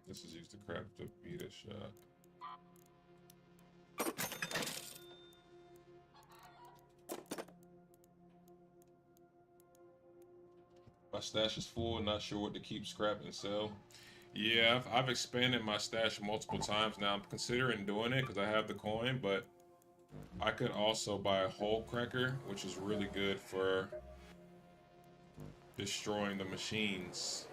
This is used to craft a Vita shot. My stash is full, not sure what to keep, scrap, and sell. Yeah, I've expanded my stash multiple times now. I'm considering doing it because I have the coin, but I could also buy a whole cracker, which is really good for destroying the machines.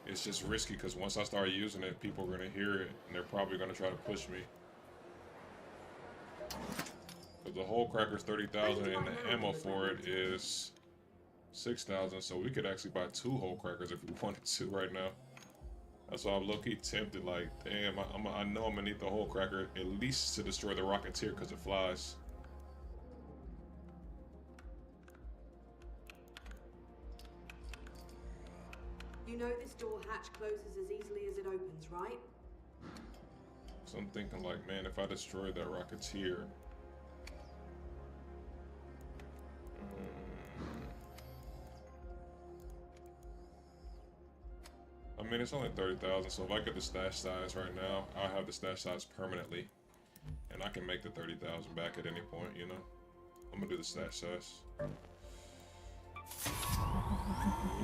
It's just risky because once I start using it, people are going to hear it and they're probably going to try to push me. But the whole cracker's 30,000 and the ammo for it is 6,000, so we could actually buy 2 whole crackers if we wanted to right now. That's why I'm low-key tempted, like, damn, I know I'm gonna need the whole cracker at least to destroy the Rocketeer because it flies. You know this door hatch closes as easily as it opens, right? So I'm thinking like, man, if I destroy that Rocketeer, I mean, it's only 30,000, so if I get the stash size right now, I'll have the stash size permanently, and I can make the 30,000 back at any point, you know? I'm gonna do the stash size.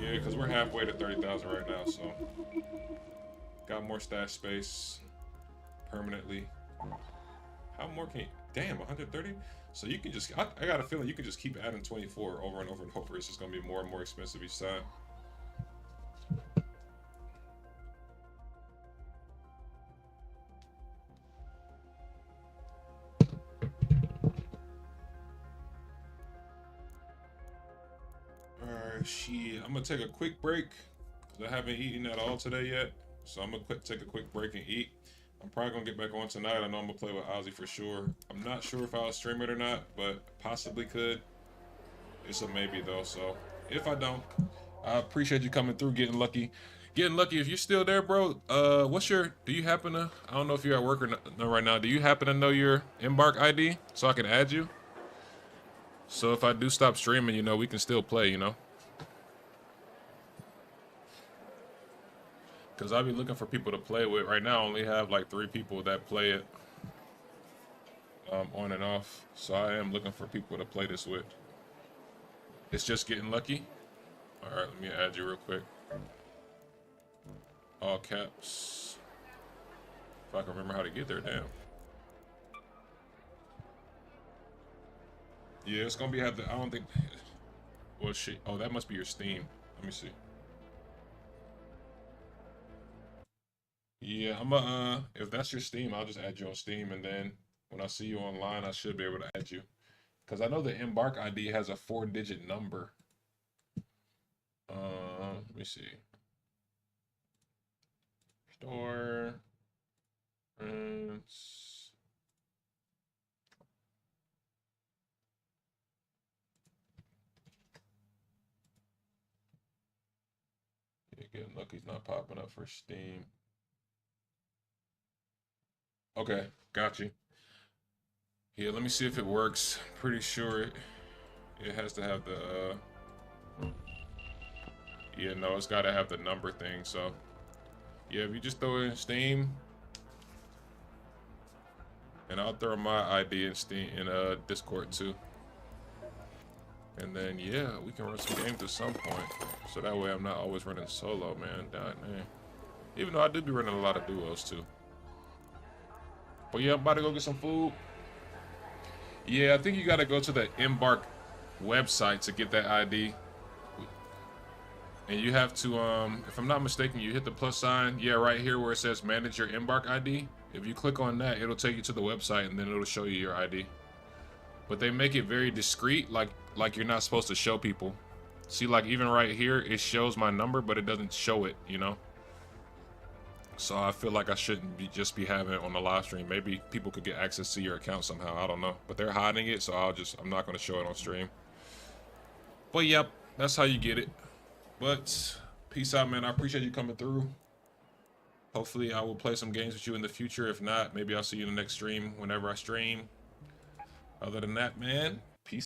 Yeah, because we're halfway to 30,000 right now, so got more stash space permanently. How more can you, damn, 130? So you can just, I got a feeling you can just keep adding 24 over and over and over. It's just gonna be more and more expensive each time. Shit, I'm gonna take a quick break because I haven't eaten at all today yet. So I'm gonna take a quick break and eat. I'm probably gonna get back on tonight. I know I'm gonna play with Ozzy for sure. I'm not sure if I'll stream it or not, but possibly could. It's a maybe though. So if I don't, I appreciate you coming through, getting lucky. Getting lucky. If you're still there, bro, what's your, do you happen to, I don't know if you're at work or no right now. Do you happen to know your Embark ID so I can add you? So if I do stop streaming, you know, we can still play, you know? Because I'll be looking for people to play with. Right now, I only have like 3 people that play it on and off. So I am looking for people to play this with. It's just getting lucky. All right, let me add you real quick. All caps. If I can remember how to get there, damn. Yeah, it's gonna be I don't think. Well, shit. Oh, that must be your Steam. Let me see. Yeah, if that's your Steam, I'll just add you on Steam, and then when I see you online, I should be able to add you. Because I know the Embark ID has a 4-digit number. Let me see. Store. Friends. Yeah, getting lucky's not popping up for Steam. Okay, got you. Yeah, let me see if it works. Pretty sure it has to have the, yeah, no, it's got to have the number thing, so. Yeah, if you just throw it in Steam, and I'll throw my ID in Steam, in Discord too. And then, yeah, we can run some games at some point. So that way I'm not always running solo, man. God, man. Even though I do be running a lot of duos too. But yeah, I'm about to go get some food. Yeah, I think you got to go to the Embark website to get that ID. And you have to, if I'm not mistaken, you hit the plus sign. Yeah, right here where it says manage your Embark ID. If you click on that, it'll take you to the website and then it'll show you your ID. But they make it very discreet, like you're not supposed to show people. See, like even right here, it shows my number, but it doesn't show it, you know? So I feel like I shouldn't just be having it on the live stream. Maybe people could get access to your account somehow. I don't know. But they're hiding it, so I'm not going to show it on stream. But yep, that's how you get it. But peace out, man. I appreciate you coming through. Hopefully I will play some games with you in the future. If not, maybe I'll see you in the next stream whenever I stream. Other than that, man,